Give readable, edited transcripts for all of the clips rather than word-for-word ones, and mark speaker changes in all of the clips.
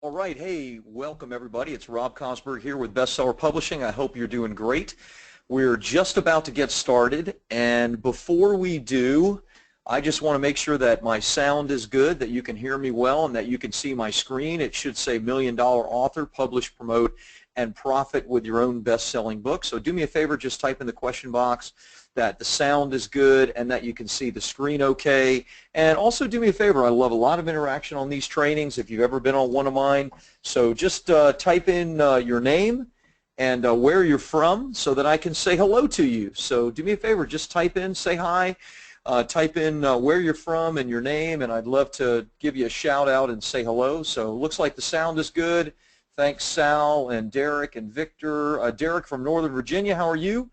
Speaker 1: All right, hey, welcome everybody. It's Rob Cosberg here with Bestseller Publishing. I hope you're doing great. We're just about to get started, and before we do, I just want to make sure that my sound is good, that you can hear me well, and that you can see my screen. It should say $1 Million Author, Publish, Promote, and Profit with Your Own Best-Selling Book. So do me a favor, just type in the question box that the sound is good and that you can see the screen okay. And also do me a favor, I love a lot of interaction on these trainings if you've ever been on one of mine. So just type in your name and where you're from so that I can say hello to you. So do me a favor, just type in, say hi, type in where you're from and your name, and I'd love to give you a shout out and say hello. So it looks like the sound is good. Thanks Sal and Derek and Victor. Derek from Northern Virginia, how are you?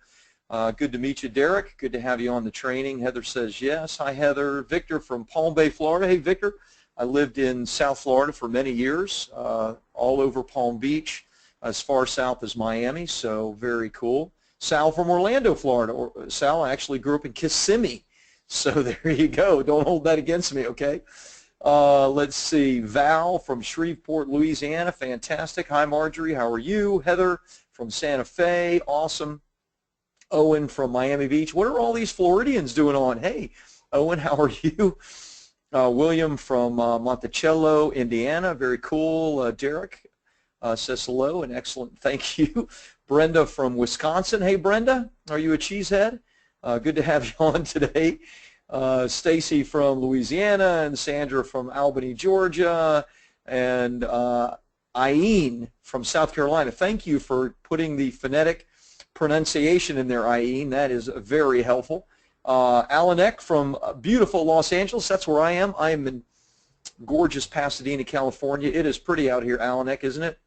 Speaker 1: Good to meet you, Derek. Good to have you on the training. Heather says yes. Hi, Heather. Victor from Palm Bay, Florida. Hey, Victor. I lived in South Florida for many years, all over Palm Beach, as far south as Miami, so very cool. Sal from Orlando, Florida. Sal actually grew up in Kissimmee, so there you go. Don't hold that against me, okay? Let's see. Val from Shreveport, Louisiana. Fantastic. Hi, Marjorie. How are you? Heather from Santa Fe. Awesome. Owen from Miami Beach. What are all these Floridians doing on? Hey, Owen, how are you? William from Monticello, Indiana. Very cool. Derek says hello and excellent. Thank you. Brenda from Wisconsin. Hey, Brenda, are you a cheesehead? Good to have you on today. Stacy from Louisiana and Sandra from Albany, Georgia, and Aine from South Carolina. Thank you for putting the phonetic pronunciation in there, Aine. That is very helpful. Alan Eck from beautiful Los Angeles. That's where I am. I am in gorgeous Pasadena, California. It is pretty out here, Alan Eck, isn't it?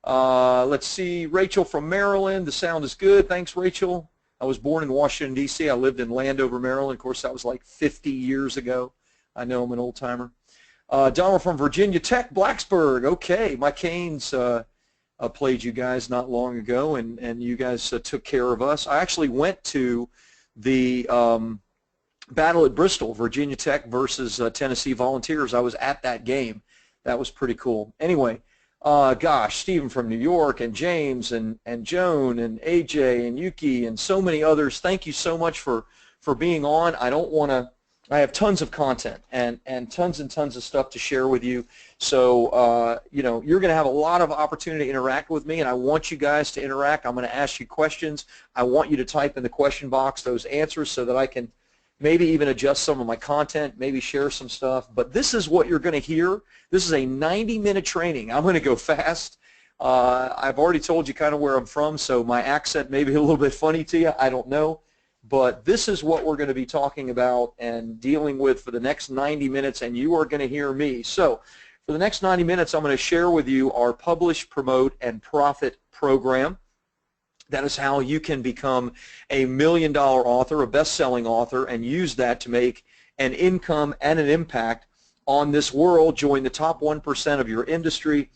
Speaker 1: Let's see. Rachel from Maryland. The sound is good. Thanks, Rachel. I was born in Washington, D.C. I lived in Landover, Maryland. Of course, that was like 50 years ago. I know I'm an old-timer. Donald from Virginia Tech, Blacksburg. Okay, my Canes played you guys not long ago, and you guys took care of us. I actually went to the battle at Bristol, Virginia Tech versus Tennessee Volunteers. I was at that game. That was pretty cool. Anyway, gosh, Stephen from New York, and James, and Joan, and AJ, and Yuki, and so many others. Thank you so much for being on. I have tons of content and tons and tons of stuff to share with you. So, you know, you're going to have a lot of opportunity to interact with me, and I want you guys to interact. I'm going to ask you questions. I want you to type in the question box those answers so that I can maybe even adjust some of my content, maybe share some stuff. But this is what you're going to hear. This is a 90-minute training. I'm going to go fast. I've already told you kind of where I'm from, so my accent may be a little bit funny to you. I don't know. But this is what we're going to be talking about and dealing with for the next 90 minutes, and you are going to hear me. So for the next 90 minutes, I'm going to share with you our Publish, Promote, and Profit program. That is how you can become a $1 Million author, a best-selling author, and use that to make an income and an impact on this world. Join the top 1% of your industry.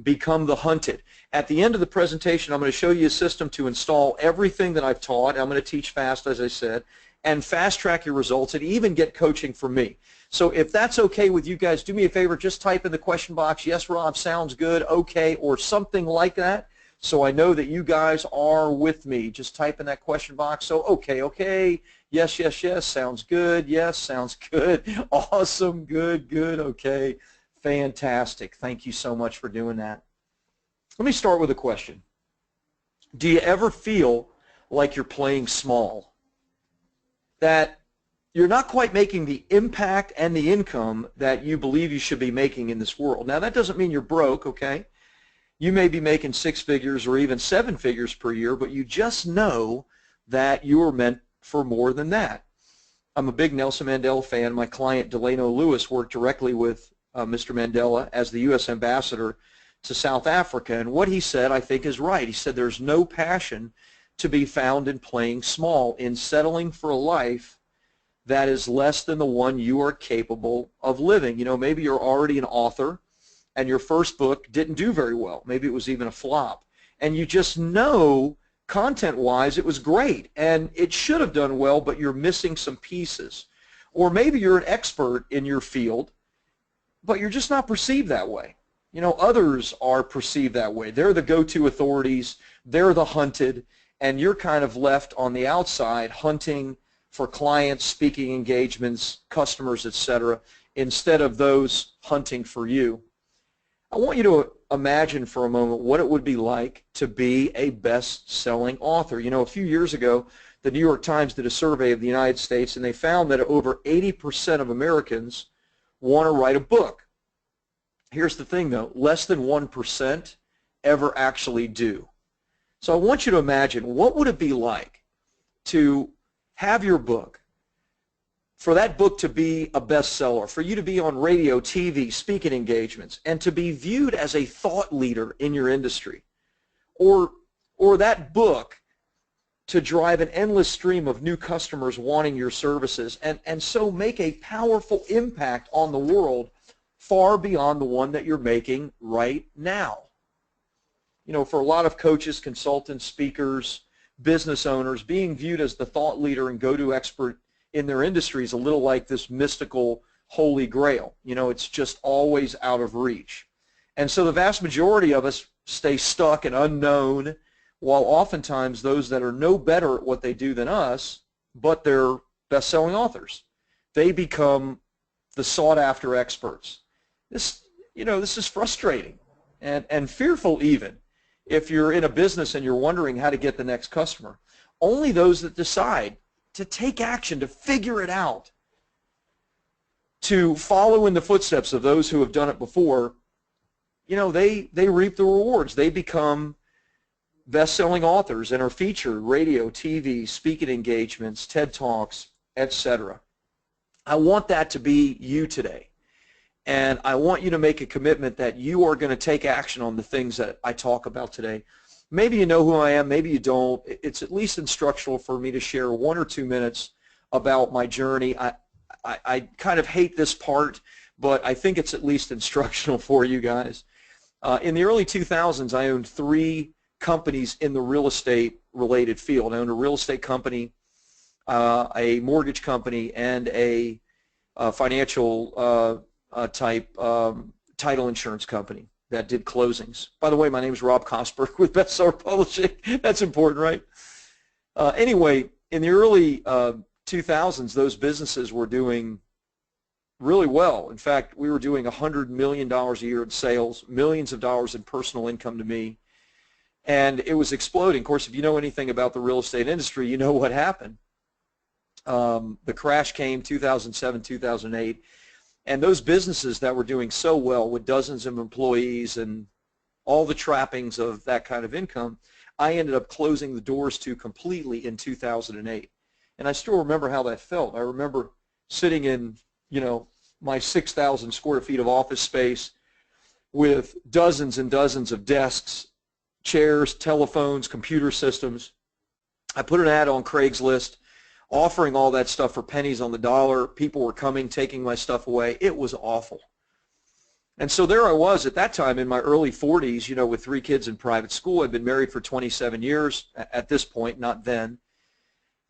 Speaker 1: Become the hunted. At the end of the presentation, I'm going to show you a system to install everything that I've taught. I'm going to teach fast, as I said, and fast-track your results and even get coaching from me. So if that's okay with you guys, do me a favor, just type in the question box, yes, Rob, sounds good, okay, or something like that, so I know that you guys are with me. Just type in that question box. So, okay, yes, yes, yes, sounds good, yes, sounds good, awesome, good, okay. Fantastic. Thank you so much for doing that. Let me start with a question. Do you ever feel like you're playing small? That you're not quite making the impact and the income that you believe you should be making in this world? Now, that doesn't mean you're broke, okay? You may be making 6 figures or even 7 figures per year, but you just know that you are meant for more than that. I'm a big Nelson Mandela fan. My client, Delano Lewis, worked directly with Mr. Mandela as the U.S. ambassador to South Africa, and what he said I think is right. He said there's no passion to be found in playing small, in settling for a life that is less than the one you are capable of living. You know, maybe you're already an author and your first book didn't do very well. Maybe it was even a flop, and you just know content-wise it was great and it should have done well, but you're missing some pieces. Or maybe you're an expert in your field, but you're just not perceived that way. others are perceived that way. They're the go-to authorities, they're the hunted, and you're kind of left on the outside hunting for clients, speaking engagements, customers, etc., instead of those hunting for you. I want you to imagine for a moment what it would be like to be a best-selling author. A few years ago, the New York Times did a survey of the United States, and they found that over 80% of Americans want to write a book. Here's the thing, though. Less than 1% ever actually do. So I want you to imagine, what would it be like to have your book, for that book to be a bestseller, for you to be on radio, TV, speaking engagements, and to be viewed as a thought leader in your industry, or that book to drive an endless stream of new customers wanting your services, and so make a powerful impact on the world far beyond the one that you're making right now. For a lot of coaches, consultants, speakers, business owners, being viewed as the thought leader and go-to expert in their industry is a little like this mystical holy grail. It's just always out of reach. And so the vast majority of us stay stuck and unknown, while oftentimes those that are no better at what they do than us, but they're best-selling authors, they become the sought-after experts. This is frustrating and fearful even. If you're in a business and you're wondering how to get the next customer, only those that decide to take action, to figure it out, to follow in the footsteps of those who have done it before, they reap the rewards. They become best-selling authors and are featured radio, TV, speaking engagements, TED Talks, etc. I want that to be you today. And I want you to make a commitment that you are going to take action on the things that I talk about today. Maybe you know who I am, maybe you don't. It's at least instructional for me to share 1 or 2 minutes about my journey. I kind of hate this part, but I think it's at least instructional for you guys. In the early 2000s, I owned 3 companies in the real estate related field. I owned a real estate company, a mortgage company, and a financial type title insurance company that did closings. By the way, my name is Rob Kosberg with Bestseller Publishing. That's important, right? Anyway, in the early 2000s, those businesses were doing really well. In fact, we were doing $100 million a year in sales, millions of dollars in personal income to me, and it was exploding. Of course, if you know anything about the real estate industry, you know what happened. The crash came 2007, 2008. And those businesses that were doing so well with dozens of employees and all the trappings of that kind of income, I ended up closing the doors to completely in 2008. And I still remember how that felt. I remember sitting in, my 6,000 square feet of office space with dozens and dozens of desks, chairs, telephones, computer systems. I put an ad on Craigslist offering all that stuff for pennies on the dollar. People were coming, taking my stuff away. It was awful. And so there I was at that time in my early 40s, with 3 kids in private school. I'd been married for 27 years at this point, not then.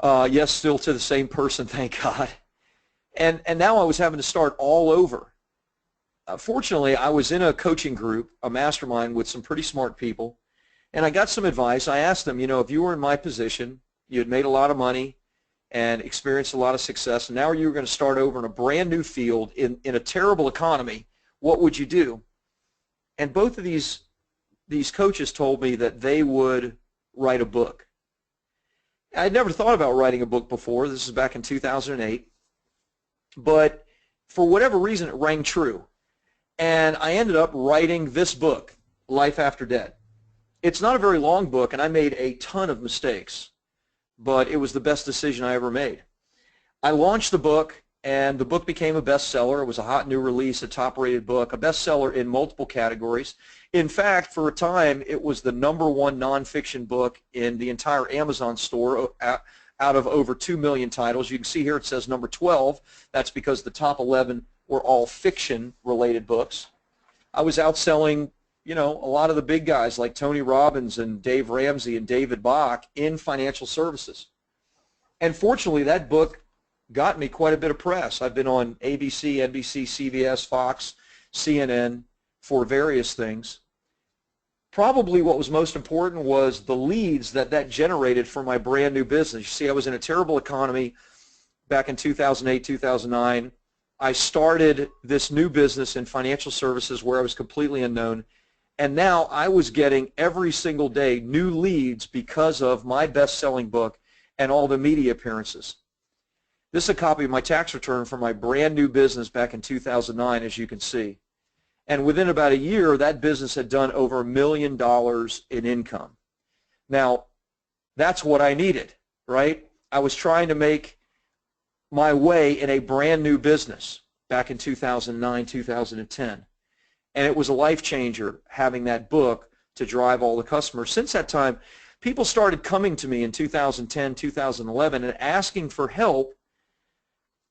Speaker 1: Yes, still to the same person, thank God. And now I was having to start all over. Fortunately, I was in a coaching group, a mastermind with some pretty smart people, and I got some advice. I asked them, if you were in my position, you had made a lot of money, and experienced a lot of success, and now you were going to start over in a brand new field in a terrible economy, what would you do? And both of these coaches told me that they would write a book. I'd never thought about writing a book before. This is back in 2008. But for whatever reason, it rang true. And I ended up writing this book, Life After Debt. It's not a very long book, and I made a ton of mistakes, but it was the best decision I ever made. I launched the book, and the book became a bestseller. It was a hot new release, a top-rated book, a bestseller in multiple categories. In fact, for a time, it was the #1 nonfiction book in the entire Amazon store out of over 2 million titles. You can see here it says number 12. That's because the top 11 were all fiction-related books. I was outselling a lot of the big guys like Tony Robbins and Dave Ramsey and David Bach in financial services. And fortunately, that book got me quite a bit of press. I've been on ABC, NBC, CBS, Fox, CNN, for various things. Probably what was most important was the leads that generated for my brand new business. You see, I was in a terrible economy back in 2008, 2009. I started this new business in financial services where I was completely unknown, and now I was getting every single day new leads because of my best-selling book and all the media appearances. This is a copy of my tax return for my brand new business back in 2009, as you can see. And within about a year, that business had done over $1 million in income. Now, that's what I needed, right? I was trying to make my way in a brand new business back in 2009, 2010. And it was a life changer having that book to drive all the customers. Since that time, people started coming to me in 2010, 2011 and asking for help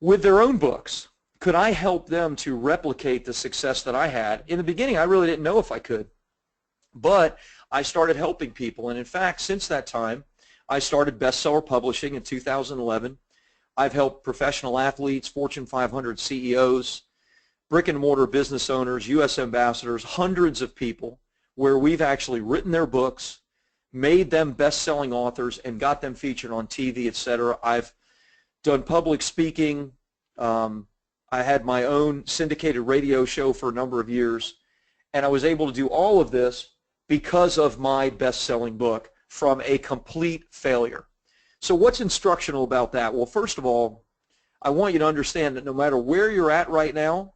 Speaker 1: with their own books. Could I help them to replicate the success that I had? In the beginning, I really didn't know if I could. But I started helping people. And in fact, since that time, I started bestseller publishing in 2011. I've helped professional athletes, Fortune 500 CEOs, brick and mortar business owners, U.S. ambassadors, hundreds of people where we've actually written their books, made them best-selling authors, and got them featured on TV, etc. I've done public speaking. I had my own syndicated radio show for a number of years, and I was able to do all of this because of my best-selling book from a complete failure. So what's instructional about that? Well, first of all, I want you to understand that no matter where you're at right now,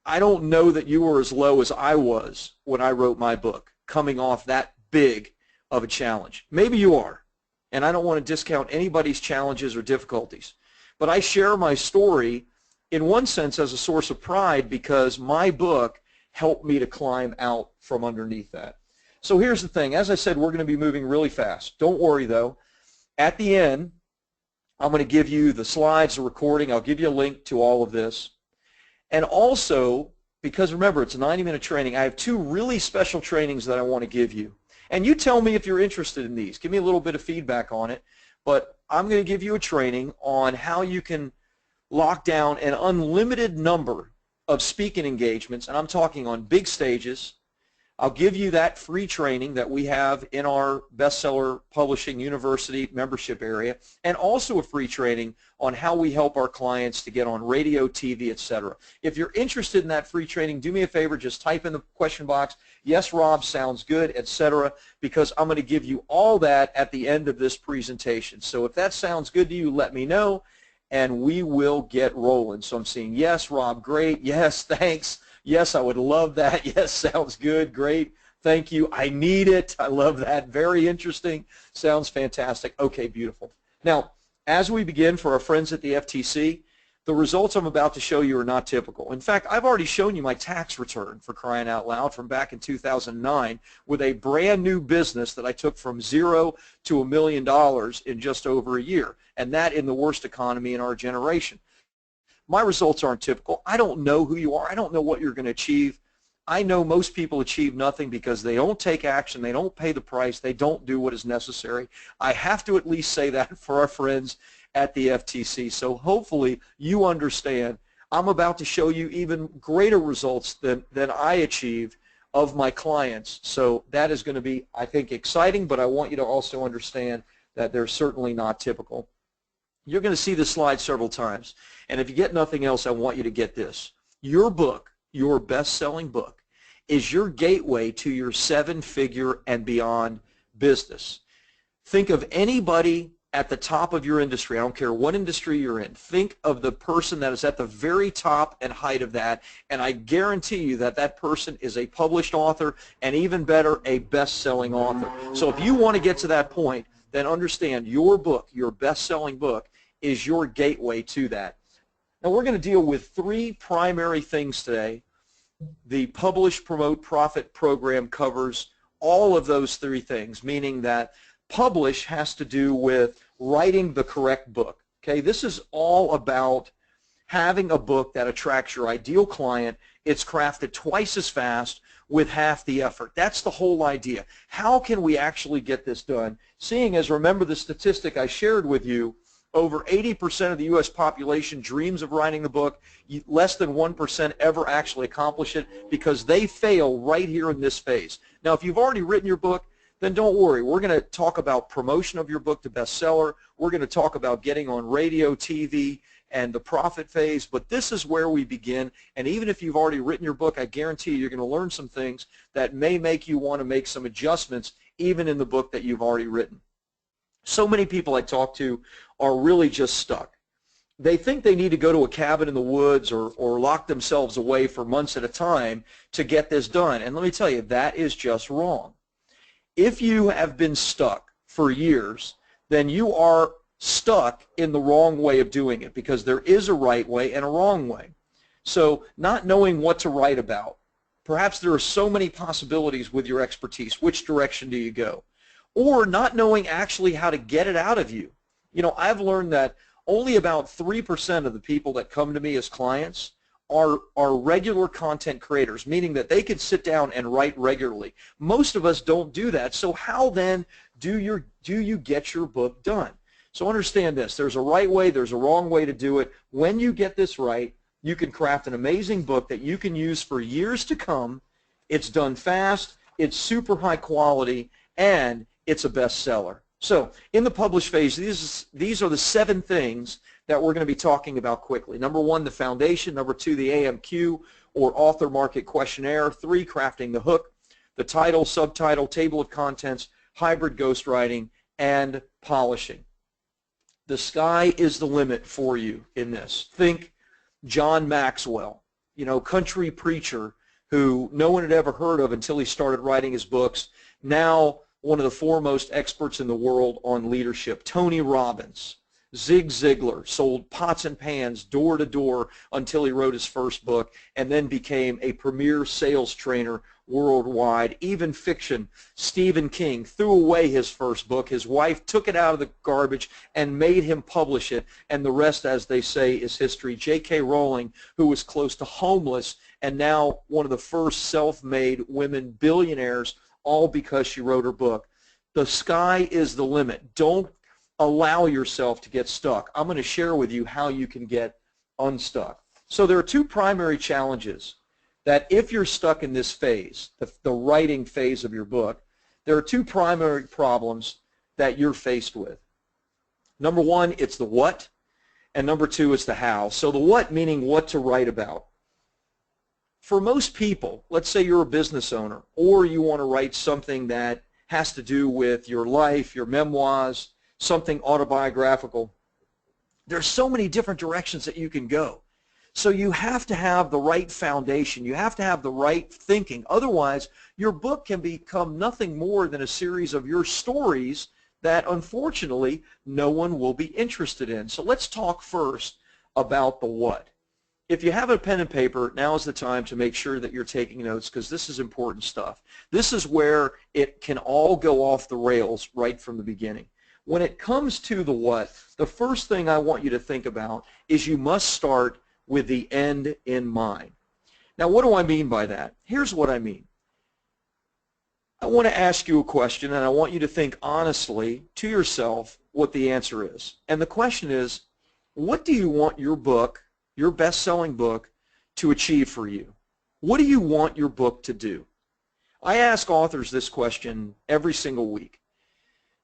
Speaker 1: I don't know that you were as low as I was when I wrote my book, coming off that big of a challenge. Maybe you are, and I don't want to discount anybody's challenges or difficulties, but I share my story in one sense as a source of pride because my book helped me to climb out from underneath that. So here's the thing. As I said, we're going to be moving really fast. Don't worry, though. At the end, I'm going to give you the slides, the recording. I'll give you a link to all of this. And also, because remember, it's a 90-minute training, I have two really special trainings that I want to give you. And you tell me if you're interested in these. Give me a little bit of feedback on it. But I'm going to give you a training on how you can lock down an unlimited number of speaking engagements, and I'm talking on big stages. I'll give you that free training that we have in our Bestseller Publishing University membership area, and also a free training on how we help our clients to get on radio, TV, etc. If you're interested in that free training, do me a favor, just type in the question box, yes, Rob, sounds good, etc., because I'm going to give you all that at the end of this presentation. So if that sounds good to you, let me know, and we will get rolling. So I'm seeing, yes, Rob, great, yes, thanks. Yes, I would love that. Yes, sounds good. Great. Thank you. I need it. I love that. Very interesting. Sounds fantastic. Okay, beautiful. Now, as we begin for our friends at the FTC, the results I'm about to show you are not typical. In fact, I've already shown you my tax return, for crying out loud, from back in 2009 with a brand new business that I took from $0 to $1 million in just over a year, and that in the worst economy in our generation. My results aren't typical. I don't know who you are. I don't know what you're going to achieve. I know most people achieve nothing because they don't take action, they don't pay the price, they don't do what is necessary. I have to at least say that for our friends at the FTC. So hopefully you understand I'm about to show you even greater results than I achieved of my clients. So that is going to be, I think, exciting, but I want you to also understand that they're certainly not typical. You're going to see this slide several times. And if you get nothing else, I want you to get this. Your book, your best-selling book, is your gateway to your seven-figure and beyond business. Think of anybody at the top of your industry. I don't care what industry you're in. Think of the person that is at the very top and height of that, and I guarantee you that that person is a published author, and even better, a best-selling author. So if you want to get to that point, then understand your book, your best-selling book, is your gateway to that. Now we're going to deal with three primary things today. The Publish, Promote, Profit program covers all of those three things, meaning that publish has to do with writing the correct book. Okay, this is all about having a book that attracts your ideal client. It's crafted twice as fast with half the effort. That's the whole idea. How can we actually get this done? Seeing as, remember the statistic I shared with you Over 80% of the U.S. population dreams of writing the book. Less than 1% ever actually accomplish it because they fail right here in this phase. Now, if you've already written your book, then don't worry. We're going to talk about promotion of your book to bestseller. We're going to talk about getting on radio, TV, and the profit phase, but this is where we begin. And even if you've already written your book, I guarantee you're going to learn some things that may make you want to make some adjustments even in the book that you've already written. So many people I talk to are really just stuck. They think they need to go to a cabin in the woods or lock themselves away for months at a time to get this done. And let me tell you, that is just wrong. If you have been stuck for years, then you are stuck in the wrong way of doing it, because there is a right way and a wrong way. So not knowing what to write about, perhaps there are so many possibilities with your expertise. Which direction do you go? Or not knowing actually how to get it out of you. You know, I've learned that only about 3% of the people that come to me as clients are regular content creators, meaning that they can sit down and write regularly. Most of us don't do that. So how then do you get your book done? So understand this. There's a right way, there's a wrong way to do it. When you get this right, you can craft an amazing book that you can use for years to come. It's done fast, it's super high quality, and it's a bestseller. So in the publish phase, these are the 7 things that we're going to be talking about quickly. Number 1, the foundation. Number 2, the AMQ, or author market questionnaire. 3, crafting the hook. The title, subtitle, table of contents, hybrid ghostwriting, and polishing. The sky is the limit for you in this. Think John Maxwell, you know, country preacher who no one had ever heard of until he started writing his books. Now one of the foremost experts in the world on leadership. Tony Robbins. Zig Ziglar sold pots and pans door to door until he wrote his first book, and then became a premier sales trainer worldwide. Even fiction, Stephen King threw away his first book. His wife took it out of the garbage and made him publish it, and the rest, as they say, is history. J.K. Rowling, who was close to homeless and now one of the first self-made women billionaires, all because she wrote her book. The sky is the limit. Don't allow yourself to get stuck. I'm going to share with you how you can get unstuck. So there are 2 primary challenges that if you're stuck in this phase, the writing phase of your book, there are 2 primary problems that you're faced with. Number 1, it's the what, and number 2, it's the how. So the what, meaning what to write about. For most people, let's say you're a business owner, or you want to write something that has to do with your life, your memoirs, something autobiographical. There's so many different directions that you can go. So you have to have the right foundation. You have to have the right thinking. Otherwise, your book can become nothing more than a series of your stories that, unfortunately, no one will be interested in. So let's talk first about the what. If you have a pen and paper, now is the time to make sure that you're taking notes, because this is important stuff. This is where it can all go off the rails right from the beginning. When it comes to the what, the first thing I want you to think about is you must start with the end in mind. Now, what do I mean by that? Here's what I mean. I want to ask you a question, and I want you to think honestly to yourself what the answer is. And the question is, what do you want your book, your best-selling book, to achieve for you? What do you want your book to do? I ask authors this question every single week.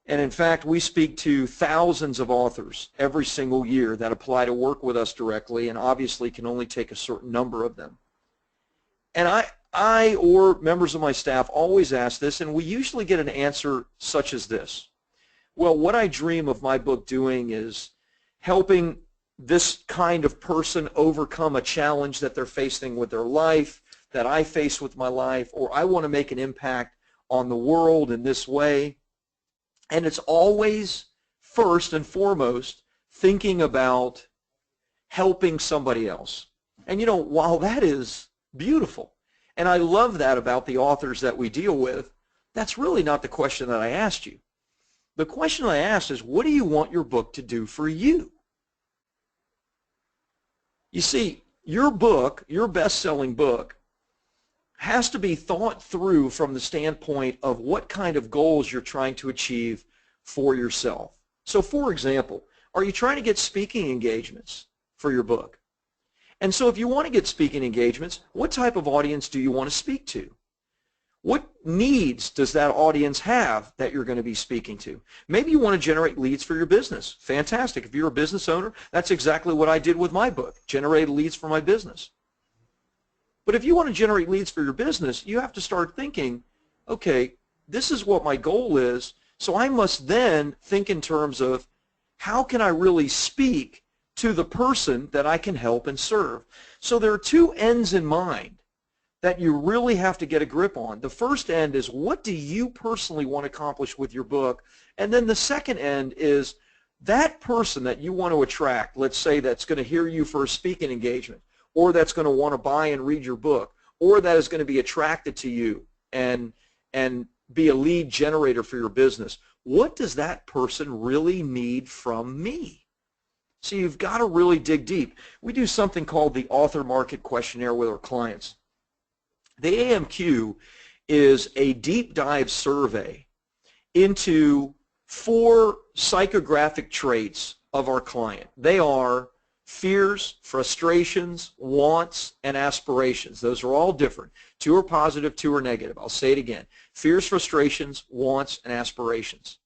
Speaker 1: And in fact, we speak to thousands of authors every single year that apply to work with us directly, and obviously can only take a certain number of them. And I or members of my staff always ask this, and we usually get an answer such as this. Well, what I dream of my book doing is helping this kind of person overcome a challenge that they're facing with their life, that I face with my life, or I want to make an impact on the world in this way. And it's always, first and foremost, thinking about helping somebody else. And you know, while that is beautiful, and I love that about the authors that we deal with, that's really not the question that I asked you. The question I asked is, what do you want your book to do for you? You see, your book, your best-selling book, has to be thought through from the standpoint of what kind of goals you're trying to achieve for yourself. So for example, Are you trying to get speaking engagements for your book? And so if you want to get speaking engagements, what type of audience do you want to speak to? What needs does that audience have that you're going to be speaking to? Maybe you want to generate leads for your business. Fantastic. If you're a business owner, that's exactly what I did with my book, generated leads for my business. But if you want to generate leads for your business, you have to start thinking, okay, this is what my goal is, so I must then think in terms of how can I really speak to the person that I can help and serve. So there are two ends in mind that you really have to get a grip on. The first end is, what do you personally want to accomplish with your book? And then the second end is that person that you want to attract, let's say that's going to hear you for a speaking engagement, or that's going to want to buy and read your book, or that is going to be attracted to you and be a lead generator for your business. What does that person really need from me? So you've got to really dig deep. We do something called the Author Market Questionnaire with our clients. The AMQ is a deep dive survey into 4 psychographic traits of our client. They are fears, frustrations, wants, and aspirations. Those are all different. 2 are positive, 2 are negative. I'll say it again. Fears, frustrations, wants, and aspirations.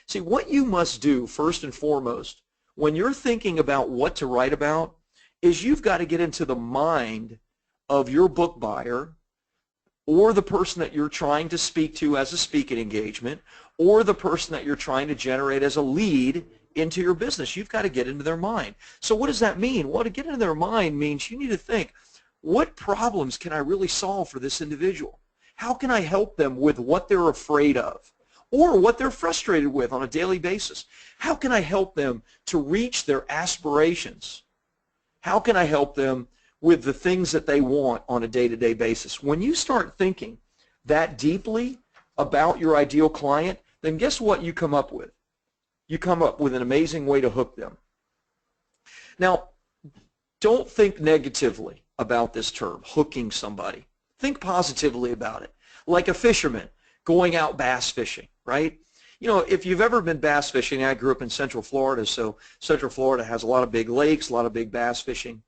Speaker 1: See, what you must do first and foremost when you're thinking about what to write about is you've got to get into the mind of your book buyer, or the person that you're trying to speak to as a speaking engagement, or the person that you're trying to generate as a lead into your business. You've got to get into their mind. So what does that mean? Well, to get into their mind means you need to think, what problems can I really solve for this individual? How can I help them with what they're afraid of or what they're frustrated with on a daily basis? How can I help them to reach their aspirations? How can I help them with the things that they want on a day-to-day basis? When you start thinking that deeply about your ideal client, then guess what you come up with? You come up with an amazing way to hook them. Now, don't think negatively about this term, hooking somebody. Think positively about it. Like a fisherman going out bass fishing, right? You know, if you've ever been bass fishing, I grew up in Central Florida, so Central Florida has a lot of big lakes, a lot of big bass fishing.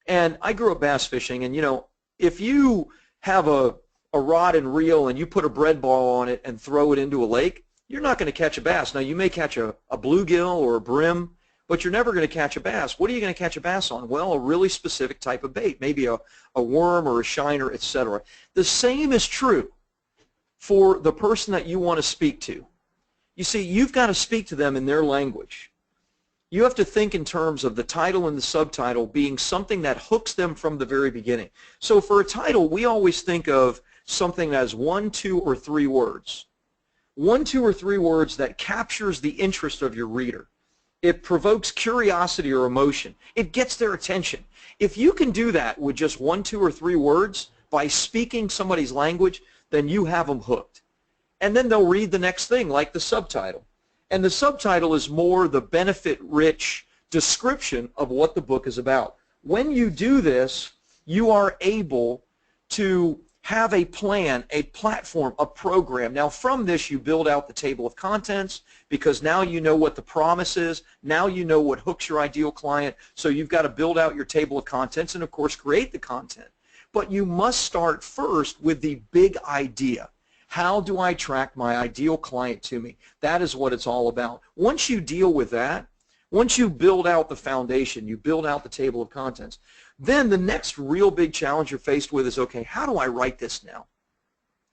Speaker 1: And I grew up bass fishing, and you know, if you have a rod and reel and you put a bread ball on it and throw it into a lake, you're not going to catch a bass. Now, you may catch a bluegill or a brim, but you're never going to catch a bass. What are you going to catch a bass on? Well, a really specific type of bait, maybe a worm or a shiner, etc. The same is true for the person that you want to speak to. You see, you've got to speak to them in their language. You have to think in terms of the title and the subtitle being something that hooks them from the very beginning. So for a title, we always think of something as 1, 2, or 3 words. 1, 2, or 3 words that captures the interest of your reader. It provokes curiosity or emotion. It gets their attention. If you can do that with just 1, 2, or 3 words by speaking somebody's language, then you have them hooked. And then they'll read the next thing, like the subtitle. And the subtitle is more the benefit-rich description of what the book is about. When you do this, you are able to have a plan, a platform, a program. Now from this you build out the table of contents, because now you know what the promise is, now you know what hooks your ideal client, so you've got to build out your table of contents and of course create the content. But you must start first with the big idea. How do I attract my ideal client to me? That is what it's all about. Once you deal with that, once you build out the foundation, you build out the table of contents, then the next real big challenge you're faced with is, okay, how do I write this now?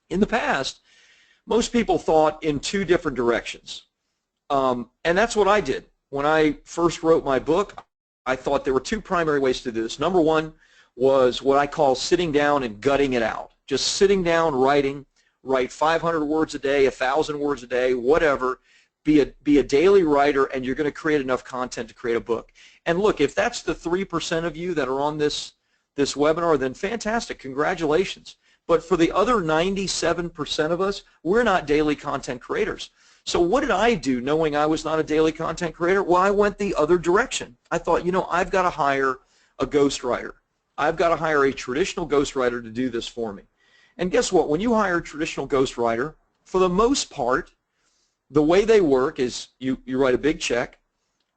Speaker 1: In the past, most people thought in 2 different directions. And that's what I did. When I first wrote my book, I thought there were 2 primary ways to do this. Number 1 was what I call sitting down and gutting it out. Just sitting down, write 500 words a day, 1,000 words a day, whatever. Be a daily writer, and you're going to create enough content to create a book. And look, if that's the 3% of you that are on this webinar, then fantastic, congratulations. But for the other 97% of us, we're not daily content creators. So what did I do knowing I was not a daily content creator? Well, I went the other direction. I thought, you know, I've got to hire a ghostwriter. I've got to hire a traditional ghostwriter to do this for me. And guess what? When you hire a traditional ghostwriter, for the most part, the way they work is you write a big check,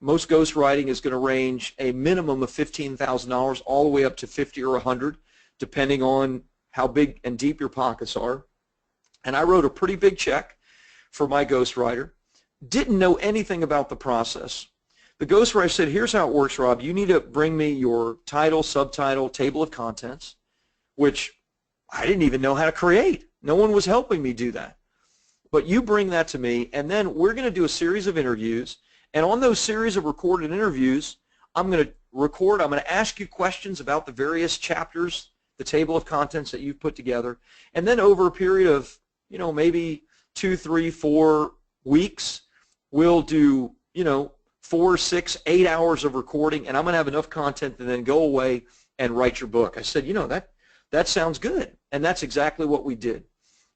Speaker 1: most ghostwriting is going to range a minimum of $15,000 all the way up to 50 or 100, depending on how big and deep your pockets are. And I wrote a pretty big check for my ghostwriter. Didn't know anything about the process. The ghostwriter said, here's how it works, Rob. You need to bring me your title, subtitle, table of contents, which I didn't even know how to create. No one was helping me do that. But you bring that to me, and then we're going to do a series of interviews. And on those series of recorded interviews, I'm going to ask you questions about the various chapters, the table of contents that you've put together. And then over a period of, maybe 2, 3, 4 weeks, we'll do, 4, 6, 8 hours of recording, and I'm going to have enough content to then go away and write your book. I said, that sounds good. And that's exactly what we did.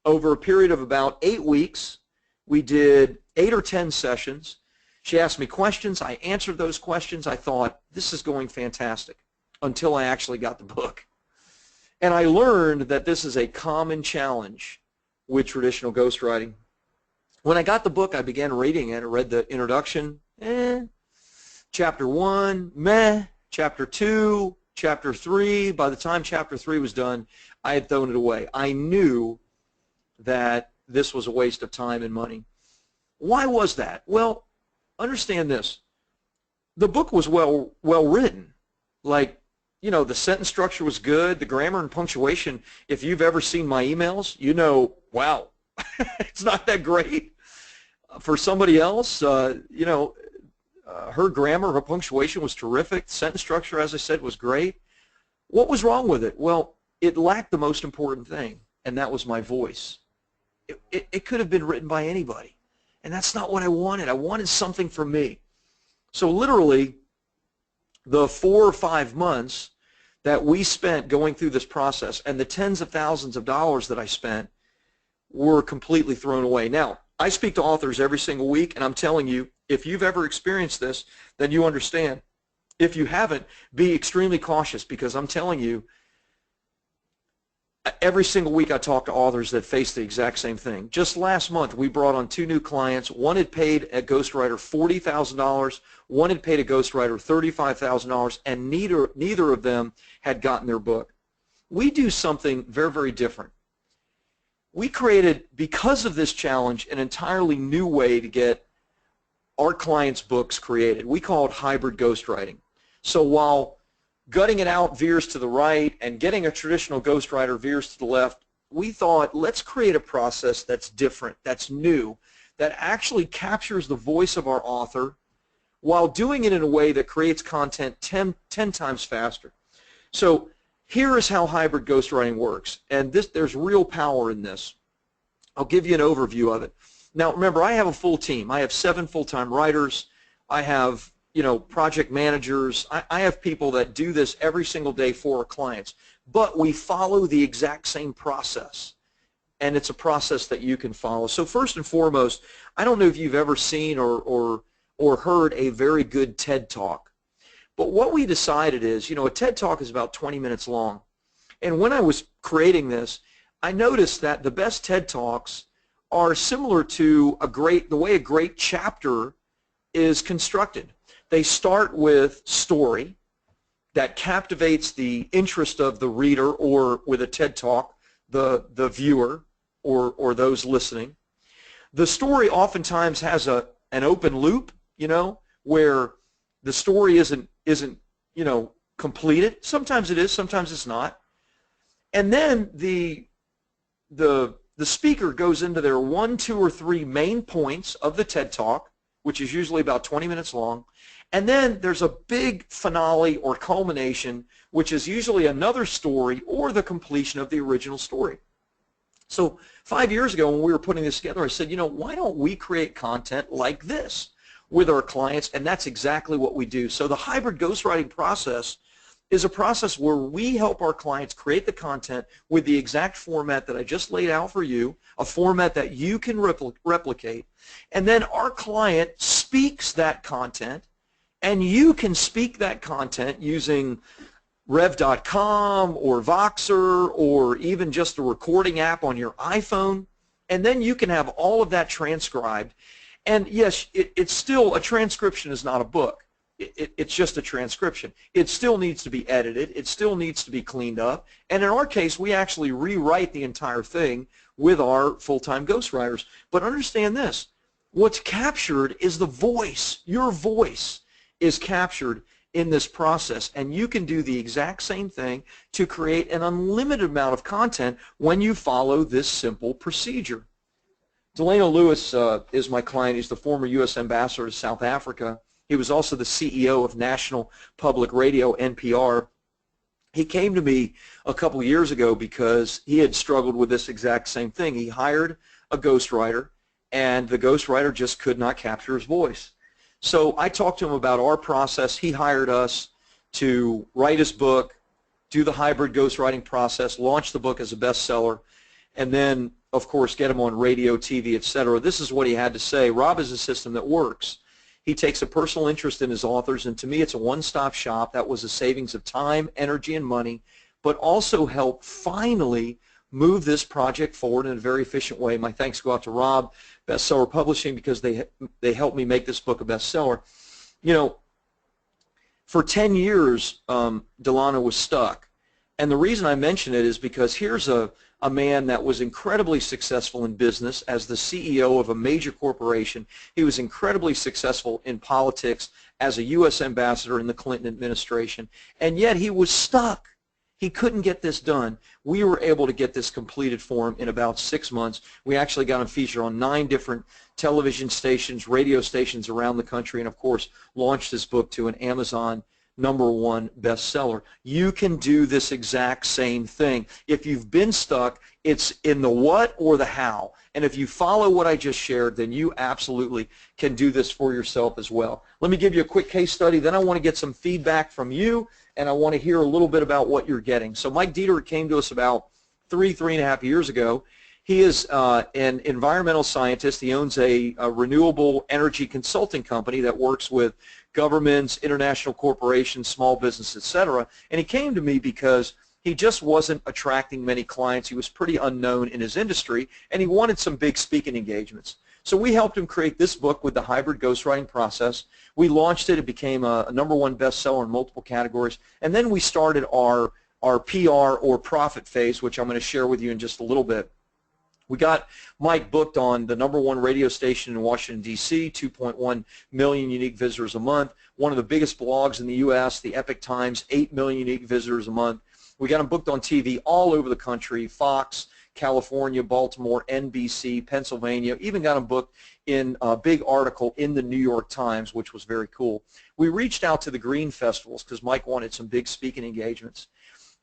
Speaker 1: Over a period of about 8 weeks, we did 8 or 10 sessions. She asked me questions. I answered those questions. I thought, this is going fantastic, until I actually got the book. And I learned that this is a common challenge with traditional ghostwriting. When I got the book, I began reading it. I read the introduction, chapter 1, meh, chapter 2, chapter 3. By the time chapter 3 was done, I had thrown it away. I knew that this was a waste of time and money. Why was that? Well, understand this. The book was well written. Like, the sentence structure was good. The grammar and punctuation, if you've ever seen my emails, wow, it's not that great. For somebody else, her grammar, her punctuation was terrific. Sentence structure, as I said, was great. What was wrong with it? Well, it lacked the most important thing, and that was my voice. It could have been written by anybody, and that's not what I wanted. I wanted something for me. So literally, the 4 or 5 months that we spent going through this process and the tens of thousands of dollars that I spent were completely thrown away. Now, I speak to authors every single week, and I'm telling you, if you've ever experienced this, then you understand. If you haven't, be extremely cautious, because I'm telling you, every single week I talk to authors that face the exact same thing. Just last month, we brought on 2 new clients. One had paid a ghostwriter $40,000. One had paid a ghostwriter $35,000, and neither of them had gotten their book. We do something very, very different. We created, because of this challenge, an entirely new way to get our clients' books created. We call it hybrid ghostwriting. So while gutting it out veers to the right and getting a traditional ghostwriter veers to the left, we thought, let's create a process that's different, that's new, that actually captures the voice of our author while doing it in a way that creates content 10 times faster. So here is how hybrid ghostwriting works, and there's real power in this. I'll give you an overview of it. Now, remember, I have a full team. I have 7 full-time writers. I have project managers. I have people that do this every single day for our clients. But we follow the exact same process, and it's a process that you can follow. So first and foremost, I don't know if you've ever seen or heard a very good TED Talk. But what we decided is, a TED Talk is about 20 minutes long. And when I was creating this, I noticed that the best TED Talks are similar to the way a great chapter is constructed. They start with story that captivates the interest of the reader, or with a TED Talk, the viewer or those listening. The story oftentimes has an open loop, where the story isn't completed. Sometimes it is, sometimes it's not. And then the speaker goes into their 1, 2, or 3 main points of the TED Talk, which is usually about 20 minutes long. And then there's a big finale or culmination, which is usually another story or the completion of the original story. So 5 years ago when we were putting this together, I said, why don't we create content like this with our clients? And that's exactly what we do. So the hybrid ghostwriting process is a process where we help our clients create the content with the exact format that I just laid out for you, a format that you can replicate. And then our client speaks that content, and you can speak that content using Rev.com or Voxer or even just a recording app on your iPhone, and then you can have all of that transcribed. And yes, it's still, a transcription is not a book. It's just a transcription. It still needs to be edited. It still needs to be cleaned up. And in our case, we actually rewrite the entire thing with our full-time ghostwriters. But understand this, what's captured is the voice. Your voice is captured in this process, and you can do the exact same thing to create an unlimited amount of content when you follow this simple procedure. Delano Lewis is my client. He's the former U.S. ambassador to South Africa. He was also the CEO of National Public Radio, NPR. He came to me a couple of years ago because he had struggled with this exact same thing. He hired a ghostwriter, and the ghostwriter just could not capture his voice. So I talked to him about our process. He hired us to write his book, do the hybrid ghostwriting process, launch the book as a bestseller, and then, of course, get him on radio, TV, etc. This is what he had to say. Rob is a system that works. He takes a personal interest in his authors, and to me it's a one-stop shop. That was a savings of time, energy, and money, but also helped finally move this project forward in a very efficient way. My thanks go out to Rob, Bestseller Publishing, because they helped me make this book a bestseller. You know, for 10 years, Delano was stuck. And the reason I mention it is because here's a man that was incredibly successful in business as the CEO of a major corporation. He was incredibly successful in politics as a U.S. ambassador in the Clinton administration, and yet he was stuck. He couldn't get this done. We were able to get this completed for him in about 6 months. We actually got him featured on 9 different television stations, radio stations around the country, and of course launched his book to an Amazon #1 bestseller. You can do this exact same thing. If you've been stuck, it's in the what or the how. And if you follow what I just shared, then you absolutely can do this for yourself as well. Let me give you a quick case study. Then I want to get some feedback from you, and I want to hear a little bit about what you're getting. So Mike Dieter came to us about three and a half years ago. He is an environmental scientist. He owns a renewable energy consulting company that works with governments, international corporations, small business, etc. And he came to me because he just wasn't attracting many clients. He was pretty unknown in his industry, and he wanted some big speaking engagements. So we helped him create this book with the hybrid ghostwriting process. We launched it. It became a #1 bestseller in multiple categories. And then we started our PR or profit phase, which I'm going to share with you in just a little bit. We got Mike booked on the #1 radio station in Washington, D.C., 2.1 million unique visitors a month. One of the biggest blogs in the U.S., the Epic Times, 8 million unique visitors a month. We got him booked on TV all over the country, Fox, California, Baltimore, NBC, Pennsylvania. Even got him booked in a big article in the New York Times, which was very cool. We reached out to the green festivals because Mike wanted some big speaking engagements.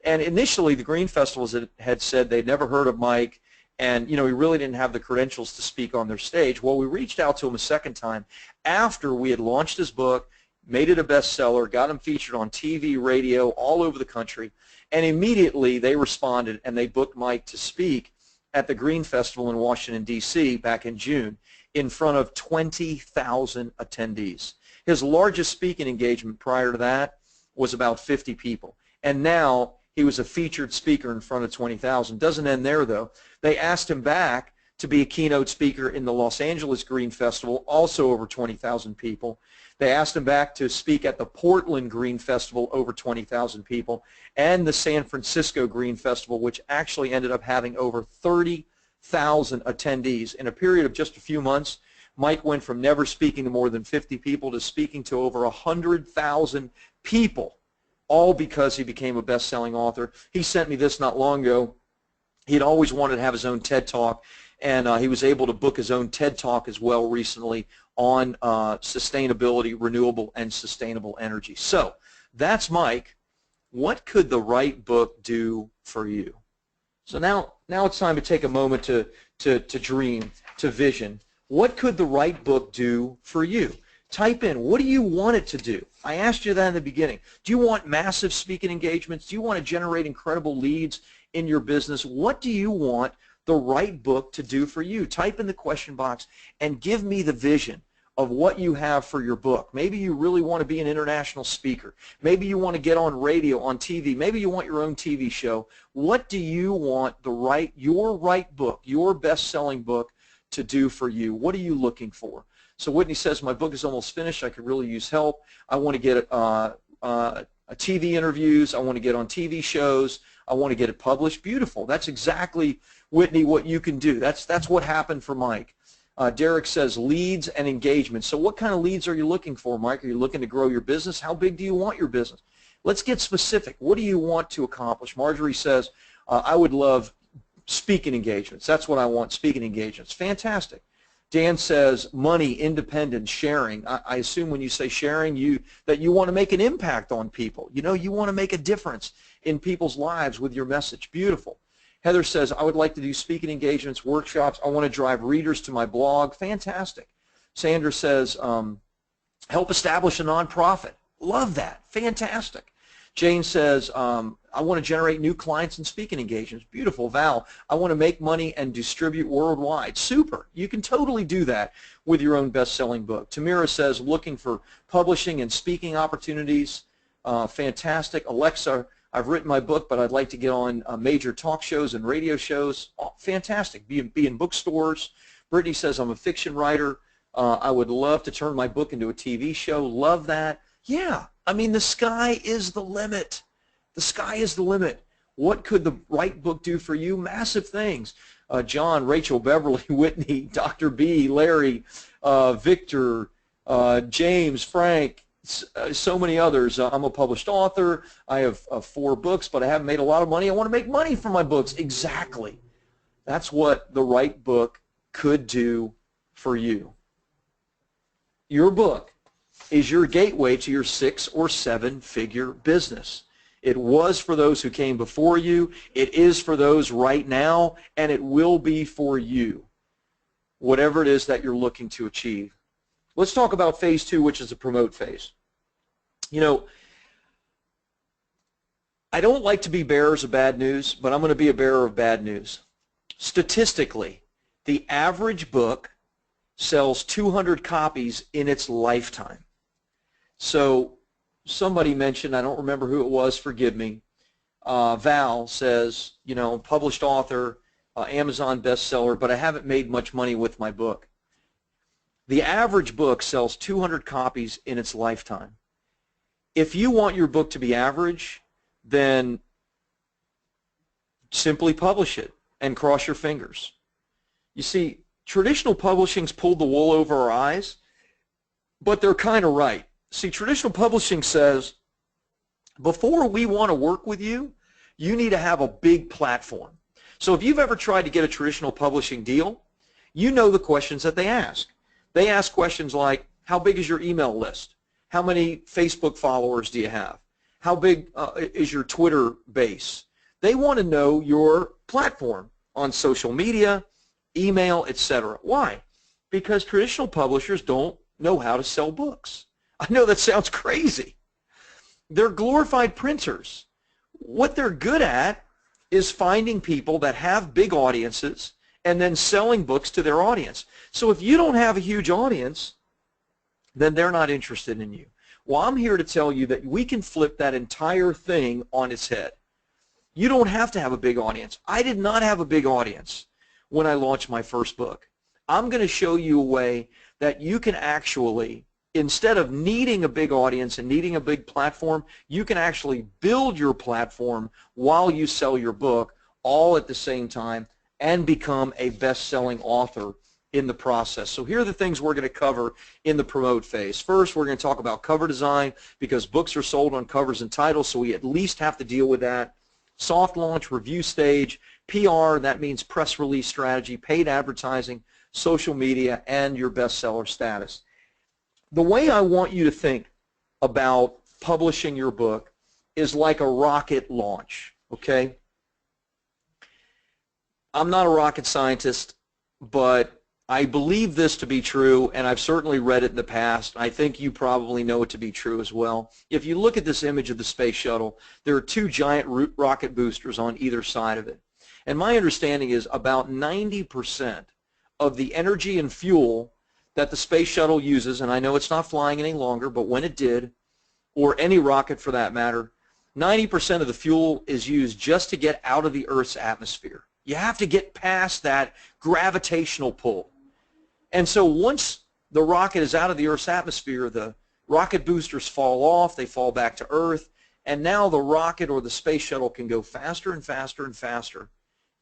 Speaker 1: And initially, the green festivals had said they'd never heard of Mike, and you know, he really didn't have the credentials to speak on their stage. Well, we reached out to him a second time after we had launched his book, made it a bestseller, got him featured on TV, radio, all over the country, and immediately they responded and they booked Mike to speak at the Green Festival in Washington, D.C. back in June in front of 20,000 attendees. His largest speaking engagement prior to that was about 50 people, and now he was a featured speaker in front of 20,000. Doesn't end there, though. They asked him back to be a keynote speaker in the Los Angeles Green Festival, also over 20,000 people. They asked him back to speak at the Portland Green Festival, over 20,000 people, and the San Francisco Green Festival, which actually ended up having over 30,000 attendees. In a period of just a few months, Mike went from never speaking to more than 50 people to speaking to over 100,000 people, all because he became a best-selling author. He sent me this not long ago. He'd always wanted to have his own TED Talk, and he was able to book his own TED Talk as well recently on sustainability, renewable, and sustainable energy. So that's Mike. What could the right book do for you? So now it's time to take a moment to dream, to vision. What could the right book do for you? Type in, what do you want it to do? I asked you that in the beginning. Do you want massive speaking engagements? Do you want to generate incredible leads in your business? What do you want the right book to do for you? Type in the question box and give me the vision of what you have for your book. Maybe you really want to be an international speaker. Maybe you want to get on radio, on TV. Maybe you want your own TV show. What do you want your right book, your best-selling book to do for you? What are you looking for? So Whitney says, my book is almost finished. I could really use help. I want to get TV interviews. I want to get on TV shows. I want to get it published. Beautiful. That's exactly, Whitney, what you can do. That's what happened for Mike. Derek says leads and engagement. So what kind of leads are you looking for, Mike? Are you looking to grow your business? How big do you want your business? Let's get specific. What do you want to accomplish? Marjorie says, I would love speaking engagements. That's what I want, speaking engagements. Fantastic. Dan says money, independence, sharing. I assume when you say sharing, that you want to make an impact on people. You know, you want to make a difference in people's lives with your message. Beautiful. Heather says, I would like to do speaking engagements, workshops. I want to drive readers to my blog. Fantastic. Sandra says, help establish a nonprofit. Love that. Fantastic. Jane says, I want to generate new clients and speaking engagements. Beautiful. Val, I want to make money and distribute worldwide. Super. You can totally do that with your own best-selling book. Tamira says, looking for publishing and speaking opportunities. Fantastic. Alexa, I've written my book, but I'd like to get on major talk shows and radio shows. Oh, fantastic. Be in bookstores. Brittany says, I'm a fiction writer. I would love to turn my book into a TV show. Love that. Yeah. I mean, the sky is the limit. The sky is the limit. What could the right book do for you? Massive things. John, Rachel, Beverly, Whitney, Dr. B, Larry, Victor, James, Frank, so many others. I'm a published author. I have 4 books, but I haven't made a lot of money. I want to make money from my books. Exactly. That's what the right book could do for you. Your book is your gateway to your 6- or 7-figure business. It was for those who came before you. It is for those right now, and it will be for you, whatever it is that you're looking to achieve. Let's talk about phase 2, which is the promote phase. You know, I don't like to be bearers of bad news, but I'm going to be a bearer of bad news. Statistically, the average book sells 200 copies in its lifetime. So somebody mentioned, I don't remember who it was, forgive me, Val says, you know, published author, Amazon bestseller, but I haven't made much money with my book. The average book sells 200 copies in its lifetime. If you want your book to be average, then simply publish it and cross your fingers. You see, traditional publishing's pulled the wool over our eyes, but they're kind of right. See, traditional publishing says, before we want to work with you, you need to have a big platform. So if you've ever tried to get a traditional publishing deal, you know the questions that they ask. They ask questions like, how big is your email list? How many Facebook followers do you have? How big is your Twitter base? They want to know your platform on social media, email, etc. Why? Because traditional publishers don't know how to sell books. I know that sounds crazy. They're glorified printers. What they're good at is finding people that have big audiences and then selling books to their audience. So if you don't have a huge audience, then they're not interested in you. Well, I'm here to tell you that we can flip that entire thing on its head. You don't have to have a big audience. I did not have a big audience when I launched my first book. I'm going to show you a way that you can actually, instead of needing a big audience and needing a big platform, you can actually build your platform while you sell your book all at the same time and become a best-selling author in the process. So here are the things we're going to cover in the promote phase. First, we're going to talk about cover design because books are sold on covers and titles, so we at least have to deal with that. Soft launch, review stage, PR, that means press release strategy, paid advertising, social media, and your bestseller status. The way I want you to think about publishing your book is like a rocket launch, okay? I'm not a rocket scientist, but I believe this to be true, and I've certainly read it in the past. I think you probably know it to be true as well. If you look at this image of the space shuttle, there are 2 giant rocket boosters on either side of it. And my understanding is about 90% of the energy and fuel that the space shuttle uses, and I know it's not flying any longer, but when it did, or any rocket for that matter, 90% of the fuel is used just to get out of the Earth's atmosphere. You have to get past that gravitational pull. And so once the rocket is out of the Earth's atmosphere, the rocket boosters fall off, they fall back to Earth, and now the rocket or the space shuttle can go faster and faster and faster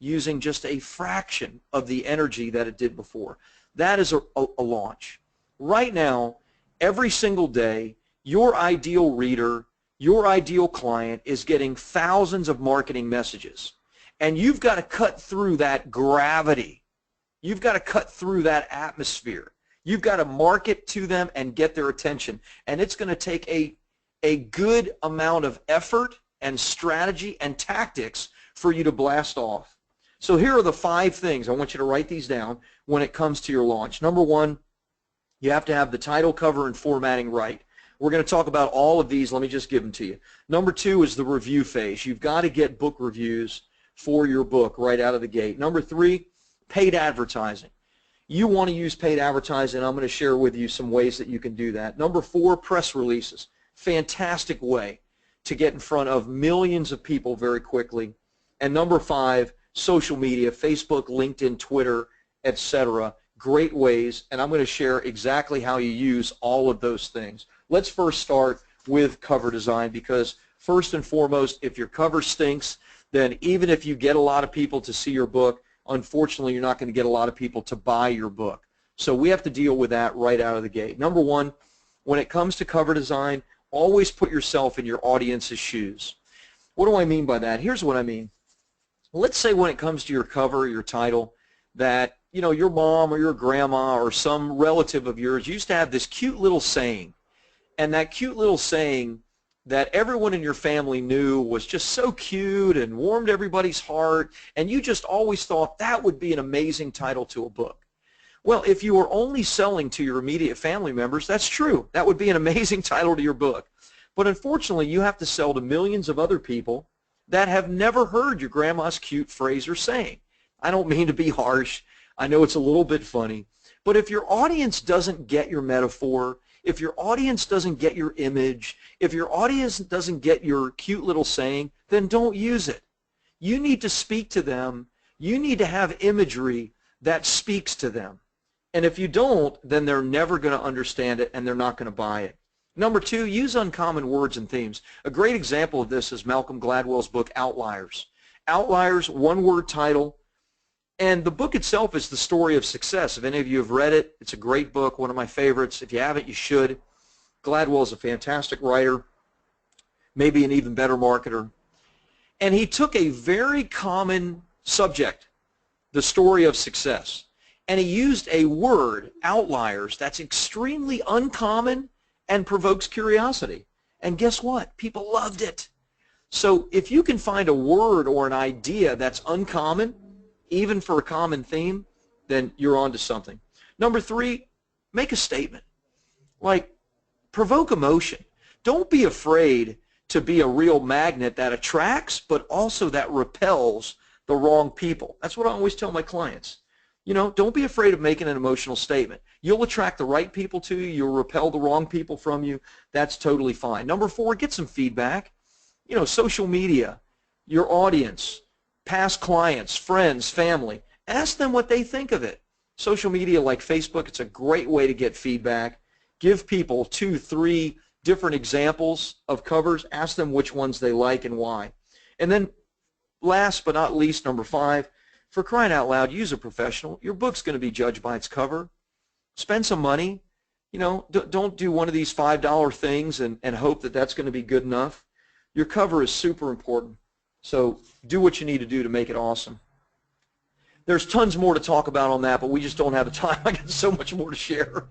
Speaker 1: using just a fraction of the energy that it did before. That is a launch. Right now, every single day, your ideal reader, your ideal client is getting thousands of marketing messages. And you've got to cut through that gravity. You've got to cut through that atmosphere. You've got to market to them and get their attention. And it's going to take a good amount of effort and strategy and tactics for you to blast off. So here are the 5 things. I want you to write these down when it comes to your launch. Number 1, you have to have the title, cover, and formatting right. We're going to talk about all of these. Let me just give them to you. Number 2 is the review phase. You've got to get book reviews for your book right out of the gate. Number 3, paid advertising. You want to use paid advertising. I'm going to share with you some ways that you can do that. Number 4, press releases. Fantastic way to get in front of millions of people very quickly. And number 5, social media, Facebook, LinkedIn, Twitter, etc. Great ways, and I'm going to share exactly how you use all of those things. Let's first start with cover design, because first and foremost, if your cover stinks, then even if you get a lot of people to see your book, unfortunately, you're not going to get a lot of people to buy your book. So we have to deal with that right out of the gate. Number 1, when it comes to cover design, always put yourself in your audience's shoes. What do I mean by that? Here's what I mean. Let's say when it comes to your cover, your title, that your mom or your grandma or some relative of yours used to have this cute little saying, and that cute little saying that everyone in your family knew was just so cute and warmed everybody's heart, and you just always thought that would be an amazing title to a book. Well, if you were only selling to your immediate family members, that's true. That would be an amazing title to your book. But unfortunately, you have to sell to millions of other people that have never heard your grandma's cute phrase or saying. I don't mean to be harsh. I know it's a little bit funny. But if your audience doesn't get your metaphor, if your audience doesn't get your image, if your audience doesn't get your cute little saying, then don't use it. You need to speak to them. You need to have imagery that speaks to them. And if you don't, then they're never going to understand it and they're not going to buy it. Number 2, use uncommon words and themes. A great example of this is Malcolm Gladwell's book, Outliers. Outliers, one-word title, and the book itself is the story of success. If any of you have read it, it's a great book, one of my favorites. If you haven't, you should. Gladwell is a fantastic writer, maybe an even better marketer. And he took a very common subject, the story of success, and he used a word, outliers, that's extremely uncommon and provokes curiosity. And guess what? People loved it. So if you can find a word or an idea that's uncommon, even for a common theme, then you're onto something. Number 3, make a statement. Like, provoke emotion. Don't be afraid to be a real magnet that attracts, but also that repels the wrong people. That's what I always tell my clients. Don't be afraid of making an emotional statement. You'll attract the right people to you. You'll repel the wrong people from you. That's totally fine. Number 4, get some feedback. Social media, your audience, past clients, friends, family. Ask them what they think of it. Social media like Facebook, it's a great way to get feedback. Give people 2, 3 different examples of covers. Ask them which ones they like and why. And then last but not least, number 5, for crying out loud, use a professional. Your book's going to be judged by its cover. Spend some money. Don't do one of these $5 things and hope that that's going to be good enough. Your cover is super important. So do what you need to do to make it awesome. There's tons more to talk about on that, but we just don't have the time. I got so much more to share.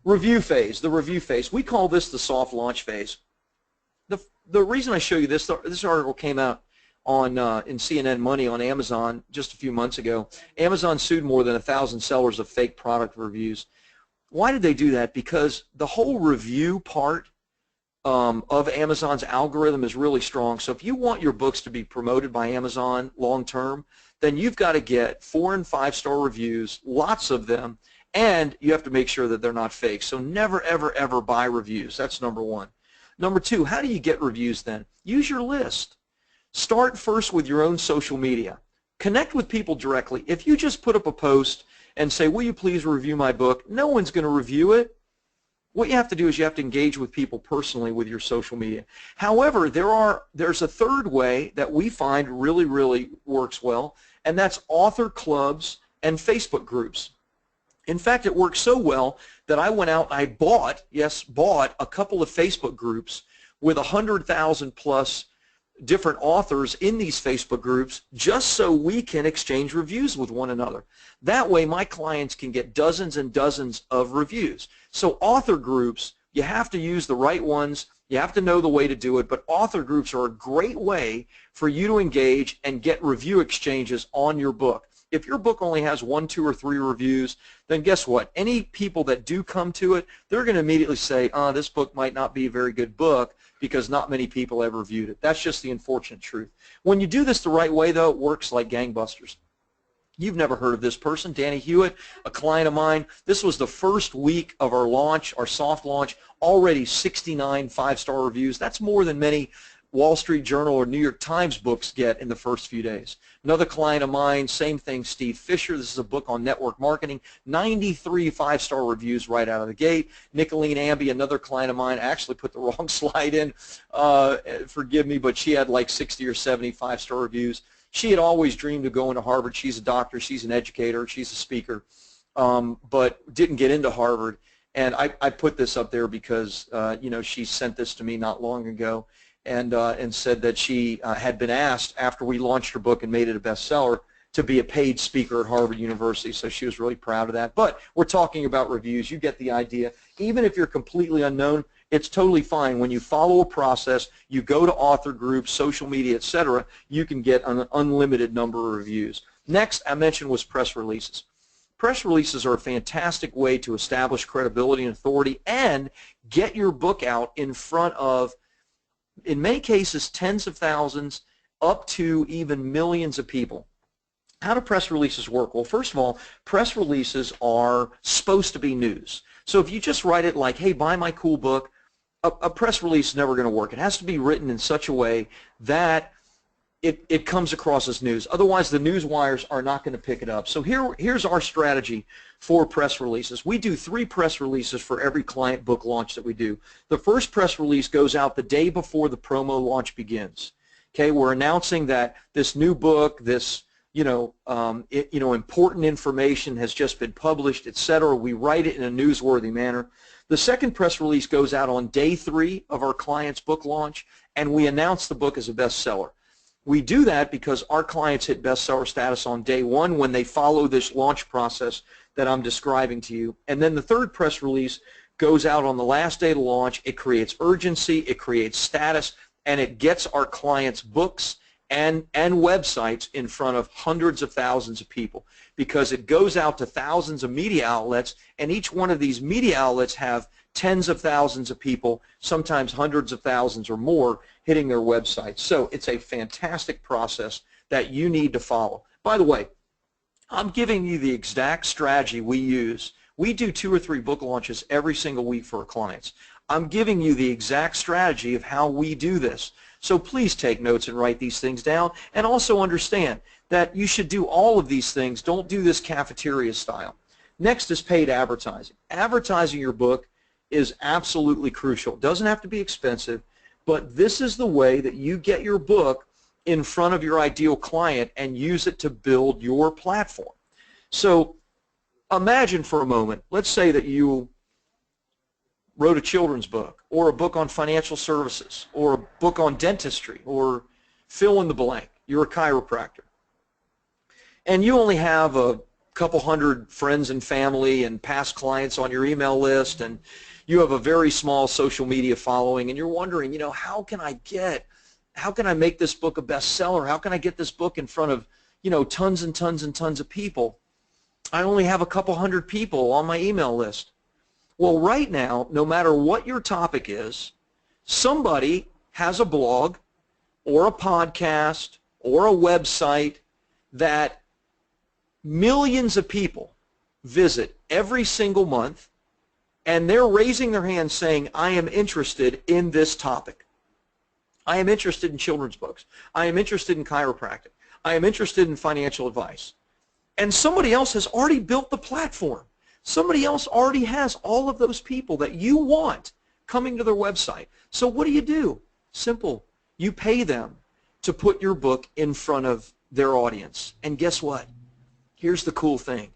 Speaker 1: Review phase, the review phase. We call this the soft launch phase. The reason I show you this article came out on in CNN Money on Amazon just a few months ago. Amazon sued more than 1,000 sellers of fake product reviews. Why did they do that? Because the whole review part of Amazon's algorithm is really strong. So if you want your books to be promoted by Amazon long term, then you've got to get 4- and 5-star reviews, lots of them, and you have to make sure that they're not fake. So never, ever, ever buy reviews. That's number 1. Number 2, how do you get reviews then? Use your list. Start first with your own social media. Connect with people directly. If you just put up a post and say, will you please review my book? No one's going to review it. What you have to do is you have to engage with people personally with your social media. However, there's a third way that we find really works well, and that's author clubs and Facebook groups. In fact, it worked so well that I went out and I bought a couple of Facebook groups with 100,000 plus different authors in these Facebook groups just so we can exchange reviews with one another. That way my clients can get dozens and dozens of reviews. So author groups, you have to use the right ones, you have to know the way to do it, but author groups are a great way for you to engage and get review exchanges on your book. If your book only has 1, 2, or 3 reviews, then guess what? Any people that do come to it, they're going to immediately say, this book might not be a very good book because not many people ever viewed it. That's just the unfortunate truth. When you do this the right way, though, it works like gangbusters. You've never heard of this person, Danny Hewitt, a client of mine. This was the first week of our launch, our soft launch, already 69 5-star reviews. That's more than many Wall Street Journal or New York Times books get in the first few days. Another client of mine, same thing, Steve Fisher. This is a book on network marketing. 93 5-star reviews right out of the gate. Nicolene Amby, another client of mine, I actually put the wrong slide in. Forgive me, but she had like 60 or 70 5-star reviews. She had always dreamed of going to Harvard. She's a doctor. She's an educator. She's a speaker, but didn't get into Harvard. And I put this up there because she sent this to me not long ago. And said that she had been asked after we launched her book and made it a bestseller to be a paid speaker at Harvard University, so she was really proud of that. But we're talking about reviews. You get the idea. Even if you're completely unknown, it's totally fine. When you follow a process, you go to author groups, social media, etc., you can get an unlimited number of reviews. Next, I mentioned was press releases. Press releases are a fantastic way to establish credibility and authority and get your book out in front of, in many cases, tens of thousands up to even millions of people. How do press releases work? Well, first of all, press releases are supposed to be news. So if you just write it like, hey, buy my cool book, a press release is never going to work. It has to be written in such a way that it comes across as news. Otherwise, the news wires are not going to pick it up. So here's our strategy for press releases. We do 3 press releases for every client book launch that we do. The first press release goes out the day before the promo launch begins. Okay, we're announcing that this new book, this important information has just been published, etc. We write it in a newsworthy manner. The second press release goes out on day 3 of our client's book launch, and we announce the book as a bestseller. We do that because our clients hit bestseller status on day 1 when they follow this launch process that I'm describing to you. And then the third press release goes out on the last day of the launch. It creates urgency, it creates status, and it gets our clients' books and websites in front of hundreds of thousands of people, because it goes out to thousands of media outlets, and each one of these media outlets have tens of thousands of people, sometimes hundreds of thousands or more, hitting their websites. So it's a fantastic process that you need to follow. By the way, I'm giving you the exact strategy we use. We do 2 or 3 book launches every single week for our clients. I'm giving you the exact strategy of how we do this. So please take notes and write these things down, and also understand that you should do all of these things. Don't do this cafeteria style. Next is paid advertising. Advertising your book is absolutely crucial. It doesn't have to be expensive, but this is the way that you get your book in front of your ideal client and use it to build your platform. So imagine for a moment, let's say that you wrote a children's book, or a book on financial services, or a book on dentistry, or fill in the blank. You're a chiropractor. And you only have a couple hundred friends and family and past clients on your email list, and you have a very small social media following, and you're wondering, how can I make this book a bestseller? How can I get this book in front of, tons and tons and tons of people? I only have a couple hundred people on my email list. Well, right now, no matter what your topic is, somebody has a blog or a podcast or a website that millions of people visit every single month, and they're raising their hand saying, I am interested in this topic. I am interested in children's books. I am interested in chiropractic. I am interested in financial advice. And somebody else has already built the platform. Somebody else already has all of those people that you want coming to their website. So what do? Simple. You pay them to put your book in front of their audience. And guess what? Here's the cool thing.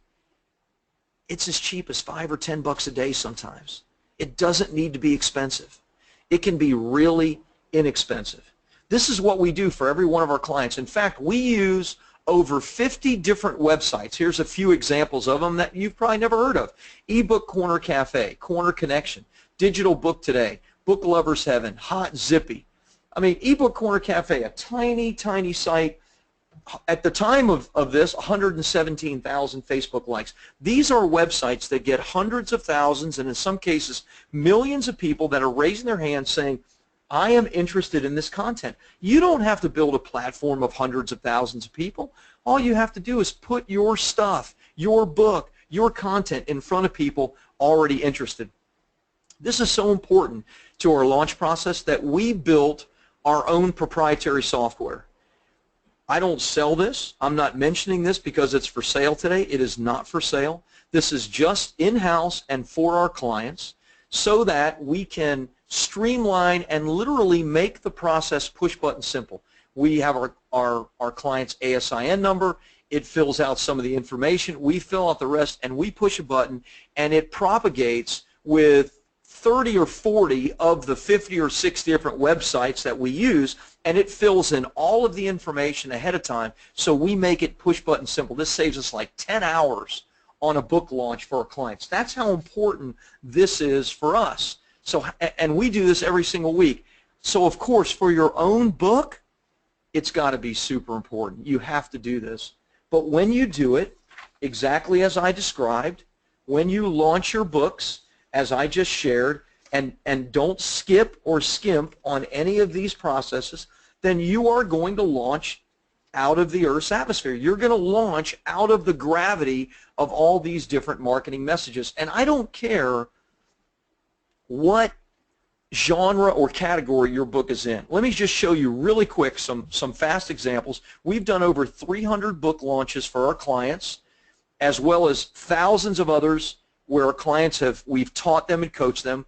Speaker 1: It's as cheap as $5 or $10 a day sometimes. It doesn't need to be expensive. It can be really inexpensive. This is what we do for every one of our clients. In fact, we use over 50 different websites. Here's a few examples of them that you've probably never heard of. eBook Corner Cafe, Corner Connection, Digital Book Today, Book Lovers Heaven, Hot Zippy. I mean, eBook Corner Cafe, a tiny, tiny site. At the time of this, 117,000 Facebook likes. These are websites that get hundreds of thousands and in some cases millions of people that are raising their hands saying, I am interested in this content. You don't have to build a platform of hundreds of thousands of people. All you have to do is put your stuff, your book, your content in front of people already interested. This is so important to our launch process that we built our own proprietary software. I don't sell this. I'm not mentioning this because it's for sale today. It is not for sale. This is just in-house and for our clients so that we can streamline and literally make the process push-button simple. We have our client's ASIN number. It fills out some of the information. We fill out the rest, and we push a button, and it propagates with 30 or 40 of the 50 or 60 different websites that we use, and it fills in all of the information ahead of time, so we make it push-button simple. This saves us like 10 hours on a book launch for our clients. That's how important this is for us. So, and we do this every single week. So, of course, for your own book, it's got to be super important. You have to do this. But when you do it, exactly as I described, when you launch your books, as I just shared, and don't skip or skimp on any of these processes, then you are going to launch out of the Earth's atmosphere. You're going to launch out of the gravity of all these different marketing messages. And I don't care what genre or category your book is in. Let me just show you really quick some fast examples. We've done over 300 book launches for our clients, as well as thousands of others where our clients we've taught them and coached them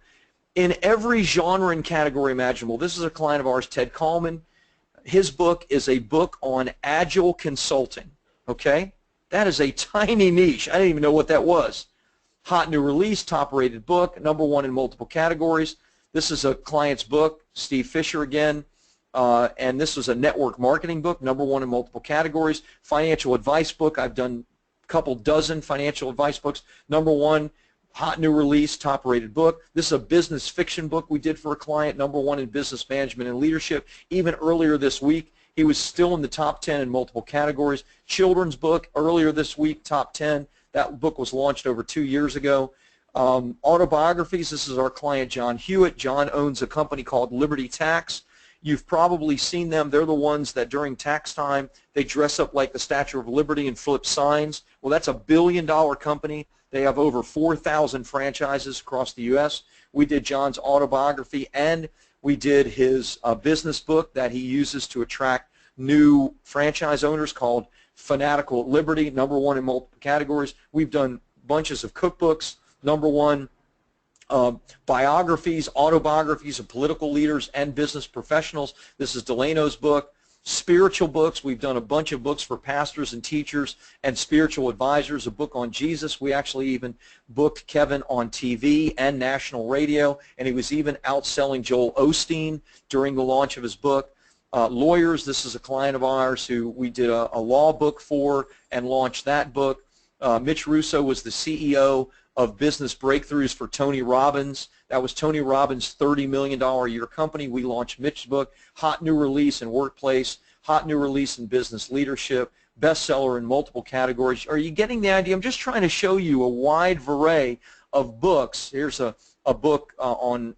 Speaker 1: in every genre and category imaginable. This is a client of ours, Ted Coleman. His book is a book on agile consulting, okay? That is a tiny niche. I didn't even know what that was. Hot new release, top-rated book, #1 in multiple categories. This is a client's book, Steve Fisher again, and this was a network marketing book, #1 in multiple categories. Financial advice book, I've done a couple dozen financial advice books. #1, hot new release, top-rated book. This is a business fiction book we did for a client, #1 in business management and leadership. Even earlier this week, he was still in the top 10 in multiple categories. Children's book, earlier this week, top 10. That book was launched over 2 years ago. Autobiographies, this is our client John Hewitt. John owns a company called Liberty Tax. You've probably seen them. They're the ones that during tax time, they dress up like the Statue of Liberty and flip signs. Well, that's a billion-dollar company. They have over 4,000 franchises across the U.S. We did John's autobiography, and we did his business book that he uses to attract new franchise owners called Fanatical at Liberty, #1 in multiple categories. We've done bunches of cookbooks, #1 biographies, autobiographies of political leaders and business professionals. This is Delano's book. Spiritual books, we've done a bunch of books for pastors and teachers and spiritual advisors, a book on Jesus. We actually even booked Kevin on TV and national radio, and he was even outselling Joel Osteen during the launch of his book. Lawyers, this is a client of ours who we did a law book for and launched that book. Mitch Russo was the CEO of Business Breakthroughs for Tony Robbins. That was Tony Robbins' $30 million a year company. We launched Mitch's book, Hot New Release in Workplace, Hot New Release in Business Leadership, bestseller in multiple categories. Are you getting the idea? I'm just trying to show you a wide array of books. Here's a book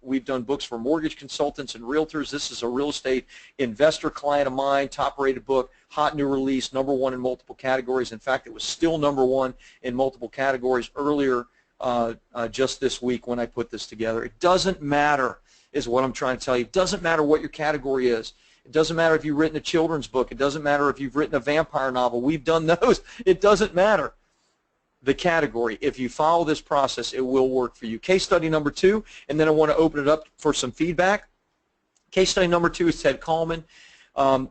Speaker 1: we've done books for mortgage consultants and realtors. This is a real estate investor client of mine, top-rated book, hot new release, #1 in multiple categories. In fact, it was still #1 in multiple categories earlier just this week when I put this together. It doesn't matter, is what I'm trying to tell you. It doesn't matter what your category is. It doesn't matter if you've written a children's book. It doesn't matter if you've written a vampire novel. We've done those. It doesn't matter the category. If you follow this process, it will work for you. Case study number 2, and then I want to open it up for some feedback. Case study number 2 is Ted Coleman.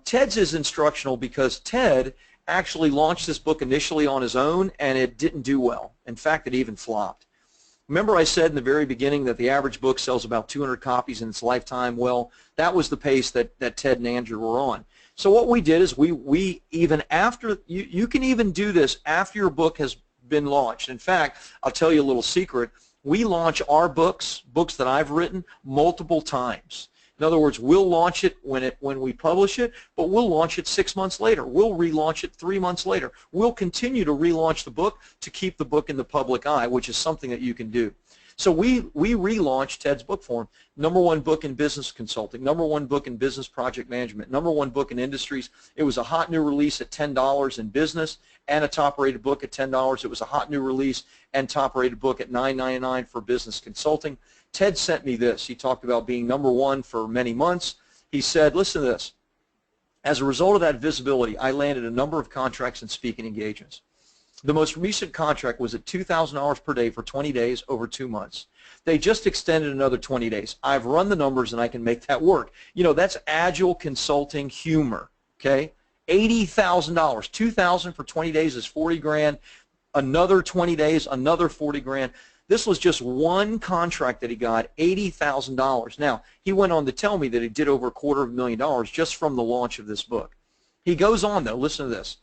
Speaker 1: Ted's is instructional because Ted actually launched this book initially on his own, and it didn't do well. In fact, it even flopped. Remember I said in the very beginning that the average book sells about 200 copies in its lifetime? Well, that was the pace that Ted and Andrew were on. So what we did is we even after, you can even do this after your book has been launched. In fact, I'll tell you a little secret. We launch our books that I've written, multiple times. In other words, we'll launch it when we publish it, but we'll launch it 6 months later. We'll relaunch it 3 months later. We'll continue to relaunch the book to keep the book in the public eye, which is something that you can do. So we relaunched Ted's book for him. #1 book in business consulting, #1 book in business project management, #1 book in industries. It was a hot new release at $10 in business and a top-rated book at $10. It was a hot new release and top-rated book at $9.99 for business consulting. Ted sent me this. He talked about being #1 for many months. He said, listen to this. As a result of that visibility, I landed a number of contracts and speaking engagements. The most recent contract was at $2,000 per day for 20 days over 2 months. They just extended another 20 days. I've run the numbers and I can make that work. You know, that's agile consulting humor, okay? $80,000, $2,000 for 20 days is 40 grand. Another 20 days, another 40 grand. This was just one contract that he got, $80,000. Now, he went on to tell me that he did over $250,000 just from the launch of this book. He goes on, though. Listen to this.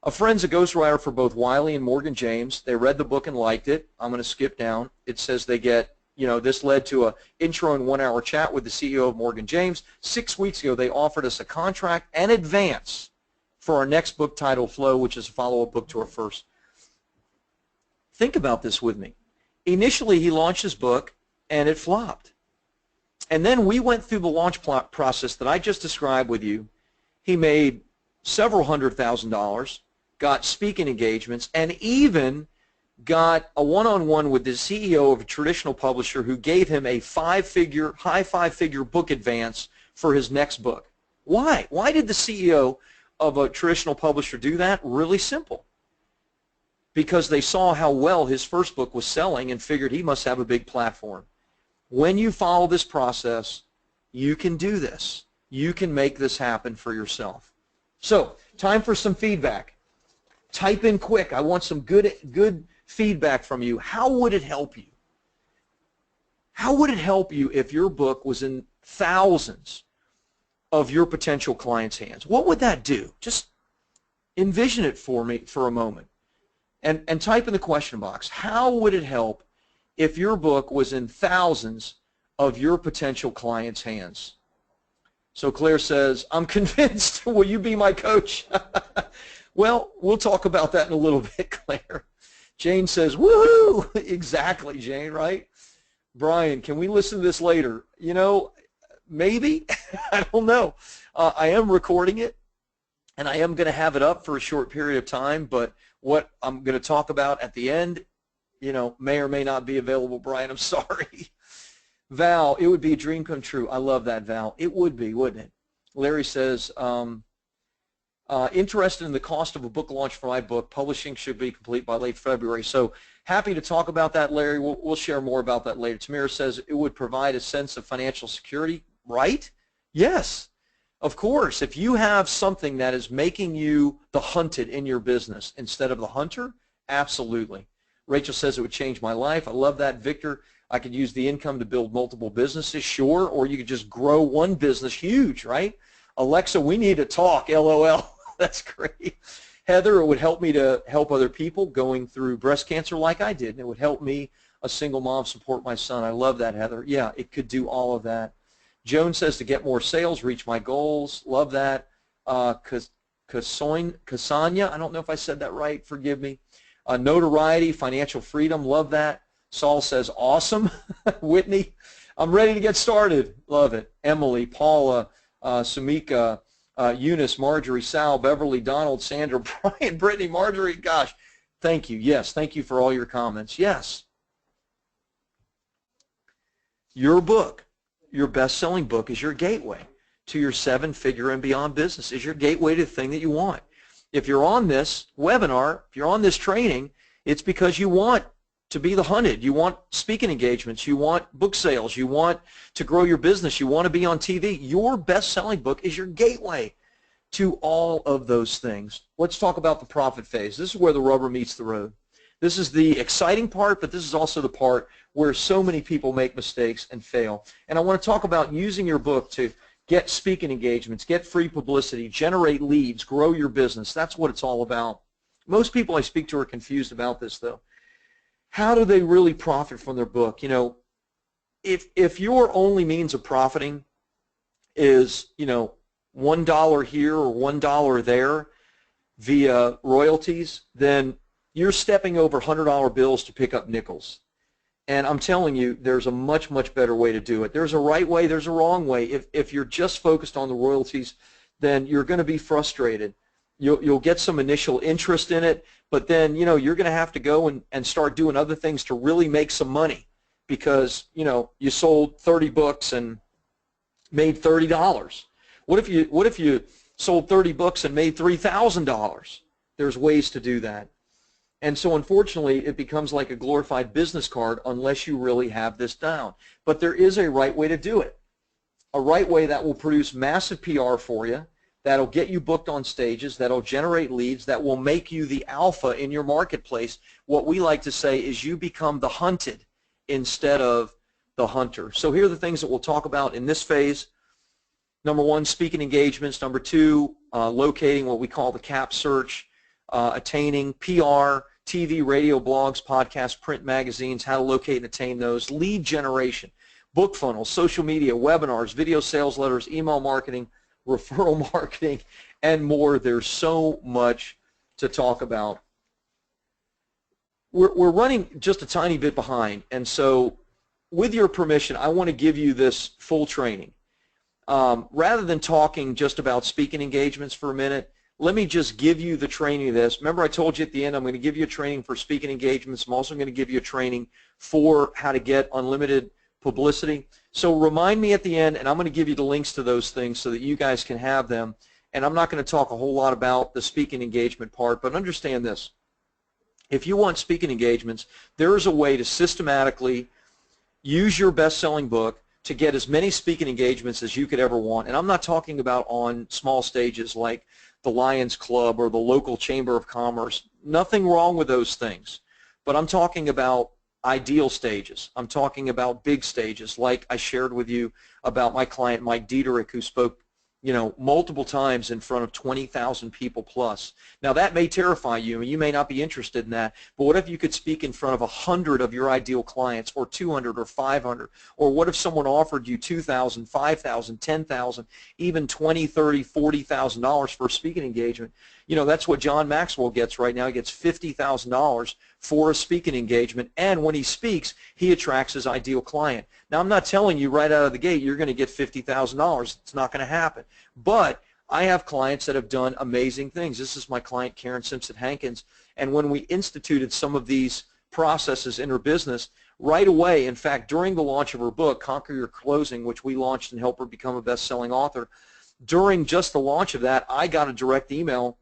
Speaker 1: A friend's a ghostwriter for both Wiley and Morgan James. They read the book and liked it. I'm going to skip down. It says they get, you know, this led to an intro and 1-hour chat with the CEO of Morgan James. 6 weeks ago, they offered us a contract and advance for our next book titled Flow, which is a follow-up book to our first. Think about this with me. Initially, he launched his book, and it flopped. And then we went through the launch process that I just described with you. He made several $100,000, got speaking engagements, and even got a one-on-one with the CEO of a traditional publisher who gave him a high five-figure book advance for his next book. Why? Why did the CEO of a traditional publisher do that? Really simple. Because they saw how well his first book was selling and figured he must have a big platform. When you follow this process, you can do this. You can make this happen for yourself. So, time for some feedback. Type in quick. I want some good feedback from you. How would it help you? How would it help you if your book was in thousands of your potential clients' hands? What would that do? Just envision it for me for a moment. And type in the question box, how would it help if your book was in thousands of your potential clients' hands? So Claire says, I'm convinced. Will you be my coach? Well, we'll talk about that in a little bit, Claire. Jane says, woohoo! Exactly, Jane, right? Brian, can we listen to this later? You know, maybe. I don't know. I am recording it, and I am going to have it up for a short period of time, but what I'm going to talk about at the end, you know, may or may not be available, Brian. I'm sorry. Val, it would be a dream come true. I love that, Val. It would be, wouldn't it? Larry says, interested in the cost of a book launch for my book. Publishing should be complete by late February. So happy to talk about that, Larry. We'll share more about that later. Tamira says it would provide a sense of financial security, right? Yes. Of course, if you have something that is making you the hunted in your business instead of the hunter, absolutely. Rachel says it would change my life. I love that. Victor, I could use the income to build multiple businesses, sure, or you could just grow one business huge, right? Alexa, we need to talk, LOL. That's great. Heather, it would help me to help other people going through breast cancer like I did, and it would help me, a single mom, support my son. I love that, Heather. Yeah, it could do all of that. Joan says to get more sales, reach my goals. Love that. Kasanya, I don't know if I said that right. Forgive me. Notoriety, financial freedom. Love that. Saul says awesome. Whitney, I'm ready to get started. Love it. Emily, Paula, Sumika, Eunice, Marjorie, Sal, Beverly, Donald, Sandra, Brian, Brittany, Marjorie. Gosh, thank you. Yes, thank you for all your comments. Yes. Your book. Your best-selling book is your gateway to your 7-figure and beyond business, is your gateway to the thing that you want. If you're on this webinar, if you're on this training, it's because you want to be the hunted. You want speaking engagements. You want book sales. You want to grow your business. You want to be on TV. Your best-selling book is your gateway to all of those things. Let's talk about the profit phase. This is where the rubber meets the road. This is the exciting part, but this is also the part where so many people make mistakes and fail. And I want to talk about using your book to get speaking engagements, get free publicity, generate leads, grow your business. That's what it's all about. Most people I speak to are confused about this, though. How do they really profit from their book? You know, if your only means of profiting is, you know, $1 here or $1 there via royalties, then you're stepping over $100 bills to pick up nickels. And I'm telling you, there's a much, much better way to do it. There's a right way, there's a wrong way. If you're just focused on the royalties, then you're going to be frustrated. You'll get some initial interest in it, but then, you know, you're going to have to go and start doing other things to really make some money because, you know, you sold 30 books and made $30. What if you sold 30 books and made $3,000? There's ways to do that. And so unfortunately, it becomes like a glorified business card unless you really have this down. But there is a right way to do it. A right way that will produce massive PR for you, that'll get you booked on stages, that'll generate leads, that will make you the alpha in your marketplace. What we like to say is you become the hunted instead of the hunter. So here are the things that we'll talk about in this phase. Number 1, speaking engagements. Number 2, locating what we call the CAP search. Attaining PR, TV, radio, blogs, podcasts, print magazines, how to locate and attain those, lead generation, book funnels, social media, webinars, video sales letters, email marketing, referral marketing, and more. There's so much to talk about. We're running just a tiny bit behind, and so with your permission, I want to give you this full training. Rather than talking just about speaking engagements for a minute, let me just give you the training of this. Remember I told you at the end I'm going to give you a training for speaking engagements. I'm also going to give you a training for how to get unlimited publicity. So remind me at the end, and I'm going to give you the links to those things so that you guys can have them. And I'm not going to talk a whole lot about the speaking engagement part, but understand this. If you want speaking engagements, there is a way to systematically use your best-selling book to get as many speaking engagements as you could ever want. And I'm not talking about on small stages like the Lions Club or the local Chamber of Commerce. Nothing wrong with those things. But I'm talking about ideal stages. I'm talking about big stages like I shared with you about my client Mike Diederich, who spoke, you know, multiple times in front of 20,000 people plus. Now that may terrify you and you may not be interested in that, but what if you could speak in front of 100 of your ideal clients, or 200 or 500? Or what if someone offered you $2,000, $5,000, $10,000, even $20,000, $30,000, $40,000 for a speaking engagement? You know, that's what John Maxwell gets right now. He gets $50,000 for a speaking engagement, and when he speaks, he attracts his ideal client. Now, I'm not telling you right out of the gate you're going to get $50,000. It's not going to happen. But I have clients that have done amazing things. This is my client Karen Simpson-Hankins, and when we instituted some of these processes in her business, right away, in fact, during the launch of her book, Conquer Your Closing, which we launched and helped her become a best-selling author, during just the launch of that, I got a direct email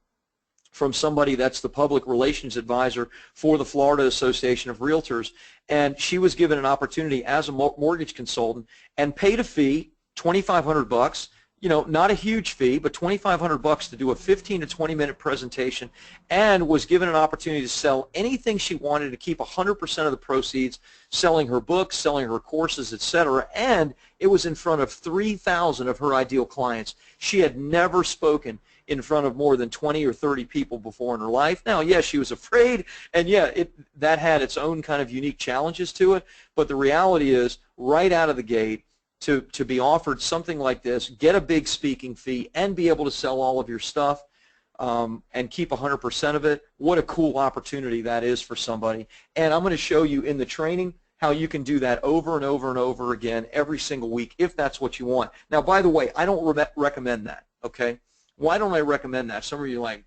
Speaker 1: from somebody that's the public relations advisor for the Florida Association of Realtors, and she was given an opportunity as a mortgage consultant and paid a fee, $2,500, you know, not a huge fee, but $2,500 to do a 15 to 20-minute presentation, and was given an opportunity to sell anything she wanted, to keep 100% of the proceeds, selling her books, selling her courses, etc. And it was in front of 3,000 of her ideal clients. She had never spoken in front of more than 20 or 30 people before in her life. Now, yes, she was afraid, and yeah, that had its own kind of unique challenges to it, but the reality is, right out of the gate, to be offered something like this, get a big speaking fee, and be able to sell all of your stuff and keep 100% of it, what a cool opportunity that is for somebody. And I'm going to show you in the training how you can do that over and over and over again every single week if that's what you want. Now, by the way, I don't recommend that, okay? Why don't I recommend that? Some of you are like,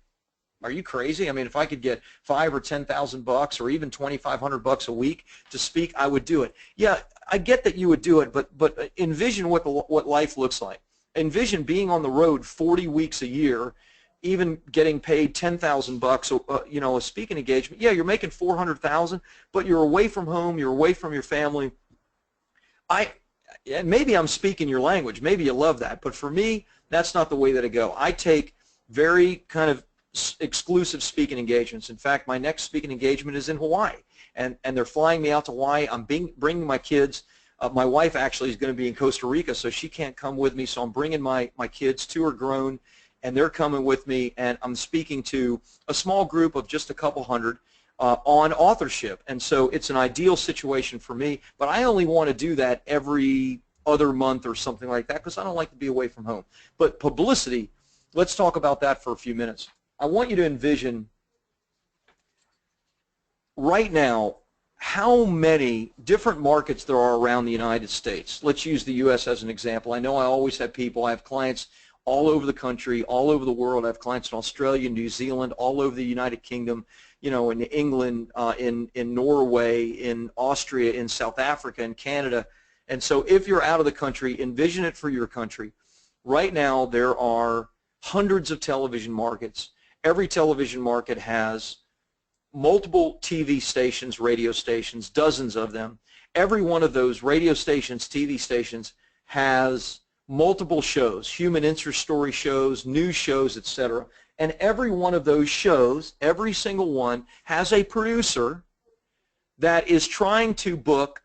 Speaker 1: are you crazy? I mean, if I could get $5,000 or $10,000 or even $2,500 a week to speak, I would do it. Yeah, I get that you would do it, but envision what life looks like. envision being on the road 40 weeks a year, even getting paid $10,000, you know, a speaking engagement. Yeah, you're making $400,000, but you're away from home, you're away from your family. And maybe I'm speaking your language, maybe you love that, but for me, that's not the way that I go. I take very kind of exclusive speaking engagements. In fact, my next speaking engagement is in Hawaii, and they're flying me out to Hawaii. I'm bringing my kids. My wife actually is going to be in Costa Rica, so she can't come with me, so I'm bringing my kids. Two are grown, and they're coming with me, and I'm speaking to a small group of just a couple hundred on authorship. And so it's an ideal situation for me, but I only want to do that every other month or something like that because I don't like to be away from home. But publicity, let's talk about that for a few minutes. I want you to envision right now how many different markets there are around the United States. Let's use the U.S. as an example. I know I always have people, I have clients all over the country, all over the world. I have clients in Australia, New Zealand, all over the United Kingdom, you know, in England, in Norway, in Austria, in South Africa, in Canada. And so if you're out of the country, envision it for your country. Right now there are hundreds of television markets. Every television market has multiple TV stations, radio stations, dozens of them. Every one of those radio stations, TV stations has multiple shows, human interest story shows, news shows, etc. And every one of those shows, every single one, has a producer that is trying to book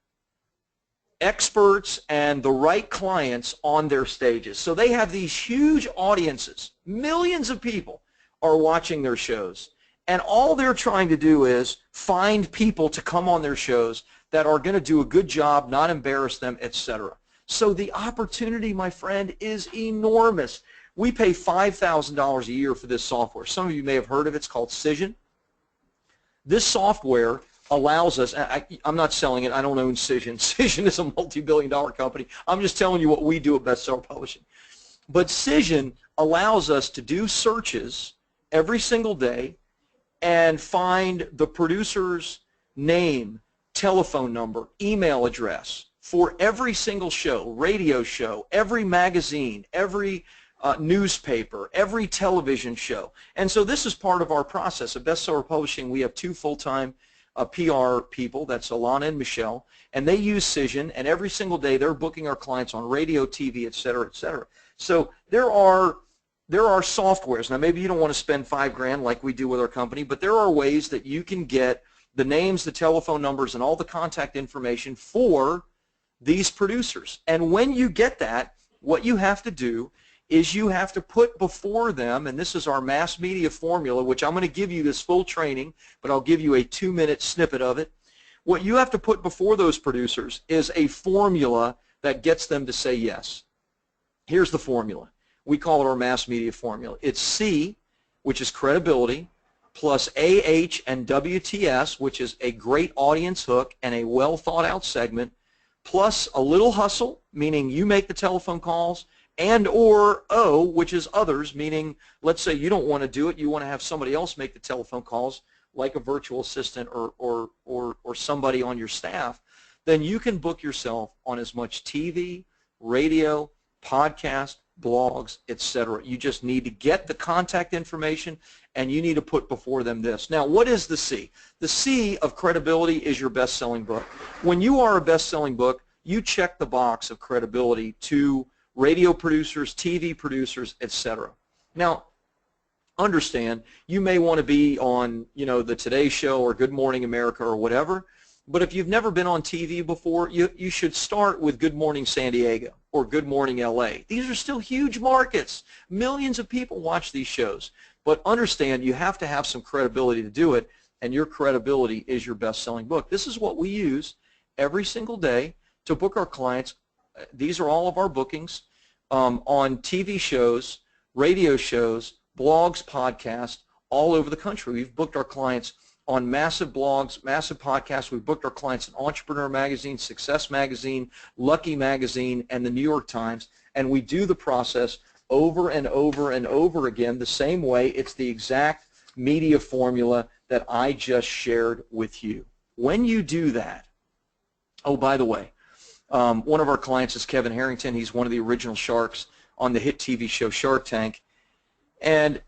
Speaker 1: experts and the right clients on their stages. So they have these huge audiences. Millions of people are watching their shows. And all they're trying to do is find people to come on their shows that are going to do a good job, not embarrass them, etc. So the opportunity, my friend, is enormous. We pay $5,000 a year for this software. Some of you may have heard of it. It's called Cision. This software allows us, I'm not selling it, I don't own Cision. Cision is a multi-billion-dollar company. I'm just telling you what we do at Bestseller Publishing. But Cision allows us to do searches every single day and find the producer's name, telephone number, email address for every single show, radio show, every magazine, every newspaper, every television show. And so this is part of our process. At Bestseller Publishing, we have two full-time PR people, that's Alana and Michelle, and they use Cision, and every single day they're booking our clients on radio, TV, et cetera, et cetera. So there are softwares. Now maybe you don't want to spend $5,000 like we do with our company, but there are ways that you can get the names, the telephone numbers, and all the contact information for these producers. And when you get that, what you have to do is you have to put before them, and this is our mass media formula, which I'm going to give you this full training, but I'll give you a 2-minute snippet of it. What you have to put before those producers is a formula that gets them to say yes. Here's the formula. We call it our mass media formula. It's C, which is credibility, plus AH and WTS, which is a great audience hook and a well thought out segment, plus a little hustle, meaning you make the telephone calls, and or O, which is others, meaning let's say you don't want to do it, you want to have somebody else make the telephone calls, like a virtual assistant or somebody on your staff, then you can book yourself on as much TV, radio, podcast, blogs, etc. You just need to get the contact information, and you need to put before them this. Now, what is the C? The C of credibility is your best-selling book. When you are a best-selling book, you check the box of credibility to radio producers, TV producers, etc. Now, understand, you may want to be on, you know, the Today Show or Good Morning America or whatever, but if you've never been on TV before, you should start with Good Morning San Diego or Good Morning LA. These are still huge markets. Millions of people watch these shows. But understand, you have to have some credibility to do it, and your credibility is your best-selling book. This is what we use every single day to book our clients. These are all of our bookings on TV shows, radio shows, blogs, podcasts, all over the country. We've booked our clients on massive blogs, massive podcasts. We've booked our clients in Entrepreneur Magazine, Success Magazine, Lucky Magazine, and the New York Times, and we do the process over and over and over again the same way. It's the exact media formula that I just shared with you. When you do that, oh, by the way, one of our clients is Kevin Harrington. He's one of the original sharks on the hit TV show Shark Tank. And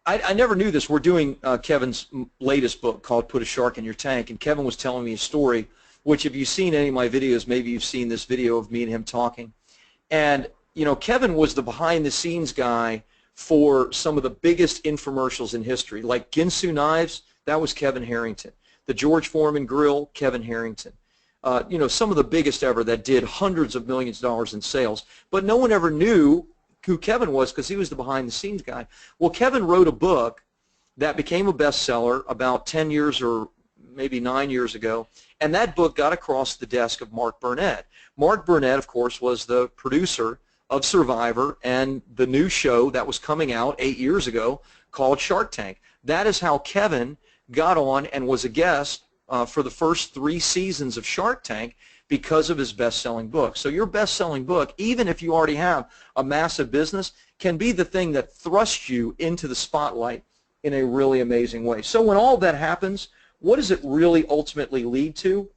Speaker 1: I never knew this. We're doing Kevin's latest book called Put a Shark in Your Tank, and Kevin was telling me a story, which if you've seen any of my videos, maybe you've seen this video of me and him talking. And, you know, Kevin was the behind-the-scenes guy for some of the biggest infomercials in history, like Ginsu Knives, that was Kevin Harrington. The George Foreman Grill, Kevin Harrington. You know, some of the biggest ever that did hundreds of millions of dollars in sales. But no one ever knew who Kevin was because he was the behind-the-scenes guy. Well, Kevin wrote a book that became a bestseller about 10 years or maybe 9 years ago, and that book got across the desk of Mark Burnett. Mark Burnett, of course, was the producer of Survivor and the new show that was coming out 8 years ago called Shark Tank. That is how Kevin got on and was a guest for the first 3 seasons of Shark Tank because of his best-selling book. So your best-selling book, even if you already have a massive business, can be the thing that thrusts you into the spotlight in a really amazing way. So when all that happens, what does it really ultimately lead to?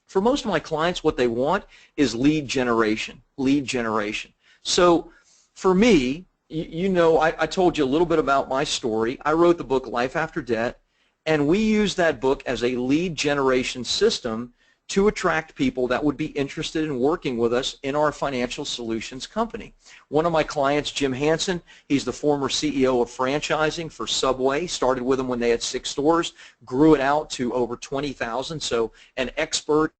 Speaker 1: For most of my clients, what they want is lead generation, lead generation. So for me, you know, I told you a little bit about my story. I wrote the book Life After Debt, and we use that book as a lead generation system to attract people that would be interested in working with us in our financial solutions company. One of my clients, Jim Hansen, he's the former CEO of franchising for Subway, started with them when they had 6 stores, grew it out to over 20,000, so an expert.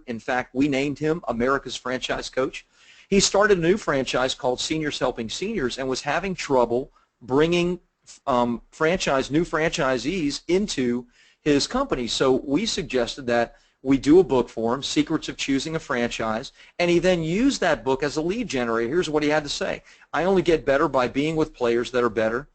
Speaker 1: In fact, we named him America's Franchise Coach. He started a new franchise called Seniors Helping Seniors and was having trouble bringing new franchisees into his company. So we suggested that we do a book for him, Secrets of Choosing a Franchise, and he then used that book as a lead generator. Here's what he had to say. I only get better by being with players that are better.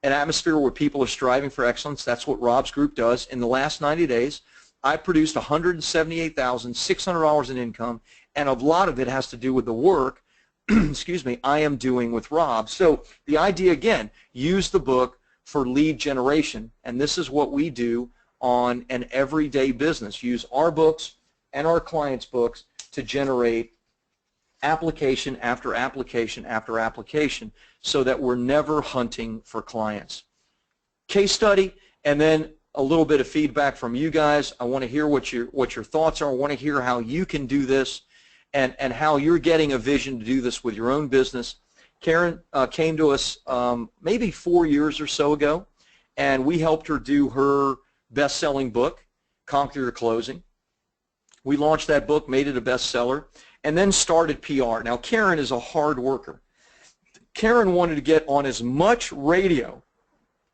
Speaker 1: An atmosphere where people are striving for excellence. That's what Rob's group does. In the last 90 days, I produced $178,600 in income, and a lot of it has to do with the work excuse me, I am doing with Rob. So the idea, again, use the book for lead generation, and this is what we do on an everyday business. Use our books and our clients' books to generate application after application after application so that we're never hunting for clients. Case study, and then a little bit of feedback from you guys. I want to hear what your thoughts are. I want to hear how you can do this and how you're getting a vision to do this with your own business. Karen came to us maybe 4 years or so ago, and we helped her do her best-selling book, Conquer Your Closing. We launched that book, made it a bestseller, and then started PR. Now, Karen is a hard worker. Karen wanted to get on as much radio.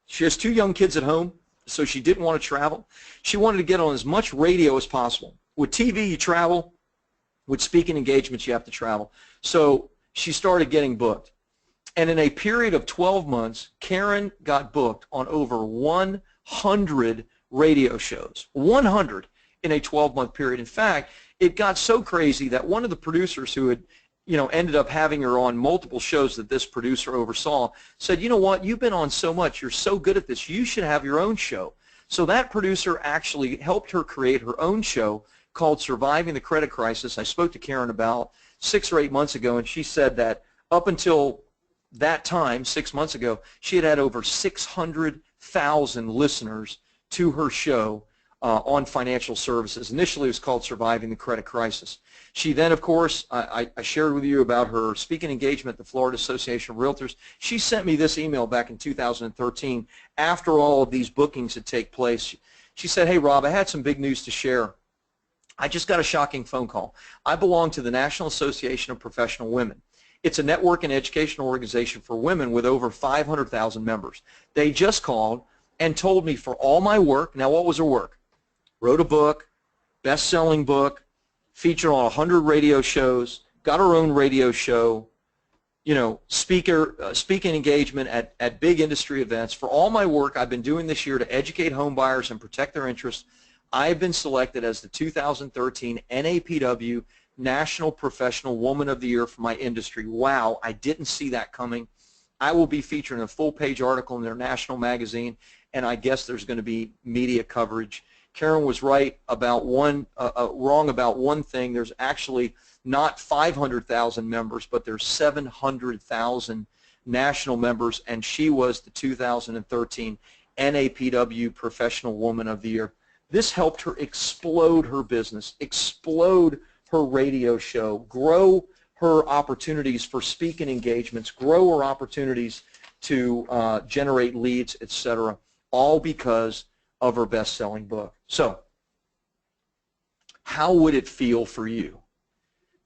Speaker 1: She has 2 young kids at home, so she didn't want to travel. She wanted to get on as much radio as possible. With TV, you travel. With speaking engagements, you have to travel. So she started getting booked. And in a period of 12 months, Karen got booked on over 100 radio shows. 100 in a 12-month period. In fact, it got so crazy that one of the producers who had, ended up having her on multiple shows that this producer oversaw said, you know what, you've been on so much, you're so good at this, you should have your own show. So that producer actually helped her create her own show called Surviving the Credit Crisis. I spoke to Karen about 6 or 8 months ago, and she said that up until that time, 6 months ago, she had had over 600,000 listeners to her show on financial services. Initially, it was called Surviving the Credit Crisis. She then, of course, I shared with you about her speaking engagement at the Florida Association of Realtors. She sent me this email back in 2013 after all of these bookings had taken place. She said, hey, Rob, I had some big news to share. I just got a shocking phone call. I belong to the National Association of Professional Women. It's a network and educational organization for women with over 500,000 members. They just called and told me for all my work. Now, what was her work? Wrote a book, best-selling book, featured on 100 radio shows, got her own radio show, speaking engagement at big industry events. For all my work I've been doing this year to educate home buyers and protect their interests, I've been selected as the 2013 NAPW National Professional Woman of the Year for my industry. Wow, I didn't see that coming. I will be featured in a full-page article in their national magazine, and I guess there's going to be media coverage. Karen was right about wrong about one thing. There's actually not 500,000 members, but there's 700,000 national members, and she was the 2013 NAPW Professional Woman of the Year. This helped her explode her business, explode her radio show, grow her opportunities for speaking engagements, grow her opportunities to generate leads, etc., all because of her best-selling book. So, how would it feel for you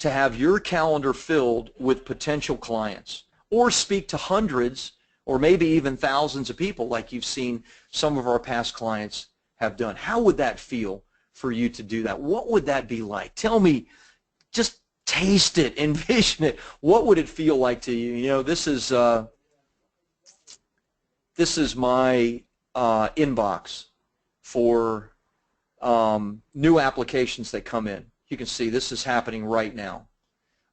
Speaker 1: to have your calendar filled with potential clients, or speak to hundreds or maybe even thousands of people like you've seen some of our past clients have done? How would that feel for you to do that? What would that be like? Tell me, just taste it, envision it. What would it feel like to you? You know, this is my inbox for new applications that come in. You can see this is happening right now,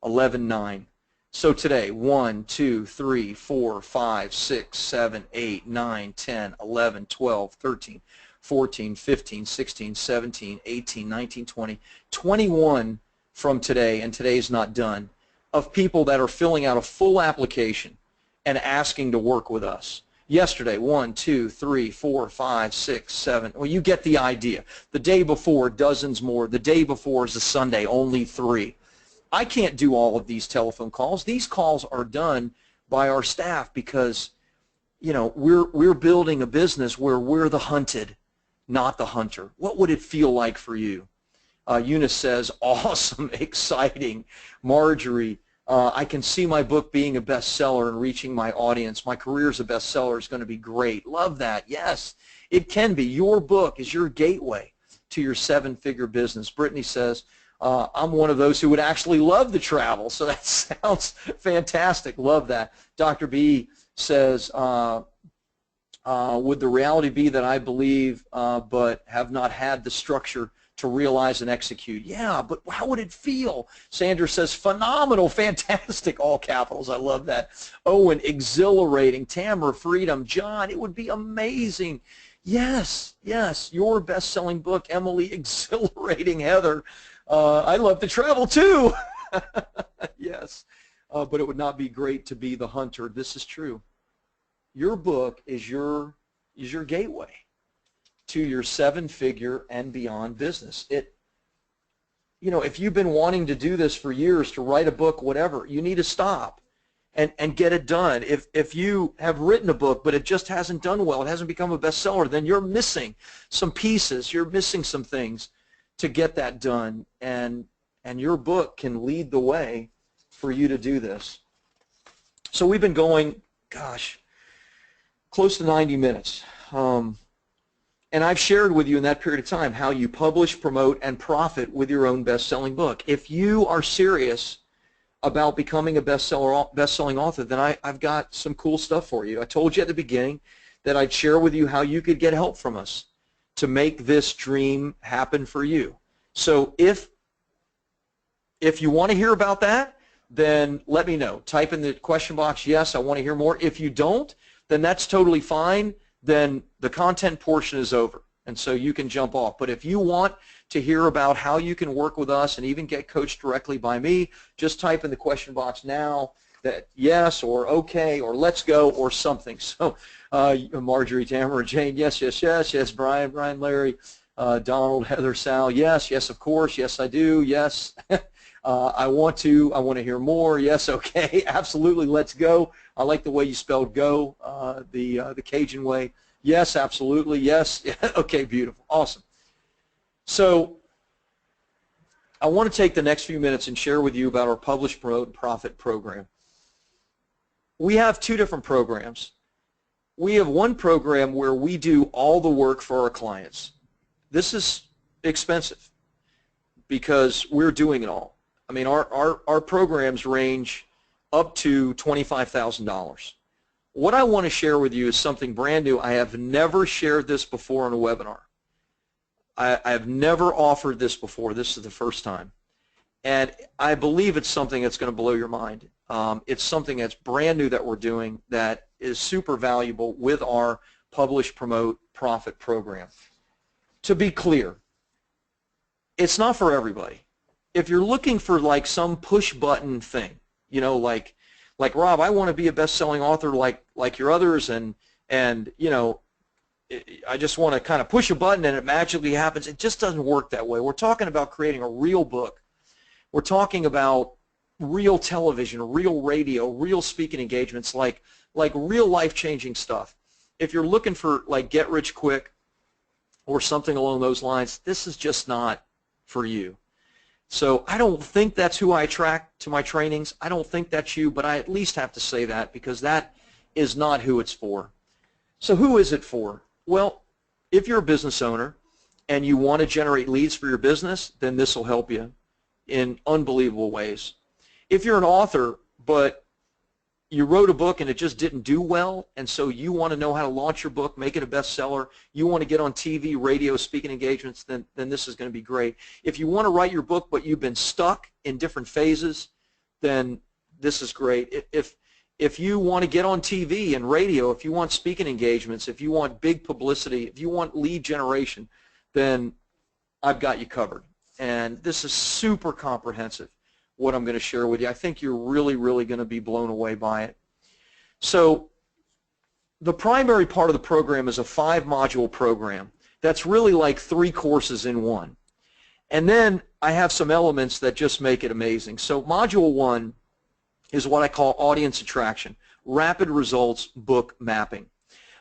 Speaker 1: 11/9. So today, 1, 2, 3, 4, 5, 6, 7, 8, 9, 10, 11, 12, 13, 14, 15, 16, 17, 18, 19, 20, 21 from today, and today's not done, of people that are filling out a full application and asking to work with us. Yesterday, 1, 2, 3, 4, 5, 6, 7. Well, you get the idea. The day before, dozens more. The day before is a Sunday, only 3. I can't do all of these telephone calls. These calls are done by our staff because, you know, we're building a business where we're the hunted, not the hunter. What would it feel like for you? Eunice says, awesome, exciting. Marjorie, I can see my book being a bestseller and reaching my audience. My career as a bestseller is going to be great. Love that. Yes, it can be. Your book is your gateway to your 7-figure business. Brittany says, I'm one of those who would actually love to travel, so that sounds fantastic. Love that. Dr. B says, would the reality be that I believe but have not had the structure to realize and execute? Yeah, but how would it feel? Sandra says, phenomenal, fantastic, all capitals. I love that. Owen, exhilarating. Tamara, freedom. John, it would be amazing. Yes, yes, your best-selling book. Emily, exhilarating. Heather, I love to travel too. Yes, but it would not be great to be the hunter. This is true. Your book is your gateway to your 7-figure and beyond business. You know, if you've been wanting to do this for years, to write a book, whatever, you need to stop and get it done. If you have written a book but it just hasn't done well, it hasn't become a bestseller, then you're missing some pieces, you're missing some things to get that done, and your book can lead the way for you to do this. So we've been going, gosh, close to 90 minutes. And I've shared with you in that period of time how you publish, promote, and profit with your own best-selling book. If you are serious about becoming a best-selling author, then I've got some cool stuff for you. I told you at the beginning that I'd share with you how you could get help from us to make this dream happen for you. So if you want to hear about that, then let me know. Type in the question box, yes, I want to hear more. If you don't, then that's totally fine. Then the content portion is over, and so you can jump off. But if you want to hear about how you can work with us and even get coached directly by me, just type in the question box now that yes or okay or let's go or something. So Marjorie, Tamara, Jane, yes, yes, yes, yes, Brian, Larry, Donald, Heather, Sal, yes, yes, of course, yes, I do, yes. I want to hear more. Yes, okay, absolutely, let's go. I like the way you spelled go, the Cajun way. Yes, absolutely, yes. Okay, beautiful, awesome. So I want to take the next few minutes and share with you about our Publish, Promote, and Profit program. We have 2 different programs. We have one program where we do all the work for our clients. This is expensive because we're doing it all. I mean, our programs range up to $25,000. What I want to share with you is something brand new. I have never shared this before in a webinar. I have never offered this before. This is the first time. And I believe it's something that's going to blow your mind. It's something that's brand new that we're doing that is super valuable with our Publish, Promote, Profit program. To be clear, it's not for everybody. if you're looking for like some push button thing, you know, like Rob, I want to be a best-selling author like your others, and you know, I just want to kind of push a button and it magically happens. It just doesn't work that way. We're talking about creating a real book. We're talking about real television, real radio, real speaking engagements, like real life-changing stuff. If you're looking for like get rich quick or something along those lines, this is just not for you. So I don't think that's who I attract to my trainings. I don't think that's you, but I at least have to say that because that is not who it's for. So who is it for? Well, if you're a business owner and you want to generate leads for your business, then this will help you in unbelievable ways. If you're an author, but you wrote a book and it just didn't do well, and so you want to know how to launch your book, make it a bestseller, you want to get on TV, radio, speaking engagements, then this is going to be great. If you want to write your book but you've been stuck in different phases, then this is great. If you want to get on TV and radio, if you want speaking engagements, if you want big publicity, if you want lead generation, then I've got you covered. And this is super comprehensive, what I'm going to share with you. I think you're really, really going to be blown away by it. So the primary part of the program is a 5-module program. That's really like 3 courses in one. And then I have some elements that just make it amazing. So module 1 is what I call audience attraction, rapid results book mapping.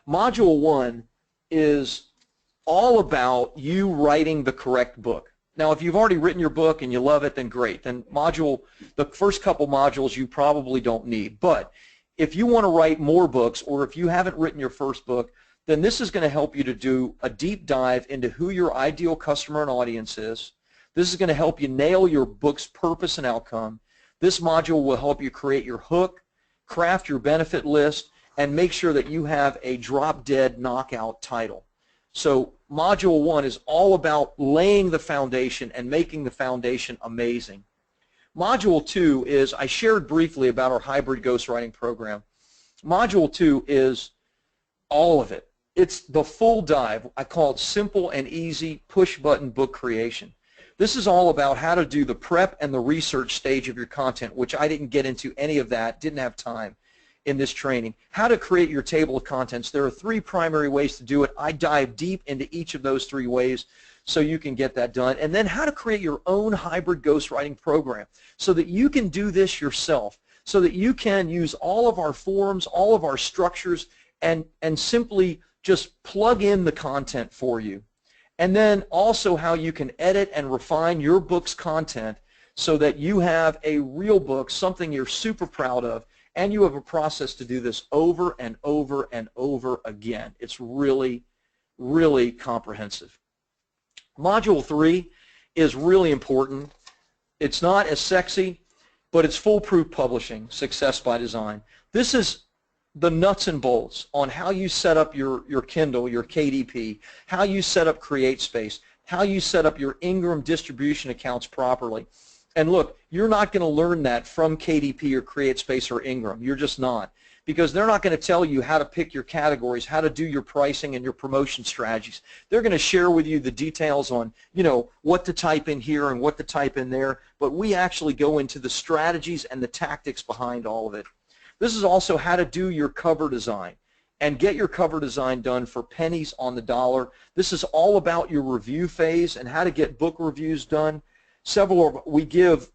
Speaker 1: Module 1 is all about you writing the correct book. Now, if you've already written your book and you love it, then great. Then the first couple modules you probably don't need. But if you want to write more books, or if you haven't written your first book, then this is going to help you to do a deep dive into who your ideal customer and audience is. This is going to help you nail your book's purpose and outcome. This module will help you create your hook, craft your benefit list, and make sure that you have a drop-dead knockout title. So module 1 is all about laying the foundation and making the foundation amazing. Module 2 is, I shared briefly about our hybrid ghostwriting program. Module 2 is all of it. It's the full dive. I call it simple and easy push-button book creation. This is all about how to do the prep and the research stage of your content, which I didn't get into any of that, didn't have time in this training. How to create your table of contents. There are 3 primary ways to do it. I dive deep into each of those 3 ways so you can get that done. And then how to create your own hybrid ghostwriting program so that you can do this yourself, so that you can use all of our forms, all of our structures, and simply just plug in the content for you. And then also how you can edit and refine your book's content so that you have a real book, something you're super proud of, and you have a process to do this over and over and over again. It's really, really comprehensive. Module 3 is really important. It's not as sexy, but it's foolproof publishing, success by design. This is the nuts and bolts on how you set up your Kindle, your KDP, how you set up CreateSpace, how you set up your Ingram distribution accounts properly. And look, you're not going to learn that from KDP or CreateSpace or Ingram. You're just not. Because they're not going to tell you how to pick your categories, how to do your pricing and your promotion strategies. They're going to share with you the details on, you know, what to type in here and what to type in there. But we actually go into the strategies and the tactics behind all of it. This is also how to do your cover design and get your cover design done for pennies on the dollar. This is all about your review phase and how to get book reviews done. We give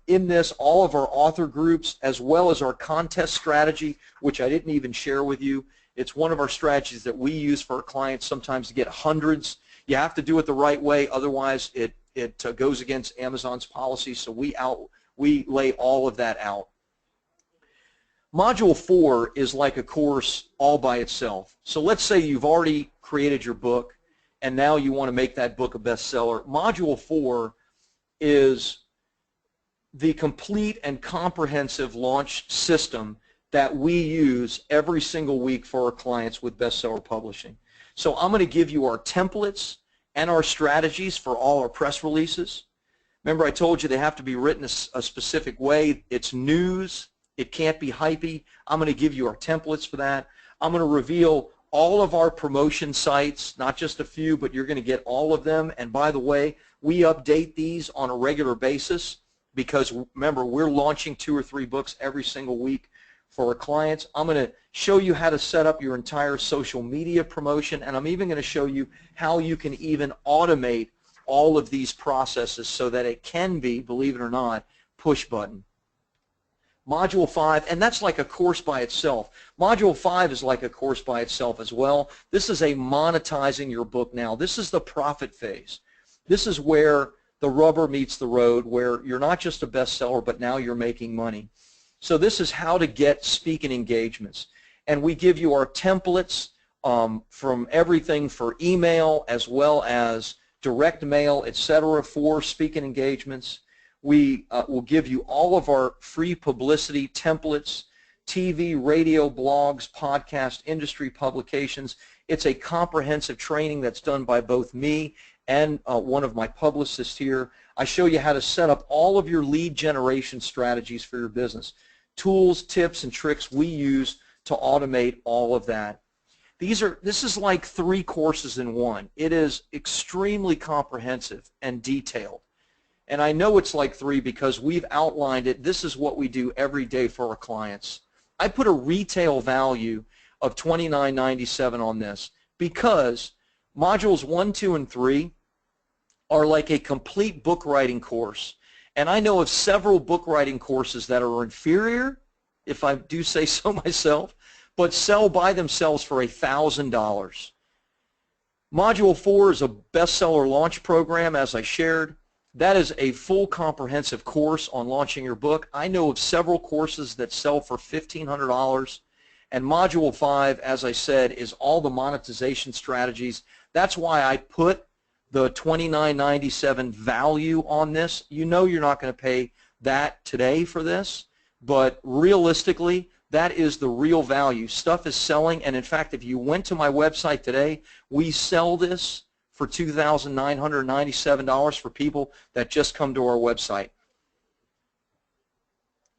Speaker 1: in this all of our author groups as well as our contest strategy, which I didn't even share with you. It's one of our strategies that we use for our clients sometimes to get hundreds. You have to do it the right way, otherwise it goes against Amazon's policy, so we lay all of that out. Module 4 is like a course all by itself. So let's say you've already created your book and now you want to make that book a bestseller. Module 4 is the complete and comprehensive launch system that we use every single week for our clients with bestseller publishing. So I'm going to give you our templates and our strategies for all our press releases. Remember, I told you they have to be written a specific way. It's news. It can't be hypey. I'm going to give you our templates for that. I'm going to reveal all of our promotion sites, not just a few, but you're going to get all of them. And by the way, we update these on a regular basis because, remember, we're launching 2 or 3 books every single week for our clients. I'm going to show you how to set up your entire social media promotion, and I'm even going to show you how you can even automate all of these processes so that it can be, believe it or not, push button. Module 5, and that's like a course by itself. Module 5 is like a course by itself as well. This is a monetizing your book now. This is the profit phase. This is where the rubber meets the road, where you're not just a bestseller, but now you're making money. So this is how to get speaking engagements. And we give you our templates from everything for email as well as direct mail, etc., for speaking engagements. We will give you all of our free publicity templates, TV, radio, blogs, podcast, industry publications. It's a comprehensive training that's done by both me and one of my publicists here. I show you how to set up all of your lead generation strategies for your business. Tools, tips, and tricks we use to automate all of that. This is like 3 courses in one. It is extremely comprehensive and detailed. And I know it's like 3 because we've outlined it. This is what we do every day for our clients. I put a retail value of $29.97 on this because modules 1, 2, and 3 are like a complete book writing course. And I know of several book writing courses that are inferior, if I do say so myself, but sell by themselves for $1,000. Module 4 is a bestseller launch program, as I shared. That is a full comprehensive course on launching your book. I know of several courses that sell for $1,500. And Module 5, as I said, is all the monetization strategies. That's why I put the $29.97 value on this. You know you're not going to pay that today for this, but realistically, that is the real value. Stuff is selling, and in fact, if you went to my website today, we sell this for $2,997 for people that just come to our website.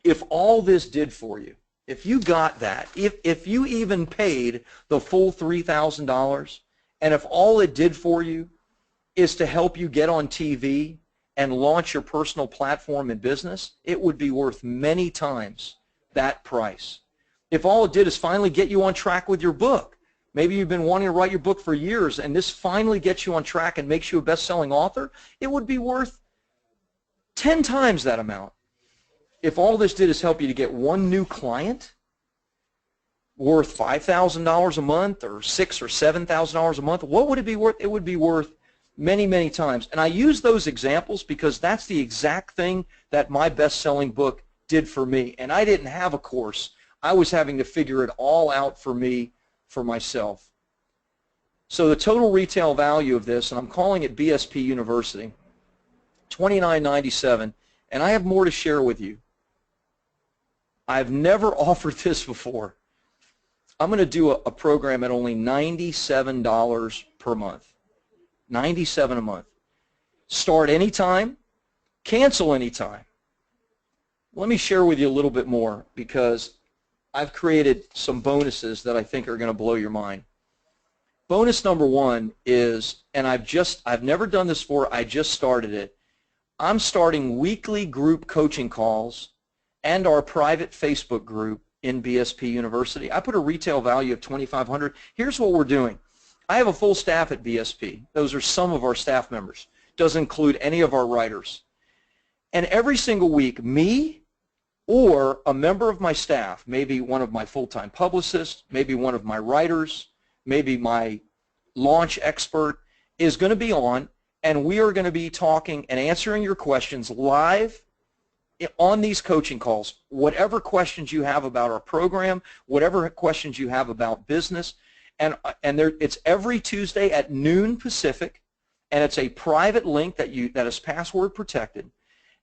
Speaker 1: If all this did for you, if you got that, if you even paid the full $3,000, and if all it did for you is to help you get on TV and launch your personal platform and business, it would be worth many times that price. If all it did is finally get you on track with your book, maybe you've been wanting to write your book for years and this finally gets you on track and makes you a best-selling author, it would be worth 10 times that amount. If all this did is help you to get one new client worth $5,000 a month or $6,000 or $7,000 a month, what would it be worth? It would be worth many, many times. And I use those examples because that's the exact thing that my best-selling book did for me. And I didn't have a course. I was having to figure it all out for me, for myself. So the total retail value of this, and I'm calling it BSP University, $29.97, and I have more to share with you. I've never offered this before. I'm going to do a program at only $97 per month. $97 a month. Start anytime, cancel anytime. Let me share with you a little bit more because I've created some bonuses that I think are going to blow your mind. Bonus number 1 is, and I've never done this before, I just started it. I'm starting weekly group coaching calls and our private Facebook group in BSP University. I put a retail value of $2,500. Here's what we're doing. I have a full staff at BSP. Those are some of our staff members. Doesn't include any of our writers. And every single week, me or a member of my staff, maybe one of my full-time publicists, maybe one of my writers, maybe my launch expert, is going to be on, and we are going to be talking and answering your questions live on these coaching calls. Whatever questions you have about our program, whatever questions you have about business, and it's every Tuesday at noon Pacific, and it's a private link that is password protected,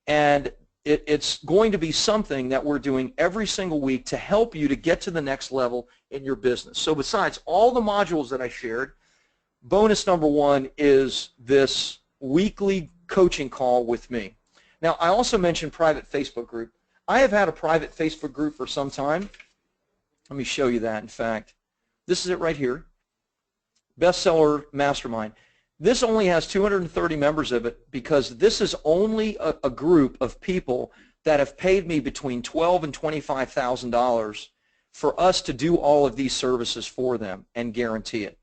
Speaker 1: and it's going to be something that we're doing every single week to help you to get to the next level in your business. So besides all the modules that I shared, bonus number 1 is this weekly coaching call with me. Now, I also mentioned private Facebook group. I have had a private Facebook group for some time. Let me show you that, in fact. This is it right here. Bestseller Mastermind. This only has 230 members of it because this is only a group of people that have paid me between $12,000 and $25,000 for us to do all of these services for them and guarantee it.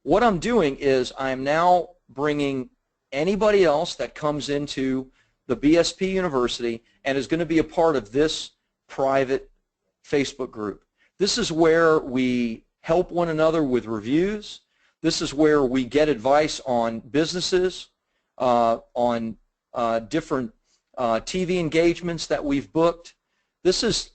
Speaker 1: What I'm doing is I'm now bringing anybody else that comes into the BSP University and is going to be a part of this private Facebook group. This is where we help one another with reviews. This is where we get advice on businesses, on different TV engagements that we've booked. This is,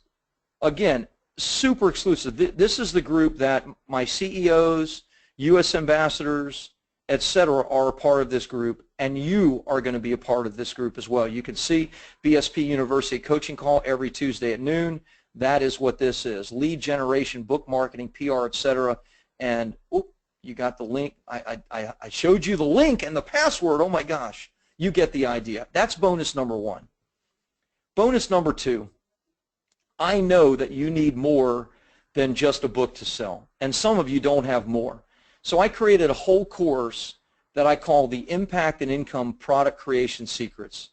Speaker 1: again, super exclusive. This is the group that my CEOs, U.S. ambassadors, etc. are a part of this group, and you are going to be a part of this group as well. You can see BSP University Coaching Call every Tuesday at noon. That is what this is. Lead generation, book marketing, PR, etc. And you got the link. I showed you the link and the password. Oh my gosh. You get the idea. That's bonus number one. Bonus number two. I know that you need more than just a book to sell, and some of you don't have more. So I created a whole course that I call the Impact and Income Product Creation Secrets.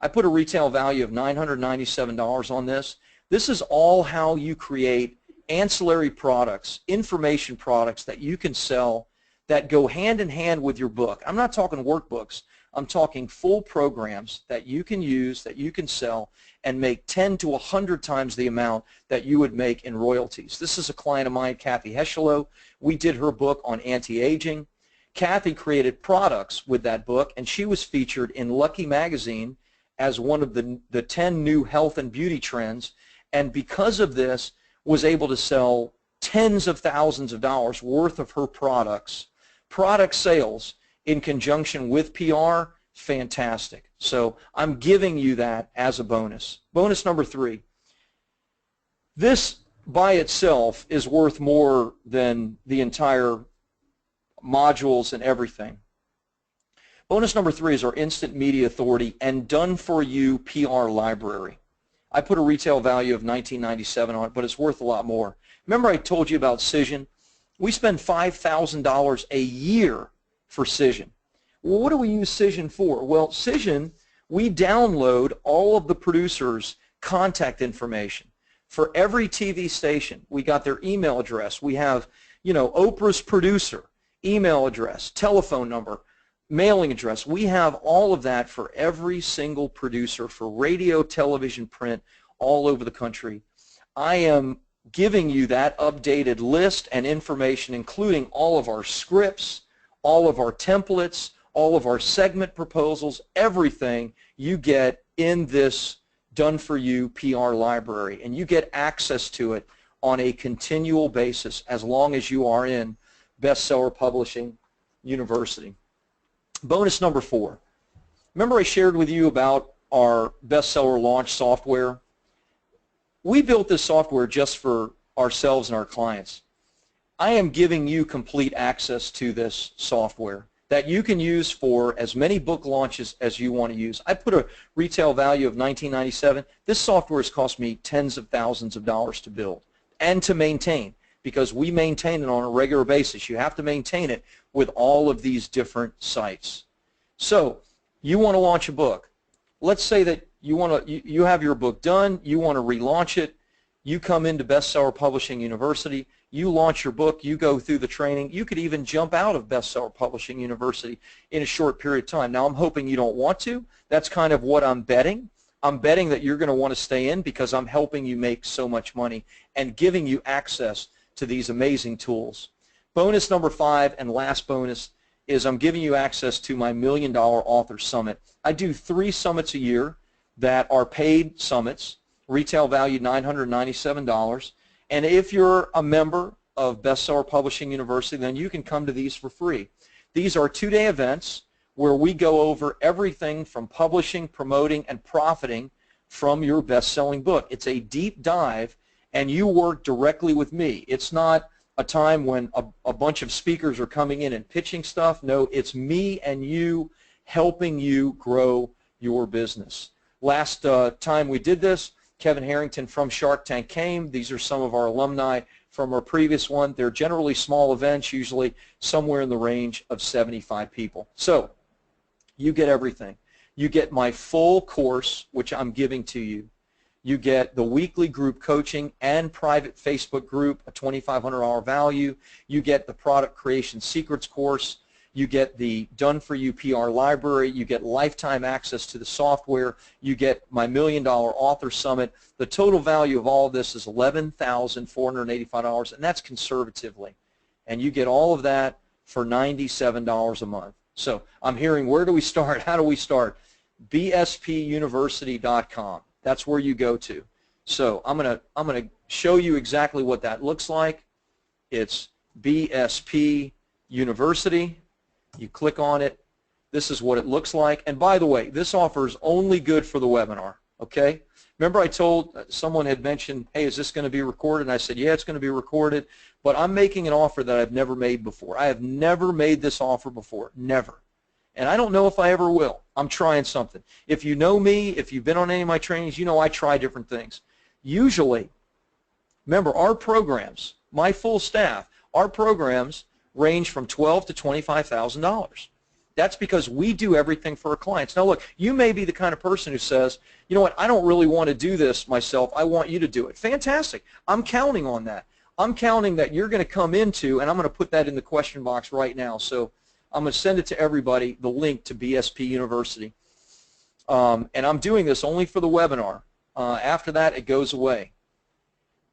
Speaker 1: I put a retail value of $997 on this. This is all how you create ancillary products, information products that you can sell that go hand in hand with your book. I'm not talking workbooks. I'm talking full programs that you can use, that you can sell, and make 10 to 100 times the amount that you would make in royalties. This is a client of mine, Kathy Heschelo. We did her book on anti-aging. Kathy created products with that book, and she was featured in Lucky Magazine as one of the 10 new health and beauty trends, and because of this was able to sell tens of thousands of dollars worth of her products. Product sales in conjunction with PR, fantastic. So I'm giving you that as a bonus. Bonus number three. This by itself is worth more than the entire modules and everything. Bonus number three is our Instant Media Authority and done-for-you PR library. I put a retail value of $19.97 on it, but it's worth a lot more. Remember I told you about Cision? We spend $5,000 a year for Cision. Well, what do we use Cision for? Well, Cision, we download all of the producers' contact information. For every TV station, we got their email address. We have, Oprah's producer, email address, telephone number, mailing address. We have all of that for every single producer for radio, television, print, all over the country. I am giving you that updated list and information, including all of our scripts, all of our templates, all of our segment proposals, everything you get in this done-for-you PR library, and you get access to it on a continual basis as long as you are in Bestseller Publishing University. Bonus number four. Remember I shared with you about our bestseller launch software? We built this software just for ourselves and our clients. I am giving you complete access to this software that you can use for as many book launches as you want to use. I put a retail value of $19.97. This software has cost me tens of thousands of dollars to build and to maintain, because we maintain it on a regular basis. You have to maintain it with all of these different sites. So you want to launch a book. Let's say that you have your book done, you want to relaunch it, you come into Bestseller Publishing University, you launch your book, you go through the training, you could even jump out of Bestseller Publishing University in a short period of time. Now I'm hoping you don't want to. That's kind of what I'm betting. I'm betting that you're going to want to stay in because I'm helping you make so much money and giving you access to these amazing tools. Bonus number five and last bonus is I'm giving you access to my $1 Million Author Summit. I do 3 summits a year that are paid summits, retail value $997. And if you're a member of Bestseller Publishing University, then you can come to these for free. These are 2-day events where we go over everything from publishing, promoting, and profiting from your best-selling book. It's a deep dive, and you work directly with me. It's not a time when a bunch of speakers are coming in and pitching stuff. No, it's me and you helping you grow your business. Last time we did this, Kevin Harrington from Shark Tank came. These are some of our alumni from our previous one. They're generally small events, usually somewhere in the range of 75 people. So you get everything. You get my full course, which I'm giving to you. You get the weekly group coaching and private Facebook group, a $2,500 value. You get the product creation secrets course. You get the done-for-you PR library. You get lifetime access to the software. You get my $1 Million Author Summit. The total value of all of this is $11,485, and that's conservatively. And you get all of that for $97 a month. So I'm hearing, where do we start? How do we start? bspuniversity.com. That's where you go to. So I'm gonna show you exactly what that looks like. It's BSP University. You click on it. This is what it looks like. And by the way, this offer is only good for the webinar, okay? Remember I told someone had mentioned, hey, is this going to be recorded? And I said, yeah, it's going to be recorded, but I'm making an offer that I've never made before. I have never made this offer before, never. And I don't know if I ever will. I'm trying something. If you know me, if you've been on any of my trainings, you know I try different things. Usually, remember, our programs, my full staff, our programs range from $12,000 to $25,000. That's because we do everything for our clients. Now look, you may be the kind of person who says, you know what, I don't really want to do this myself. I want you to do it. Fantastic. I'm counting on that. I'm counting that you're going to come into, and I'm going to put that in the question box right now. So I'm going to send it to everybody, the link to BSP University. And I'm doing this only for the webinar. After that, it goes away.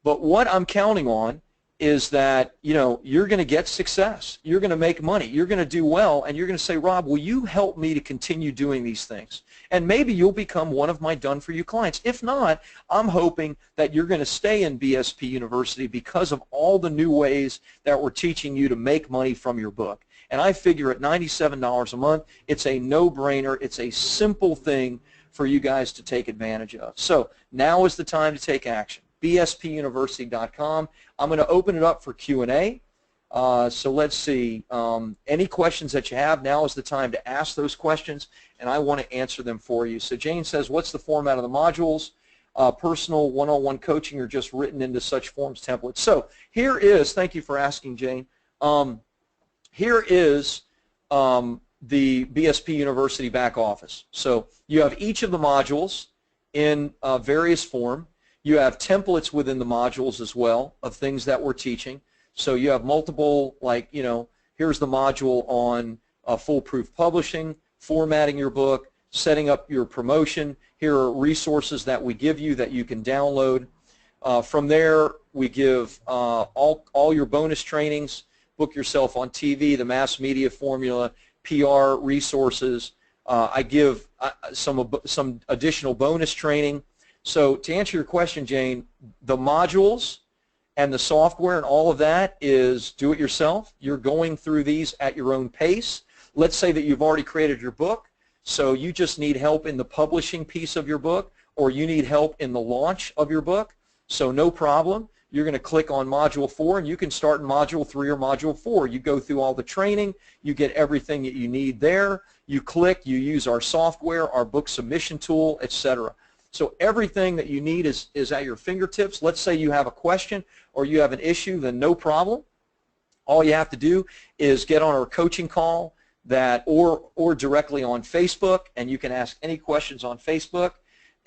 Speaker 1: But what I'm counting on is that, you know, you're going to get success. You're going to make money. You're going to do well, and you're going to say, Rob, will you help me to continue doing these things? And maybe you'll become one of my done-for-you clients. If not, I'm hoping that you're going to stay in BSP University because of all the new ways that we're teaching you to make money from your book. And I figure at $97 a month, it's a no-brainer. It's a simple thing for you guys to take advantage of. So now is the time to take action. bspuniversity.com. I'm going to open it up for Q&A. So let's see. Any questions that you have, now is the time to ask those questions, and I want to answer them for you. So Jane says, what's the format of the modules? Personal one-on-one coaching, or just written into such forms templates? So here is, thank you for asking, Jane. Here is the BSP University back office. So you have each of the modules in various form. You have templates within the modules as well of things that we're teaching. So you have multiple, like, you know, here's the module on foolproof publishing, formatting your book, setting up your promotion. Here are resources that we give you that you can download. From there, we give all your bonus trainings, Book Yourself on TV, the mass media formula, PR resources. I give some additional bonus training. So to answer your question, Jane, the modules and the software and all of that is do-it-yourself. You're going through these at your own pace. Let's say that you've already created your book, so you just need help in the publishing piece of your book, or you need help in the launch of your book. So no problem. You're going to click on Module 4, and you can start in Module 3 or Module 4. You go through all the training. You get everything that you need there. You click. You use our software, our book submission tool, etc. So everything that you need is at your fingertips. Let's say you have a question or you have an issue, then no problem. All you have to do is get on our coaching call or directly on Facebook, and you can ask any questions on Facebook,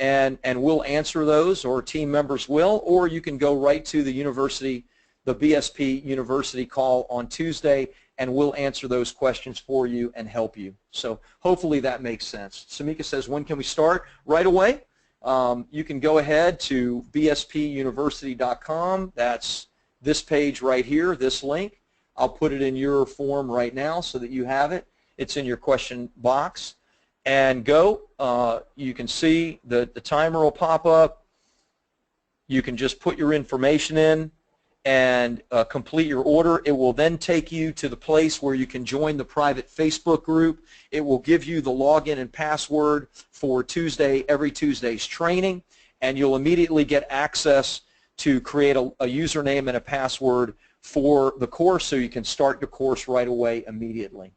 Speaker 1: and we'll answer those, or team members will, or you can go right to the university, the BSP University call on Tuesday, and we'll answer those questions for you and help you. So hopefully that makes sense. Samika says, when can we start? Right away. You can go ahead to bspuniversity.com. That's this page right here, this link. I'll put it in your form right now so that you have it. It's in your question box. And go. You can see the timer will pop up. You can just put your information in and complete your order. It will then take you to the place where you can join the private Facebook group. It will give you the login and password for every Tuesday's training, and you'll immediately get access to create a username and a password for the course, so you can start your course right away immediately.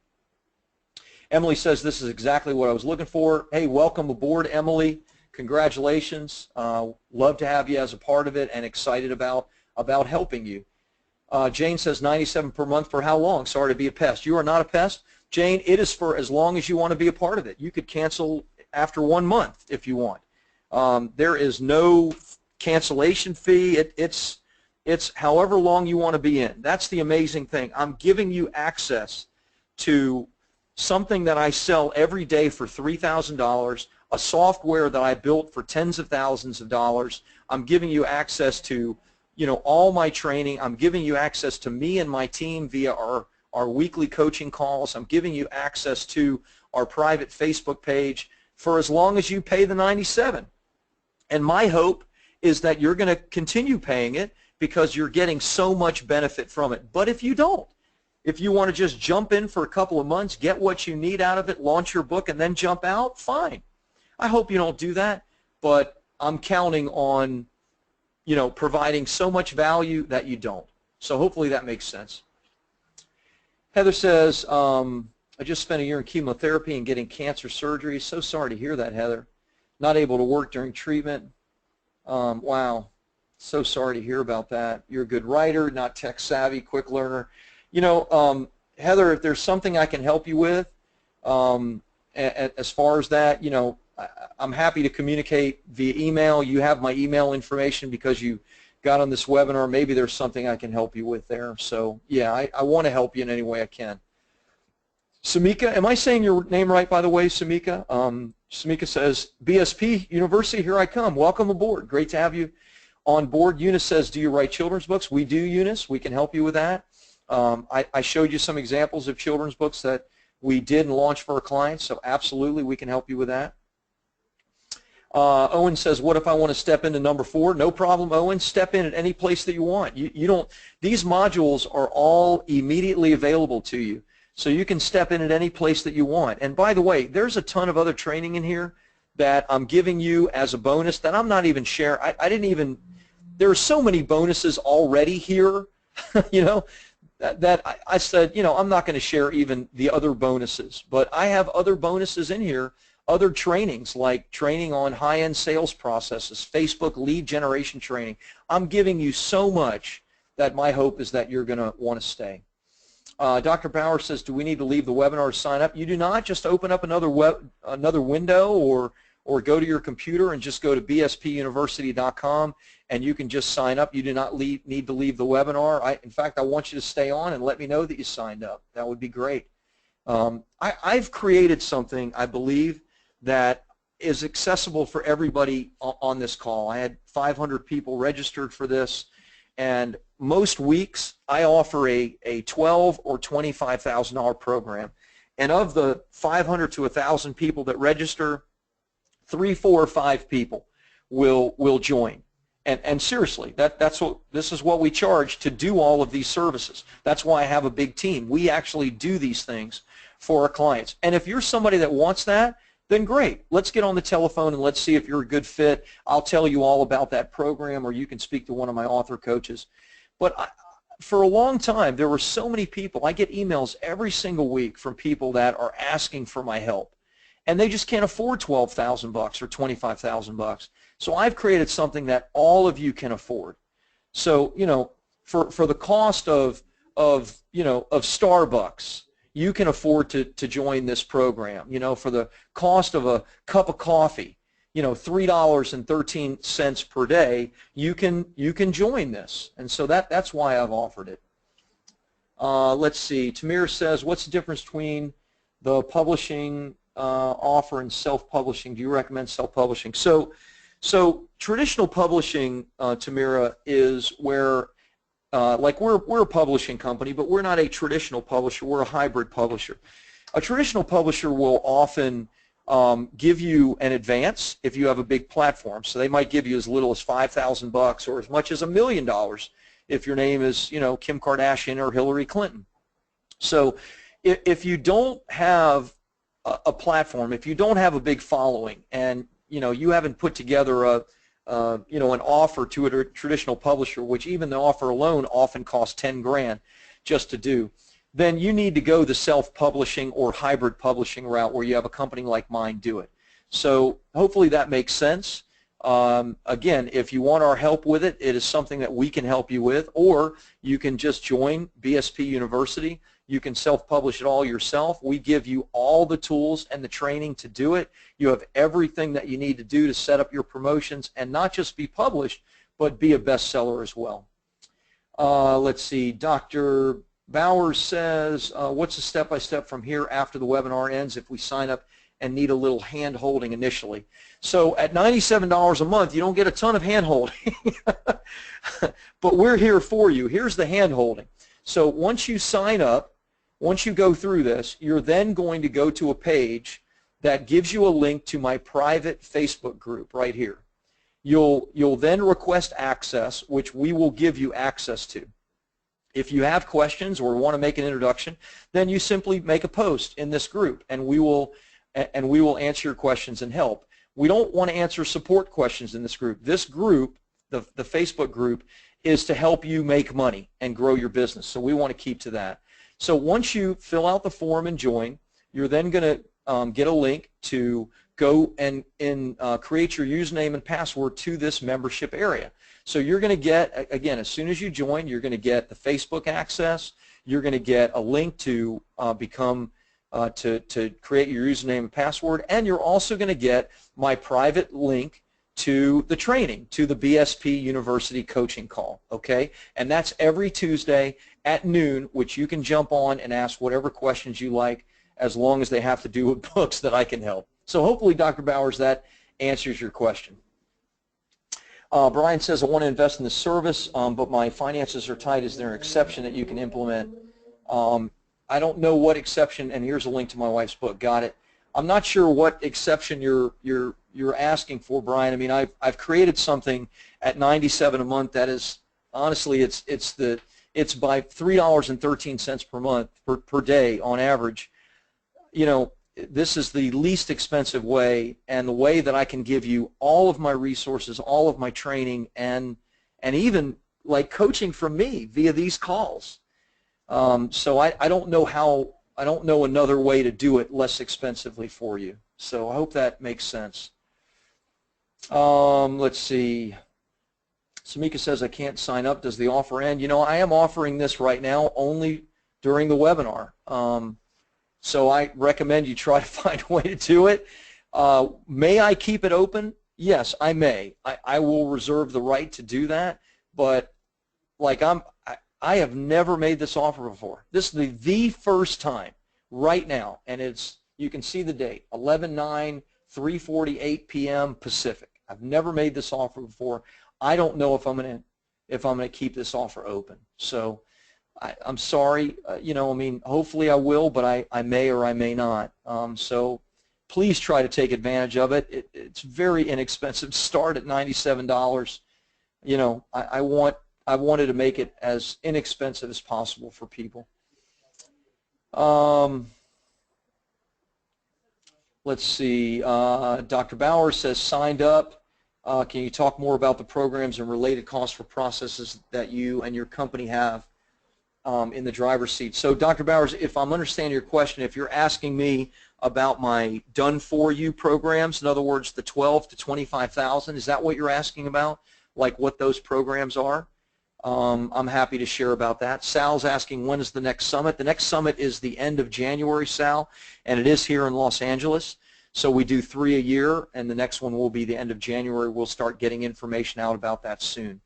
Speaker 1: Emily says, this is exactly what I was looking for. Hey, welcome aboard, Emily. Congratulations. Love to have you as a part of it, and excited about helping you. Jane says 97 per month for how long? Sorry to be a pest. You are not a pest. Jane, it is for as long as you want to be a part of it. You could cancel after 1 month if you want. There is no cancellation fee. It's however long you want to be in. That's the amazing thing. I'm giving you access to something that I sell every day for $3,000, a software that I built for tens of thousands of dollars. I'm giving you access to, all my training. I'm giving you access to me and my team via our weekly coaching calls. I'm giving you access to our private Facebook page for as long as you pay the $97. And my hope is that you're going to continue paying it because you're getting so much benefit from it. But if you don't, if you want to just jump in for a couple of months, get what you need out of it, launch your book, and then jump out, fine. I hope you don't do that, but I'm counting on, providing so much value that you don't. So hopefully that makes sense. Heather says, I just spent a year in chemotherapy and getting cancer surgery. So sorry to hear that, Heather. Not able to work during treatment. Wow. So sorry to hear about that. You're a good writer, not tech savvy, quick learner. Heather, if there's something I can help you with, as far as that, I'm happy to communicate via email. You have my email information because you got on this webinar. Maybe there's something I can help you with there. So, yeah, I want to help you in any way I can. Samika, am I saying your name right, by the way, Samika? Samika says, BSP University, here I come. Welcome aboard. Great to have you on board. Eunice says, do you write children's books? We do, Eunice. We can help you with that. I showed you some examples of children's books that we did and launched for our clients, so absolutely we can help you with that. Owen says, what if I want to step into number 4? No problem, Owen. Step in at any place that you want. These modules are all immediately available to you, so you can step in at any place that you want. And by the way, there's a ton of other training in here that I'm giving you as a bonus that I'm not even sharing. There are so many bonuses already here, that I said, I'm not going to share even the other bonuses. But I have other bonuses in here, other trainings like training on high-end sales processes, Facebook lead generation training. I'm giving you so much that my hope is that you're going to want to stay. Dr. Bauer says, do we need to leave the webinar to sign up? You do not. Just open up another window or go to your computer and just go to bspuniversity.com and you can just sign up. You do not need to leave the webinar. In fact, I want you to stay on and let me know that you signed up. That would be great. I've created something, I believe, that is accessible for everybody on this call. I had 500 people registered for this, and most weeks I offer a $12,000 or $25,000 program. And of the 500 to 1,000 people that register, 3, 4, or 5 people will join. And seriously, this is what we charge to do all of these services. That's why I have a big team. We actually do these things for our clients. And if you're somebody that wants that, then great. Let's get on the telephone and let's see if you're a good fit. I'll tell you all about that program, or you can speak to one of my author coaches. But for a long time, there were so many people. I get emails every single week from people that are asking for my help, and they just can't afford $12,000 or $25,000. So I've created something that all of you can afford. So, for the cost of Starbucks, you can afford to join this program. For the cost of a cup of coffee, $3.13 per day, you can join this. And so that's why I've offered it. Let's see. Tamir says, what's the difference between the publishing offer and self-publishing? Do you recommend self-publishing? So traditional publishing, Tamira, is where like we're a publishing company, but we're not a traditional publisher. We're a hybrid publisher. A traditional publisher will often give you an advance if you have a big platform. So they might give you as little as $5,000 or as much as $1 million if your name is, Kim Kardashian or Hillary Clinton. So if you don't have a platform, if you don't have a big following, and you haven't put together an offer to a traditional publisher, which even the offer alone often costs 10 grand just to do, then you need to go the self-publishing or hybrid publishing route where you have a company like mine do it. So hopefully that makes sense. Again, if you want our help with it, it is something that we can help you with, or you can just join BSP University. You can self-publish it all yourself. We give you all the tools and the training to do it. You have everything that you need to do to set up your promotions and not just be published, but be a bestseller as well. Let's see, Dr. Bowers says, what's the step-by-step from here after the webinar ends if we sign up and need a little hand-holding initially? So at $97 a month, you don't get a ton of hand-holding, but we're here for you. Here's the hand-holding. So once you sign up, once you go through this, you're then going to go to a page that gives you a link to my private Facebook group right here. You'll then request access, which we will give you access to. If you have questions or want to make an introduction, then you simply make a post in this group, and we will answer your questions and help. We don't want to answer support questions in this group. This group, the Facebook group, is to help you make money and grow your business. So we want to keep to that. So once you fill out the form and join, you're then going to get a link to go and create your username and password to this membership area. So you're going to get, again, as soon as you join, you're going to get the Facebook access. You're going to get a link to to create your username and password, and you're also going to get my private link to the training, to the BSP University coaching call, okay? And that's every Tuesday at noon, which you can jump on and ask whatever questions you like, as long as they have to do with books that I can help. So hopefully, Dr. Bowers, that answers your question. Brian says, I want to invest in the service, but my finances are tight. Is there an exception that you can implement? I don't know what exception, and here's a link to my wife's book. Got it. I'm not sure what exception you're asking for, Brian. I mean, I've created something at $97 a month that is, honestly, it's by $3.13 per month per day on average. You know, this is the least expensive way, and the way that I can give you all of my resources, all of my training, and even like coaching from me via these calls. So I don't know another way to do it less expensively for you. So I hope that makes sense. Let's see. Samika says, I can't sign up. Does the offer end? You know, I am offering this right now only during the webinar. So I recommend you try to find a way to do it. May I keep it open? Yes, I may. I will reserve the right to do that. But like I have never made this offer before. This is the first time right now, and you can see the date, 11/9, 3:48 p.m. Pacific. I've never made this offer before. I don't know if I'm gonna keep this offer open. So I'm sorry. You know, I mean, hopefully I will, but I may or I may not. So please try to take advantage of it. It's very inexpensive. Start at $97. You know, I wanted to make it as inexpensive as possible for people. Let's see. Dr. Bowers says, signed up. Can you talk more about the programs and related costs for processes that you and your company have in the driver's seat? So, Dr. Bowers, if I'm understanding your question, if you're asking me about my done-for-you programs, in other words, the $12,000 to $25,000, is that what you're asking about? Like what those programs are? I'm happy to share about that. Sal's asking, when is the next summit? The next summit is the end of January, Sal, and it is here in Los Angeles. So we do 3 a year, and the next one will be the end of January. We'll start getting information out about that soon.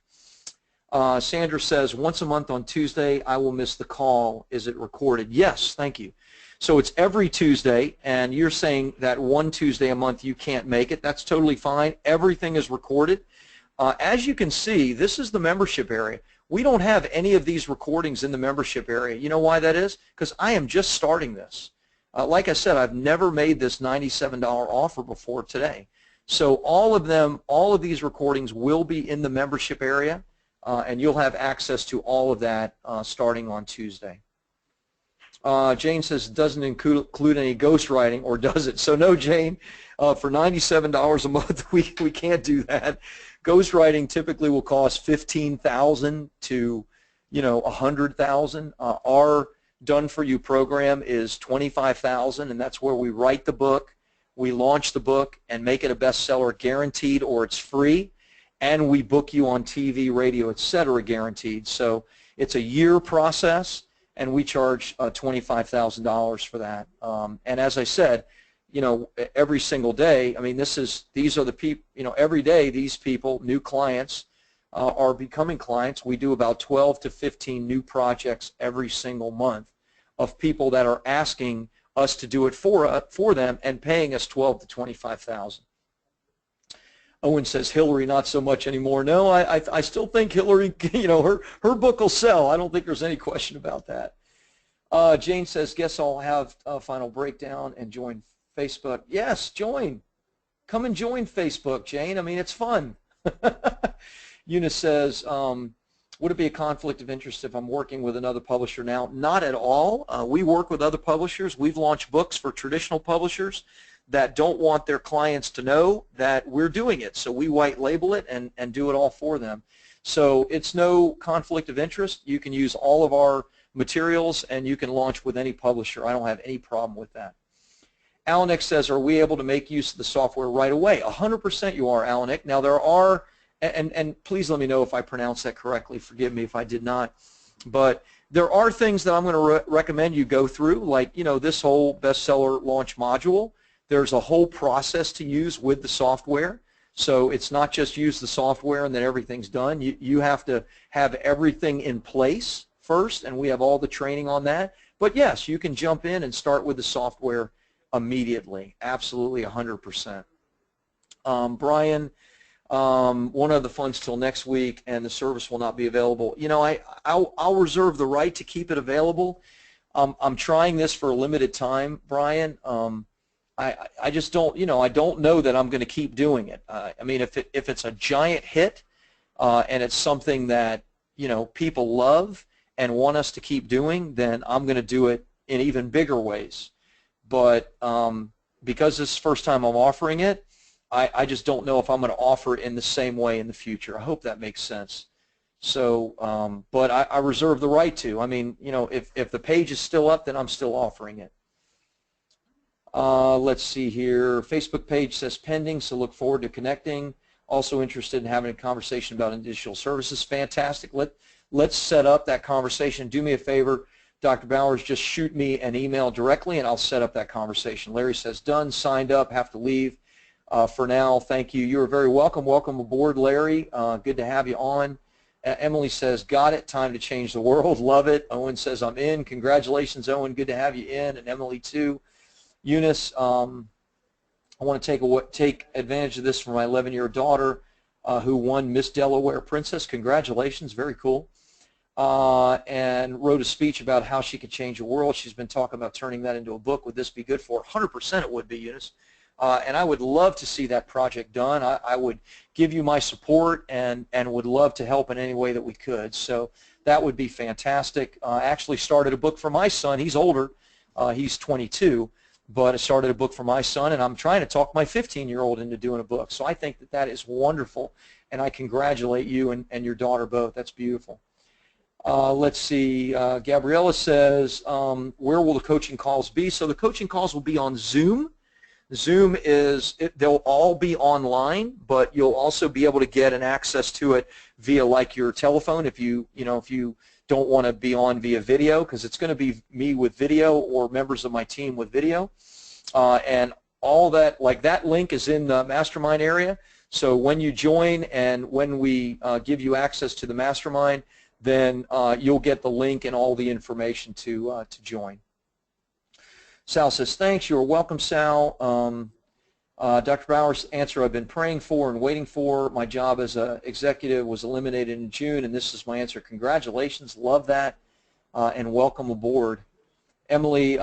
Speaker 1: Sandra says, once a month on Tuesday, I will miss the call. Is it recorded? Yes, thank you. So it's every Tuesday, and you're saying that one Tuesday a month you can't make it. That's totally fine. Everything is recorded. As you can see, this is the membership area. We don't have any of these recordings in the membership area. You know why that is? Because I am just starting this. Like I said, I've never made this $97 offer before today. So all of these recordings will be in the membership area, and you'll have access to all of that starting on Tuesday. Jane says it doesn't include any ghostwriting, or does it? So no, Jane, for $97 a month, we can't do that. Ghostwriting typically will cost $15,000 to, you know, $100,000. Our done-for-you program is $25,000, and that's where we write the book, we launch the book and make it a bestseller guaranteed, or it's free, and we book you on TV, radio, etc. guaranteed. So it's a year process, and we charge $25,000 for that. And as I said, you know, every single day, I mean, these are the people, you know, every day these people, new clients, are becoming clients. We do about 12 to 15 new projects every single month of people that are asking us to do it for them and paying us $12,000 to $25,000. Owen says, Hillary, not so much anymore. No, I still think Hillary, you know, her book will sell. I don't think there's any question about that. Jane says, guess I'll have a final breakdown and join Facebook. Yes, join. Come and join Facebook, Jane. I mean, it's fun. Eunice says, would it be a conflict of interest if I'm working with another publisher now? Not at all. We work with other publishers. We've launched books for traditional publishers that don't want their clients to know that we're doing it. So we white label it and do it all for them. So it's no conflict of interest. You can use all of our materials and you can launch with any publisher. I don't have any problem with that. Alanik says, are we able to make use of the software right away? 100% you are, Alanik. Now there are, and please let me know if I pronounced that correctly. Forgive me if I did not. But there are things that I'm going to recommend you go through, like, you know, this whole bestseller launch module. There's a whole process to use with the software. So it's not just use the software and then everything's done. You have to have everything in place first, and we have all the training on that. But yes, you can jump in and start with the software immediately. Absolutely 100%. Brian, one of the funds till next week, and the service will not be available. You know, I'll reserve the right to keep it available. I'm trying this for a limited time, Brian. I just don't, you know, I don't know that I'm going to keep doing it. I mean, if it's a giant hit and it's something that, you know, people love and want us to keep doing, then I'm going to do it in even bigger ways. But because this is the first time I'm offering it, I just don't know if I'm going to offer it in the same way in the future. I hope that makes sense. So, but I reserve the right to. I mean, you know, if the page is still up, then I'm still offering it. Let's see here. Facebook page says pending, so look forward to connecting. Also interested in having a conversation about additional services. Fantastic. Let's set up that conversation. Do me a favor, Dr. Bowers, just shoot me an email directly and I'll set up that conversation. Larry says done, signed up, have to leave for now. Thank you. You're very welcome. Welcome aboard, Larry. Good to have you on. Emily says, got it, time to change the world. Love it. Owen says, I'm in. Congratulations, Owen. Good to have you in, and Emily too. Eunice, I want to take advantage of this for my 11-year daughter who won Miss Delaware Princess. Congratulations, very cool. And wrote a speech about how she could change the world. She's been talking about turning that into a book. Would this be good for her? 100% it would be, Eunice. And I would love to see that project done. I would give you my support and would love to help in any way that we could. So that would be fantastic. I actually started a book for my son. He's older. He's 22. But I started a book for my son, and I'm trying to talk my 15-year-old into doing a book. So I think that that is wonderful, and I congratulate you and your daughter both. That's beautiful. Let's see. Gabriella says, where will the coaching calls be? So the coaching calls will be on Zoom. Zoom they'll all be online, but you'll also be able to get an access to it via like your telephone if you don't want to be on via video, because it's going to be me with video or members of my team with video. And all that, like that link is in the mastermind area. So when you join and when we give you access to the mastermind, then you'll get the link and all the information to join. Sal says, thanks. You're welcome, Sal. Dr. Bowers' answer I've been praying for and waiting for. My job as an executive was eliminated in June, and this is my answer. Congratulations. Love that, and welcome aboard. Emily,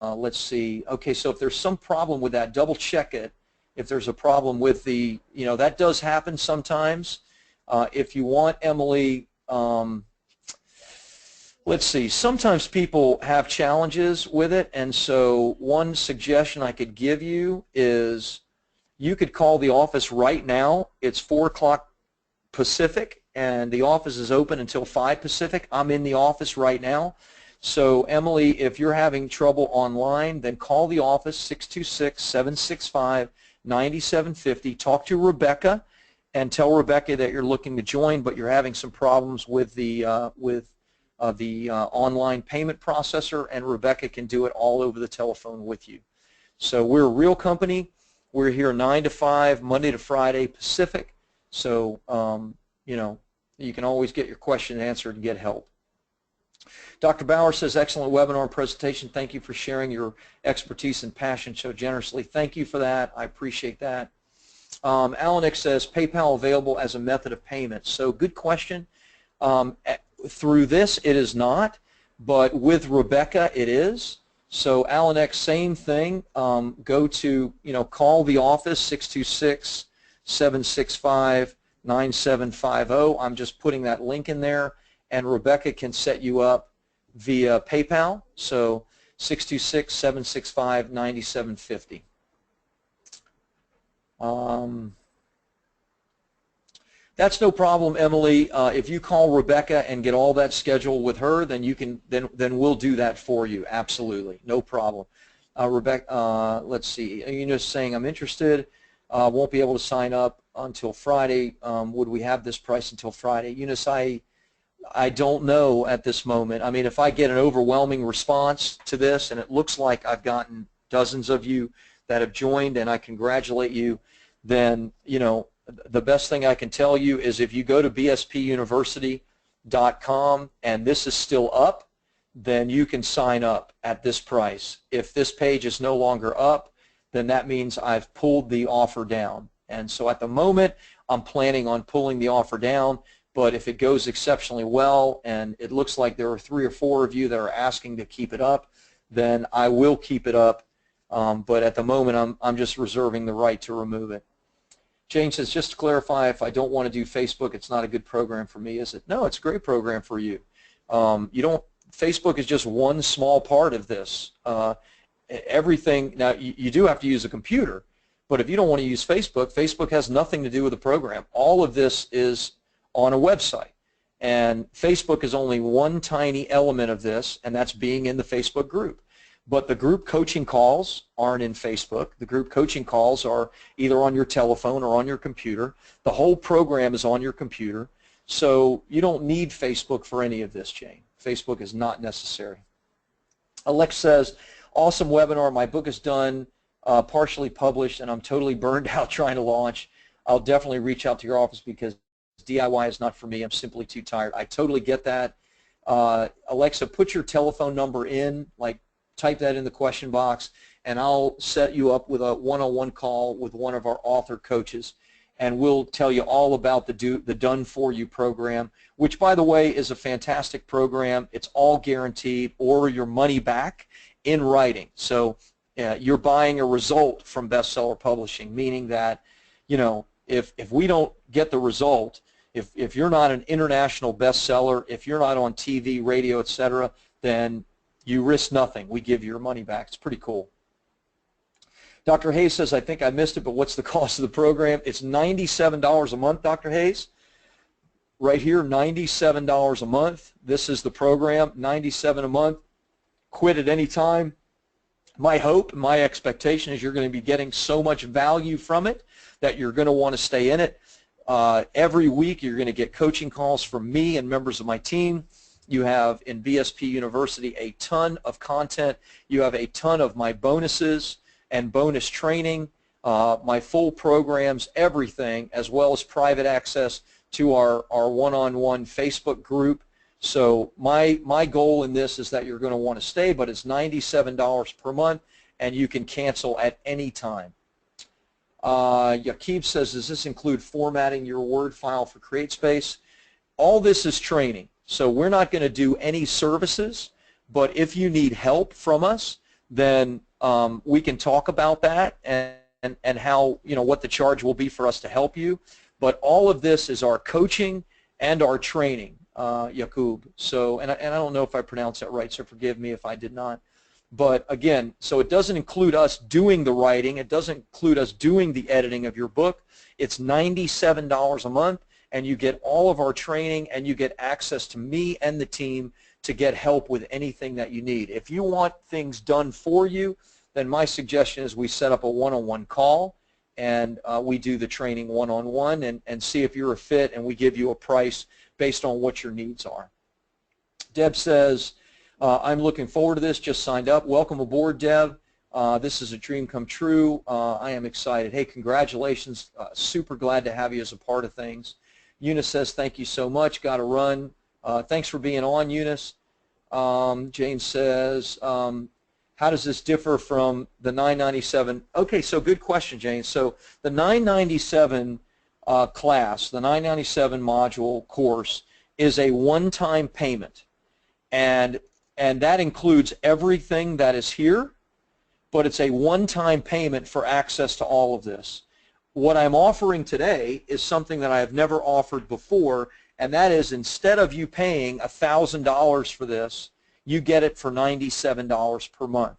Speaker 1: let's see. Okay, so if there's some problem with that, double check it. If there's a problem with the, that does happen sometimes. If you want, Emily, let's see, sometimes people have challenges with it, and so one suggestion I could give you is you could call the office right now. It's 4 o'clock Pacific, and the office is open until 5 Pacific. I'm in the office right now. So Emily, if you're having trouble online, then call the office, 626-765-9750. Talk to Rebecca and tell Rebecca that you're looking to join, but you're having some problems with the online payment processor, and Rebecca can do it all over the telephone with you. So we're a real company. We're here 9 to 5, Monday to Friday, Pacific. So, you know, you can always get your question answered and get help. Dr. Bauer says, excellent webinar and presentation. Thank you for sharing your expertise and passion so generously. Thank you for that. I appreciate that. Alex says, PayPal available as a method of payment. So good question. Through this, it is not, but with Rebecca, it is. So Alex, same thing. Go to, call the office, 626-765-9750. I'm just putting that link in there, and Rebecca can set you up via PayPal, so 626-765-9750. That's no problem, Emily. If you call Rebecca and get all that scheduled with her, then you can then we'll do that for you. Absolutely, no problem. Rebecca, let's see. Eunice saying, I'm interested. Won't be able to sign up until Friday. Would we have this price until Friday? Eunice, I don't know at this moment. I mean, if I get an overwhelming response to this, and it looks like I've gotten dozens of you that have joined, and I congratulate you, then, the best thing I can tell you is if you go to bspuniversity.com and this is still up, then you can sign up at this price. If this page is no longer up, then that means I've pulled the offer down. And so at the moment, I'm planning on pulling the offer down. But if it goes exceptionally well and it looks like there are 3 or 4 of you that are asking to keep it up, then I will keep it up. But at the moment, I'm just reserving the right to remove it. Jane says, just to clarify, if I don't want to do Facebook, it's not a good program for me, is it? No, it's a great program for you. Facebook is just one small part of this. Everything, now you do have to use a computer, but if you don't want to use Facebook, Facebook has nothing to do with the program. All of this is on a website, and Facebook is only one tiny element of this, and that's being in the Facebook group. But the group coaching calls aren't in Facebook. The group coaching calls are either on your telephone or on your computer. The whole program is on your computer, so you don't need Facebook for any of this, Jane. Facebook is not necessary. Alex says, awesome webinar. My book is done, partially published, and I'm totally burned out trying to launch. I'll definitely reach out to your office because DIY is not for me. I'm simply too tired. I totally get that. Alexa, put your telephone number in, type that in the question box, and I'll set you up with a one-on-one call with one of our author coaches, and we'll tell you all about the Done For You program, which, by the way, is a fantastic program. It's all guaranteed, or your money back in writing. So you're buying a result from bestseller publishing, meaning that, if we don't get the result, if you're not an international bestseller, if you're not on TV, radio, etc., then you risk nothing. We give you your money back. It's pretty cool. Dr. Hayes says, I think I missed it, but what's the cost of the program? It's $97 a month, Dr. Hayes. Right here, $97 a month. This is the program, $97 a month. Quit at any time. My hope, my expectation is you're going to be getting so much value from it that you're going to want to stay in it. Every week you're going to get coaching calls from me and members of my team. You have in BSP University a ton of content. You have a ton of my bonuses and bonus training, my full programs, everything, as well as private access to our one-on-one Facebook group. So my goal in this is that you're going to want to stay, but it's $97 per month, and you can cancel at any time. Yaqib says, does this include formatting your Word file for CreateSpace? All this is training. So we're not going to do any services, but if you need help from us, then we can talk about that and how, what the charge will be for us to help you. But all of this is our coaching and our training, Yaqub. So, and I don't know if I pronounced that right, so forgive me if I did not. But again, so it doesn't include us doing the writing. It doesn't include us doing the editing of your book. It's $97 a month. And you get all of our training, and you get access to me and the team to get help with anything that you need. If you want things done for you, then my suggestion is we set up a one-on-one call, and we do the training one-on-one and see if you're a fit, and we give you a price based on what your needs are. Deb says, I'm looking forward to this, just signed up. Welcome aboard, Deb. This is a dream come true. I am excited. Hey, congratulations. Super glad to have you as a part of things. Eunice says, thank you so much. Got to run. Thanks for being on, Eunice. Jane says, how does this differ from the $997? Okay, so good question, Jane. So the $997 class, the $997 module course, is a one-time payment, and that includes everything that is here, but it's a one-time payment for access to all of this. What I'm offering today is something that I have never offered before, and that is, instead of you paying $1,000 for this, you get it for $97 per month.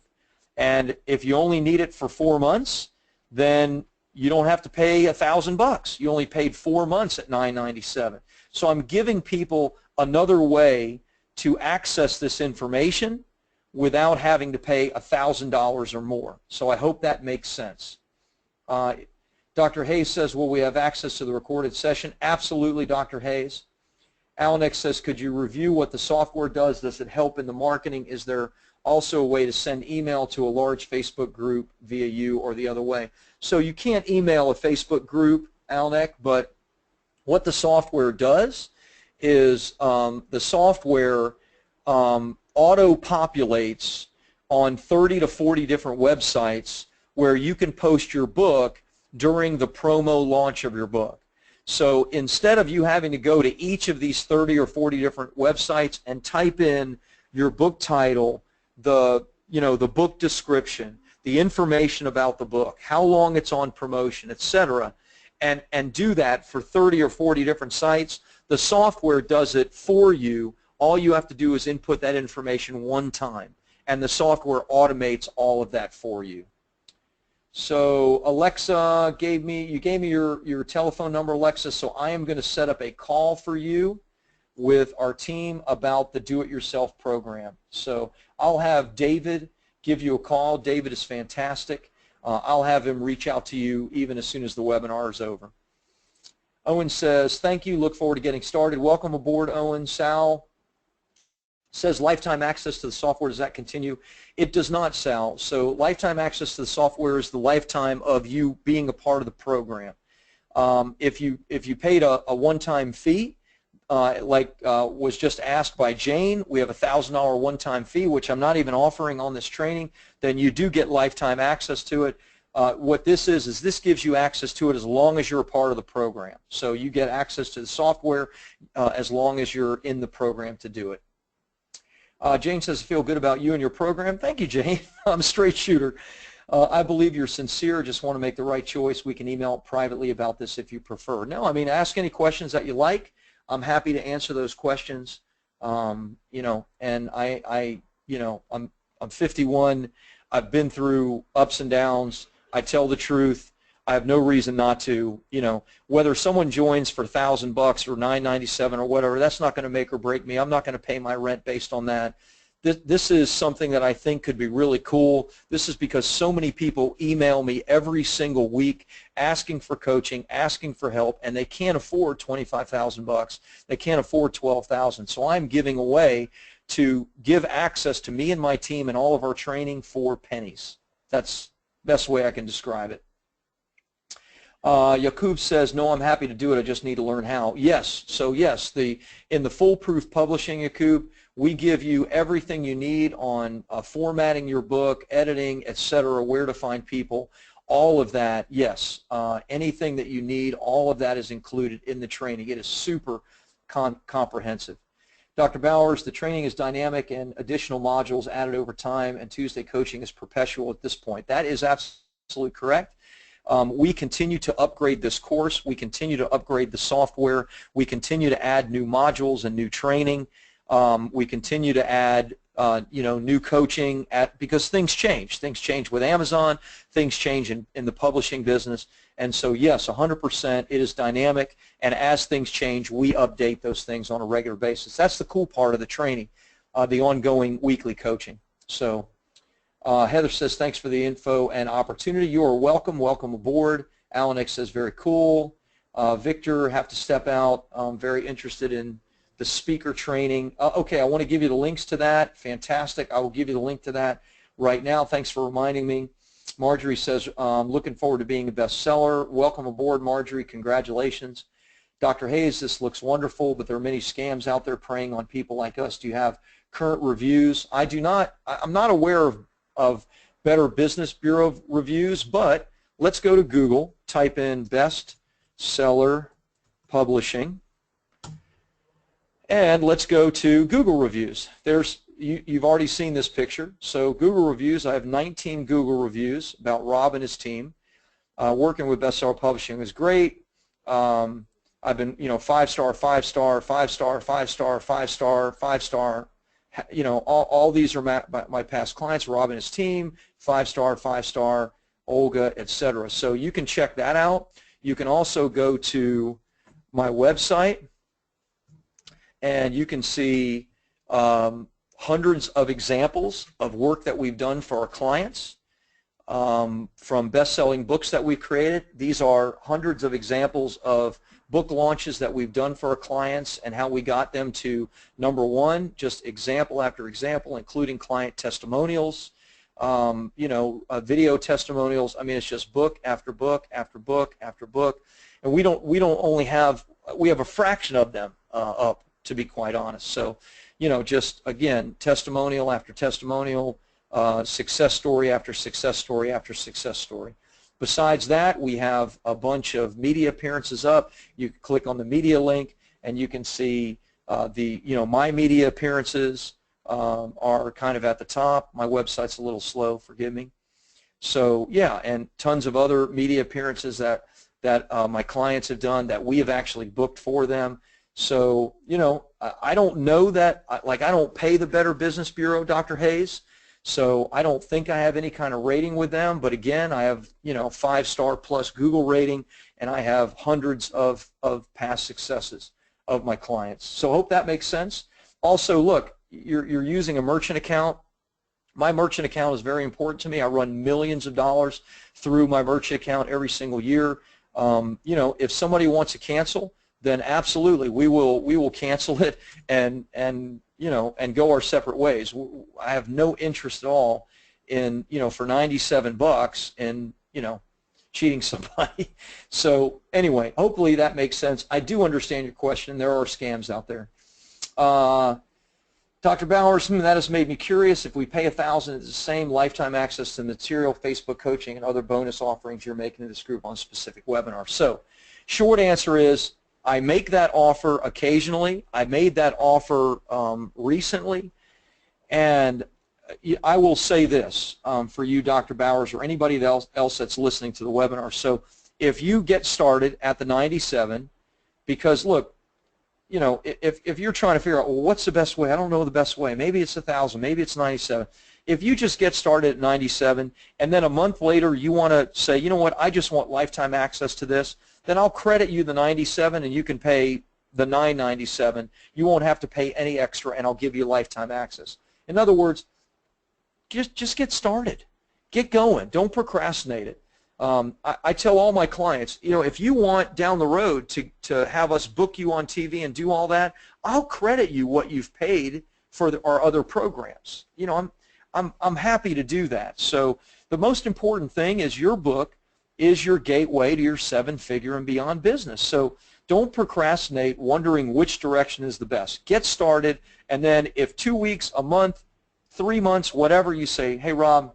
Speaker 1: And if you only need it for 4 months, then you don't have to pay $1,000. You only paid 4 months at $997. So I'm giving people another way to access this information without having to pay $1,000 or more. So I hope that makes sense. Dr. Hayes says, will we have access to the recorded session? Absolutely, Dr. Hayes. Alex says, could you review what the software does? Does it help in the marketing? Is there also a way to send email to a large Facebook group via you or the other way? So you can't email a Facebook group, Alex, but what the software does is the software auto-populates on 30 to 40 different websites where you can post your book during the promo launch of your book. So instead of you having to go to each of these 30 or 40 different websites and type in your book title, the book description, the information about the book, how long it's on promotion, etc., and do that for 30 or 40 different sites, the software does it for you. All you have to do is input that information one time, and the software automates all of that for you. So Alexa gave me your telephone number, Alexa, so I am going to set up a call for you with our team about the do-it-yourself program. So I'll have David give you a call. David is fantastic. I'll have him reach out to you even as soon as the webinar is over. Owen says, thank you, look forward to getting started. Welcome aboard, Owen. Sal says, lifetime access to the software, does that continue? It does not, Sal. So lifetime access to the software is the lifetime of you being a part of the program. If you paid a one-time fee, like was just asked by Jane, we have a $1,000 one-time fee, which I'm not even offering on this training, then you do get lifetime access to it. What this is this gives you access to it as long as you're a part of the program. So you get access to the software as long as you're in the program to do it. Jane says, I feel good about you and your program. Thank you, Jane. I'm a straight shooter. I believe you're sincere, just want to make the right choice. We can email privately about this if you prefer. No, I mean, ask any questions that you like. I'm happy to answer those questions. And I'm 51. I've been through ups and downs. I tell the truth. I have no reason not to. Whether someone joins for $1,000 or $997 or whatever, that's not going to make or break me. I'm not going to pay my rent based on that. This is something that I think could be really cool. This is because so many people email me every single week asking for coaching, asking for help, and they can't afford $25,000. They can't afford $12,000. So I'm giving away to give access to me and my team and all of our training for pennies. That's the best way I can describe it. Yakub says, no, I'm happy to do it. I just need to learn how. Yes. So yes, in the Foolproof Publishing, Yakub, we give you everything you need on formatting your book, editing, etc., where to find people, all of that. Yes, anything that you need, all of that is included in the training. It is super comprehensive. Dr. Bowers, the training is dynamic and additional modules added over time, and Tuesday coaching is perpetual at this point. That is absolutely correct. We continue to upgrade this course. We continue to upgrade the software. We continue to add new modules and new training. We continue to add new coaching because things change. Things change with Amazon. Things change in the publishing business. And so, yes, 100%, it is dynamic. And as things change, we update those things on a regular basis. That's the cool part of the training. the ongoing weekly coaching. So Heather says, thanks for the info and opportunity. You are welcome. Welcome aboard. Alan says, very cool. Victor, have to step out. I'm very interested in the speaker training. Okay, I want to give you the links to that. Fantastic. I will give you the link to that right now. Thanks for reminding me. Marjorie says, looking forward to being a bestseller. Welcome aboard, Marjorie. Congratulations. Dr. Hayes, this looks wonderful, but there are many scams out there preying on people like us. Do you have current reviews? I do not. I'm not aware of Better Business Bureau reviews, but let's go to Google, type in bestseller publishing, and let's go to Google reviews. You've already seen this picture. So Google reviews, I have 19 Google reviews about Rob and his team. Working with Bestseller Publishing is great. I've been, 5-star, 5-star, 5-star, 5-star, 5-star, 5-star. All these are my past clients, Rob and his team, 5-star, 5-star, Olga, etc. So you can check that out. You can also go to my website, and you can see hundreds of examples of work that we've done for our clients from best-selling books that we've created. These are hundreds of examples of book launches that we've done for our clients and how we got them to number one, just example after example, including client testimonials, video testimonials. I mean, it's just book after book after book after book, and we don't only have, we have a fraction of them up, to be quite honest. So, just again, testimonial after testimonial, success story after success story after success story. Besides that, we have a bunch of media appearances up. You can click on the media link, and you can see my media appearances are kind of at the top. My website's a little slow, forgive me. So yeah, and tons of other media appearances that my clients have done that we have actually booked for them. So I don't know that, I don't pay the Better Business Bureau, Dr. Hayes. So I don't think I have any kind of rating with them, but again, I have 5-star plus Google rating, and I have hundreds of past successes of my clients. So I hope that makes sense. Also, look, you're using a merchant account. My merchant account is very important to me. I run millions of dollars through my merchant account every single year. If somebody wants to cancel, then absolutely we will cancel it and go our separate ways. I have no interest at all in, for $97 in, cheating somebody. So anyway, hopefully that makes sense. I do understand your question. There are scams out there. Dr. Bowers, that has made me curious. If we pay $1,000, it's the same lifetime access to material, Facebook coaching, and other bonus offerings you're making to this group on specific webinars. So short answer is, I make that offer occasionally. I made that offer recently, and I will say this for you, Dr. Bowers, or anybody else that's listening to the webinar. So if you get started at the 97, because look, if you're trying to figure out, well, what's the best way? I don't know the best way. Maybe it's 1,000. Maybe it's 97. If you just get started at 97, and then a month later you want to say, you know what, I just want lifetime access to this, then I'll credit you the 97, and you can pay the $9.97. You won't have to pay any extra, and I'll give you lifetime access. In other words, just get started. Get going. Don't procrastinate it. I tell all my clients, if you want down the road to have us book you on TV and do all that, I'll credit you what you've paid for our other programs. I'm happy to do that. So the most important thing is your book is your gateway to your 7-figure and beyond business. So don't procrastinate wondering which direction is the best. Get started, and then if 2 weeks, a month, 3 months, whatever, you say, hey, Rob,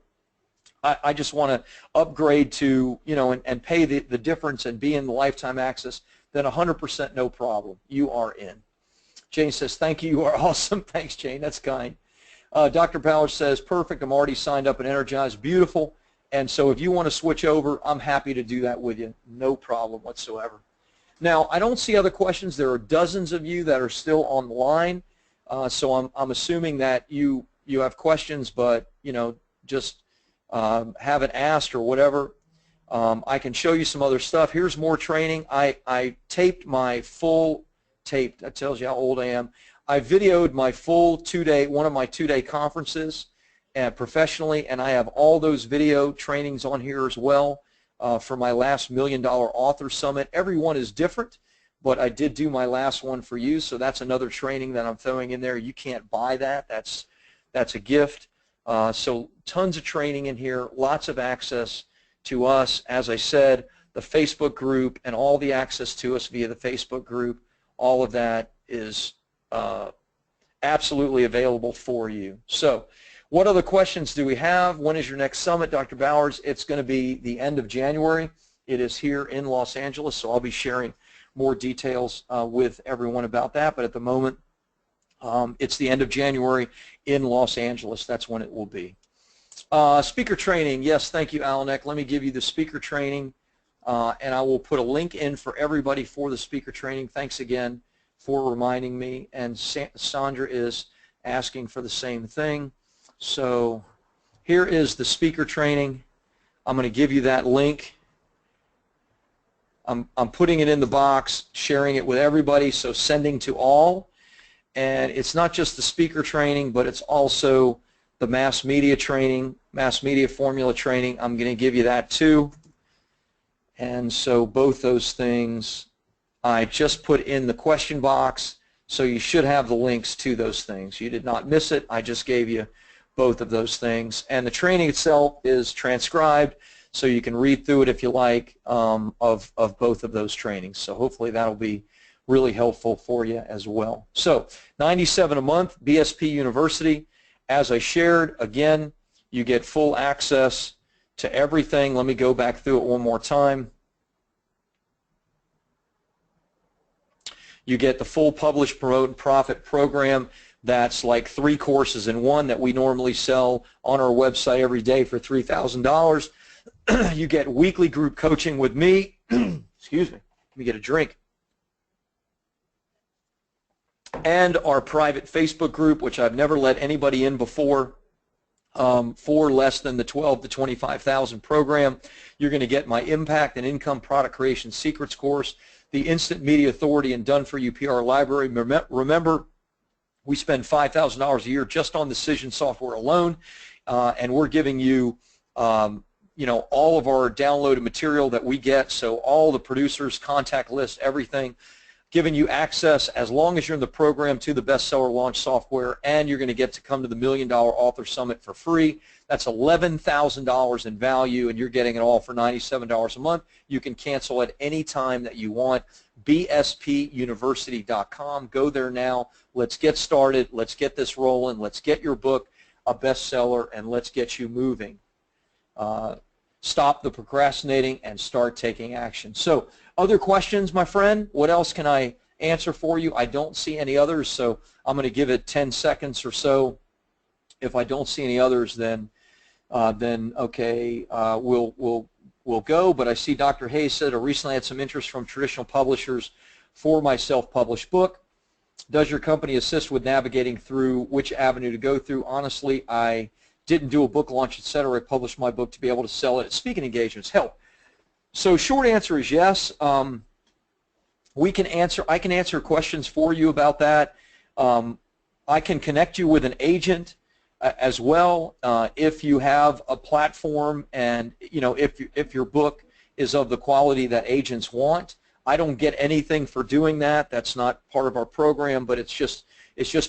Speaker 1: I just want to upgrade to, and pay the difference and be in the lifetime access, then 100% no problem. You are in. Jane says, thank you. You are awesome. Thanks, Jane. That's kind. Dr. Powers says, perfect. I'm already signed up and energized. Beautiful. And so if you want to switch over, I'm happy to do that with you. No problem whatsoever. Now, I don't see other questions. There are dozens of you that are still on the line. So I'm assuming that you have questions, but, just haven't asked or whatever. I can show you some other stuff. Here's more training. I taped my full tape. That tells you how old I am. I videoed my full one of my two-day conferences professionally, and I have all those video trainings on here as well for my last $1 Million Author Summit. Every one is different, but I did do my last one for you, so that's another training that I'm throwing in there. You can't buy that. That's a gift. So tons of training in here, lots of access to us. As I said, the Facebook group and all the access to us via the Facebook group, all of that is absolutely available for you. So what other questions do we have? When is your next summit, Dr. Bowers? It's going to be the end of January. It is here in Los Angeles, so I'll be sharing more details with everyone about that. But at the moment, it's the end of January in Los Angeles. That's when it will be. Speaker training. Yes, thank you, Alanek. Let me give you the speaker training, and I will put a link in for everybody for the speaker training. Thanks again for reminding me. And Sandra is asking for the same thing. So here is the speaker training. I'm going to give you that link. I'm putting it in the box, sharing it with everybody, so sending to all. And it's not just the speaker training, but it's also the mass media training, mass media formula training. I'm going to give you that too. And so both those things I just put in the question box, so you should have the links to those things. You did not miss it. I just gave you both of those things. And the training itself is transcribed, so you can read through it if you like, of both of those trainings. So hopefully that'll be really helpful for you as well. So $97 a month, BSP University. As I shared, again, you get full access to everything. Let me go back through it one more time. You get the full Publish, Promote, and Profit program. That's like 3 courses in one that we normally sell on our website every day for $3,000. You get weekly group coaching with me. Excuse me. Let me get a drink. And our private Facebook group, which I've never let anybody in before, for less than the $12,000 to $25,000 program. You're going to get my Impact and Income Product Creation Secrets course, the Instant Media Authority and Done-For-You PR Library. Remember, we spend $5,000 a year just on decision software alone, and we're giving you, all of our downloaded material that we get, so all the producers, contact lists, everything, giving you access as long as you're in the program to the bestseller launch software, and you're going to get to come to the $1 Million Author Summit for free. That's $11,000 in value, and you're getting it all for $97 a month. You can cancel at any time that you want. bspuniversity.com. Go there now. Let's get started. Let's get this rolling. Let's get your book a bestseller, and let's get you moving. Stop the procrastinating and start taking action. So, other questions, my friend? What else can I answer for you? I don't see any others, so I'm going to give it 10 seconds or so. If I don't see any others, then okay, we'll go. But I see Dr. Hayes said, I recently had some interest from traditional publishers for my self-published book. Does your company assist with navigating through which avenue to go through? Honestly, I didn't do a book launch, etc. I published my book to be able to sell it at speaking engagements. Help. So short answer is yes. I can answer questions for you about that. I can connect you with an agent as well if you have a platform, and if your book is of the quality that agents want. I don't get anything for doing that. That's not part of our program, but it's just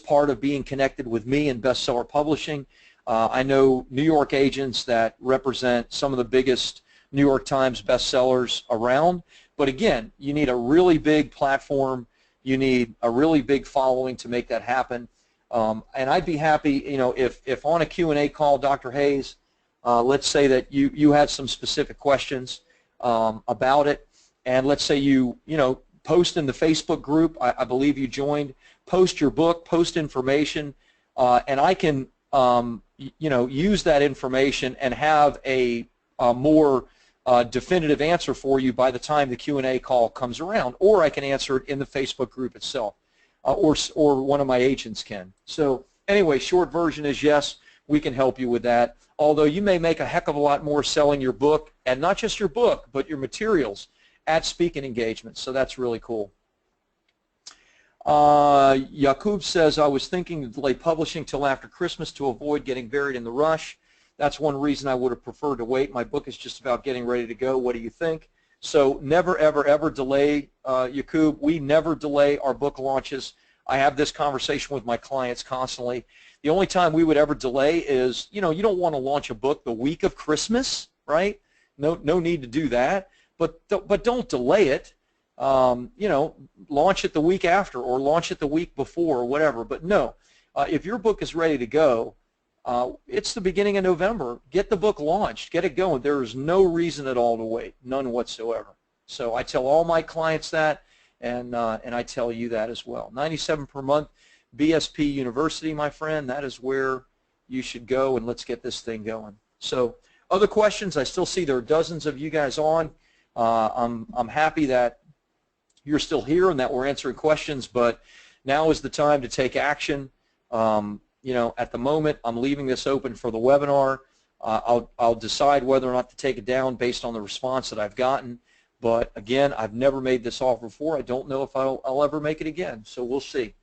Speaker 1: part of being connected with me and Bestseller Publishing. I know New York agents that represent some of the biggest New York Times bestsellers around, but again, you need a really big platform, you need a really big following to make that happen. And I'd be happy, if on a Q&A call, Dr. Hayes, let's say that you had some specific questions about it, and let's say you post in the Facebook group, I believe you joined, post your book, post information, and I can use that information and have a more definitive answer for you by the time the Q&A call comes around, or I can answer it in the Facebook group itself, or one of my agents can. So anyway, short version is yes, we can help you with that, although you may make a heck of a lot more selling your book, and not just your book, but your materials at speaking engagements, so that's really cool. Yakub says, I was thinking to delay publishing till after Christmas to avoid getting buried in the rush. That's one reason I would have preferred to wait. My book is just about getting ready to go. What do you think? So never, ever, ever delay, Yakub. We never delay our book launches. I have this conversation with my clients constantly. The only time we would ever delay is, you don't want to launch a book the week of Christmas, right? No need to do that. But don't delay it. Launch it the week after or launch it the week before or whatever. But no, if your book is ready to go, it's the beginning of November. Get the book launched. Get it going. There is no reason at all to wait, none whatsoever. So I tell all my clients that, and I tell you that as well. $97 per month, BSP University, my friend. That is where you should go, and let's get this thing going. So other questions? I still see there are dozens of you guys on. I'm happy that you're still here and that we're answering questions, but now is the time to take action. At the moment, I'm leaving this open for the webinar. I'll decide whether or not to take it down based on the response that I've gotten. But again, I've never made this offer before. I don't know if I'll ever make it again, so we'll see.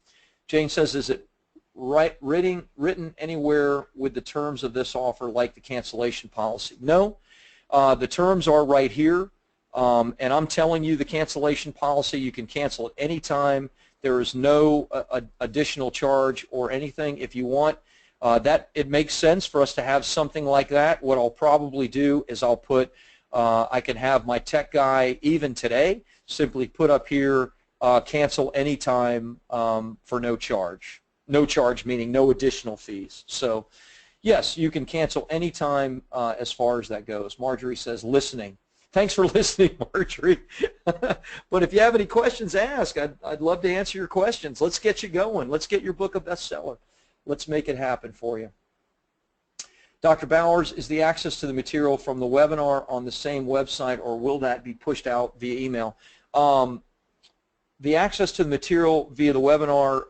Speaker 1: Jane says, is it written anywhere with the terms of this offer like the cancellation policy? No, the terms are right here. And I'm telling you the cancellation policy, you can cancel at any time. There is no additional charge or anything. If you want, it makes sense for us to have something like that. What I'll probably do is I'll put, I can have my tech guy, even today, simply put up here, cancel anytime for no charge. No charge meaning no additional fees. So yes, you can cancel anytime as far as that goes. Marjorie says, listening. Thanks for listening, Marjorie. But if you have any questions, ask. I'd love to answer your questions. Let's get you going. Let's get your book a bestseller. Let's make it happen for you. Dr. Bowers, is the access to the material from the webinar on the same website, or will that be pushed out via email? The access to the material via the webinar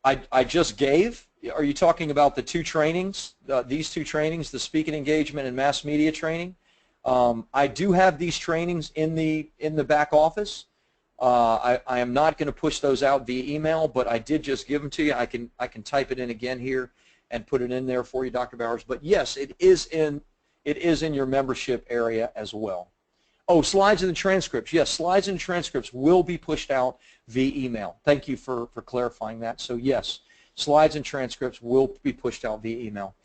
Speaker 1: I just gave. Are you talking about the two trainings, these two trainings, the speaking engagement and mass media training? I do have these trainings in the back office. I am not going to push those out via email, but I did just give them to you. I can type it in again here and put it in there for you, Dr. Bowers. But yes, it is in your membership area as well. Oh, slides and the transcripts. Yes, slides and transcripts will be pushed out via email. Thank you for clarifying that. So yes, slides and transcripts will be pushed out via email.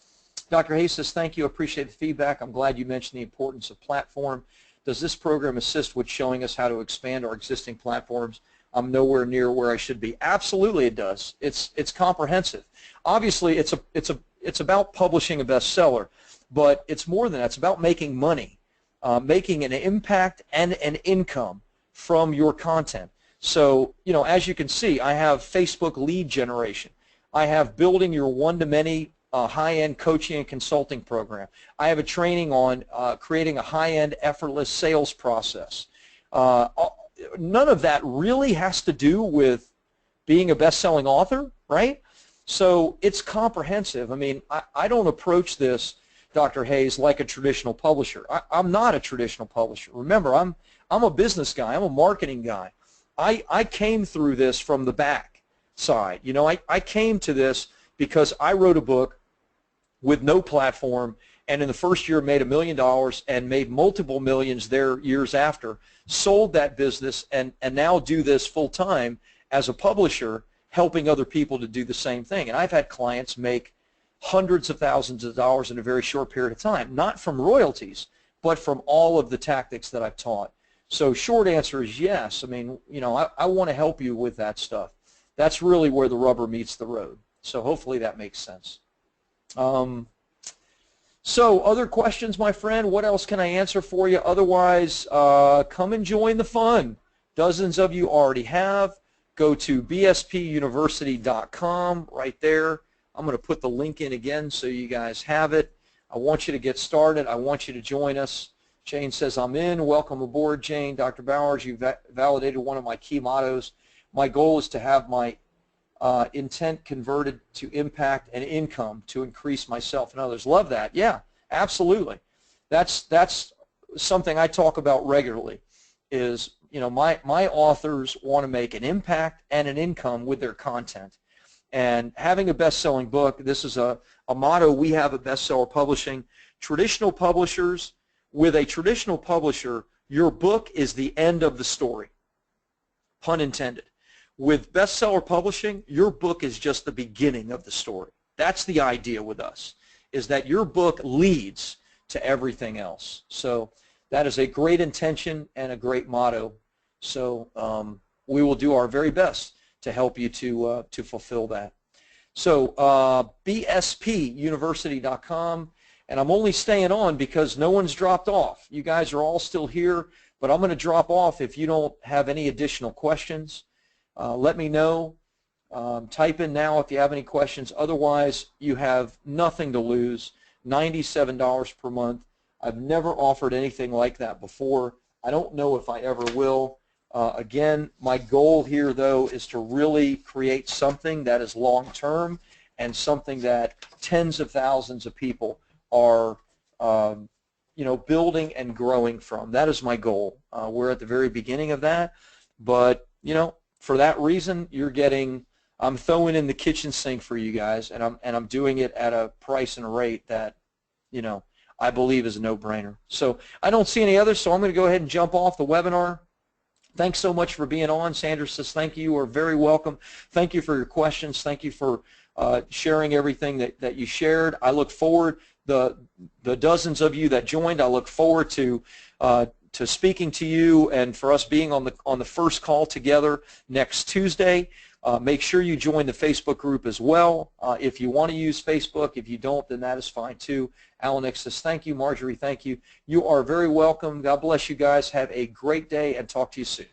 Speaker 1: Dr. Hayes says, thank you, appreciate the feedback. I'm glad you mentioned the importance of platform. Does this program assist with showing us how to expand our existing platforms? I'm nowhere near where I should be. Absolutely it does. It's comprehensive. Obviously it's about publishing a bestseller, but it's more than that. It's about making money, making an impact and an income from your content. So, as you can see, I have Facebook lead generation. I have building your one-to-many high-end coaching and consulting program. I have a training on creating a high-end effortless sales process. None of that really has to do with being a best-selling author, right? So it's comprehensive. I mean, I don't approach this, Dr. Hayes, like a traditional publisher. I'm not a traditional publisher. Remember, I'm a business guy. I'm a marketing guy. I came through this from the back side. I came to this because I wrote a book with no platform, and in the first year made $1 million and made multiple millions there years after, sold that business, and now do this full-time as a publisher, helping other people to do the same thing. And I've had clients make hundreds of thousands of dollars in a very short period of time, not from royalties, but from all of the tactics that I've taught. So short answer is yes. I mean, I want to help you with that stuff. That's really where the rubber meets the road. So hopefully that makes sense. So other questions, my friend? What else can I answer for you? Otherwise, come and join the fun. Dozens of you already have. Go to bspuniversity.com right there. I'm going to put the link in again so you guys have it. I want you to get started. I want you to join us. Jane says, I'm in. Welcome aboard, Jane. Dr. Bowers, you validated one of my key mottos. My goal is to have my intent converted to impact and income to increase myself and others. Love that. Yeah, absolutely. That's something I talk about regularly, is you know, my authors want to make an impact and an income with their content. And having a best-selling book, this is a motto we have at Bestseller Publishing. Traditional publishers, with a traditional publisher, your book is the end of the story, pun intended. With Bestseller Publishing, your book is just the beginning of the story. That's the idea with us, is that your book leads to everything else. So that is a great intention and a great motto. So we will do our very best to help you to fulfill that. So bspuniversity.com, and I'm only staying on because no one's dropped off. You guys are all still here, but I'm going to drop off if you don't have any additional questions. Let me know. Type in now if you have any questions. Otherwise, you have nothing to lose. $97 per month. I've never offered anything like that before. I don't know if I ever will. Again, my goal here, though, is to really create something that is long-term and something that tens of thousands of people are, you know, building and growing from. That is my goal. We're at the very beginning of that, but you know, for that reason, you're getting. I'm throwing in the kitchen sink for you guys, and I'm doing it at a price and a rate that, you know, I believe is a no-brainer. So I don't see any others, so I'm going to go ahead and jump off the webinar. Thanks so much for being on. Sandra says thank you. You are very welcome. Thank you for your questions. Thank you for sharing everything that you shared. I look forward, the dozens of you that joined, I look forward to speaking to you and for us being on the first call together next Tuesday. Make sure you join the Facebook group as well. If you want to use Facebook, if you don't, then that is fine too. Alan says thank you. Marjorie, thank you. You are very welcome. God bless you guys. Have a great day and talk to you soon.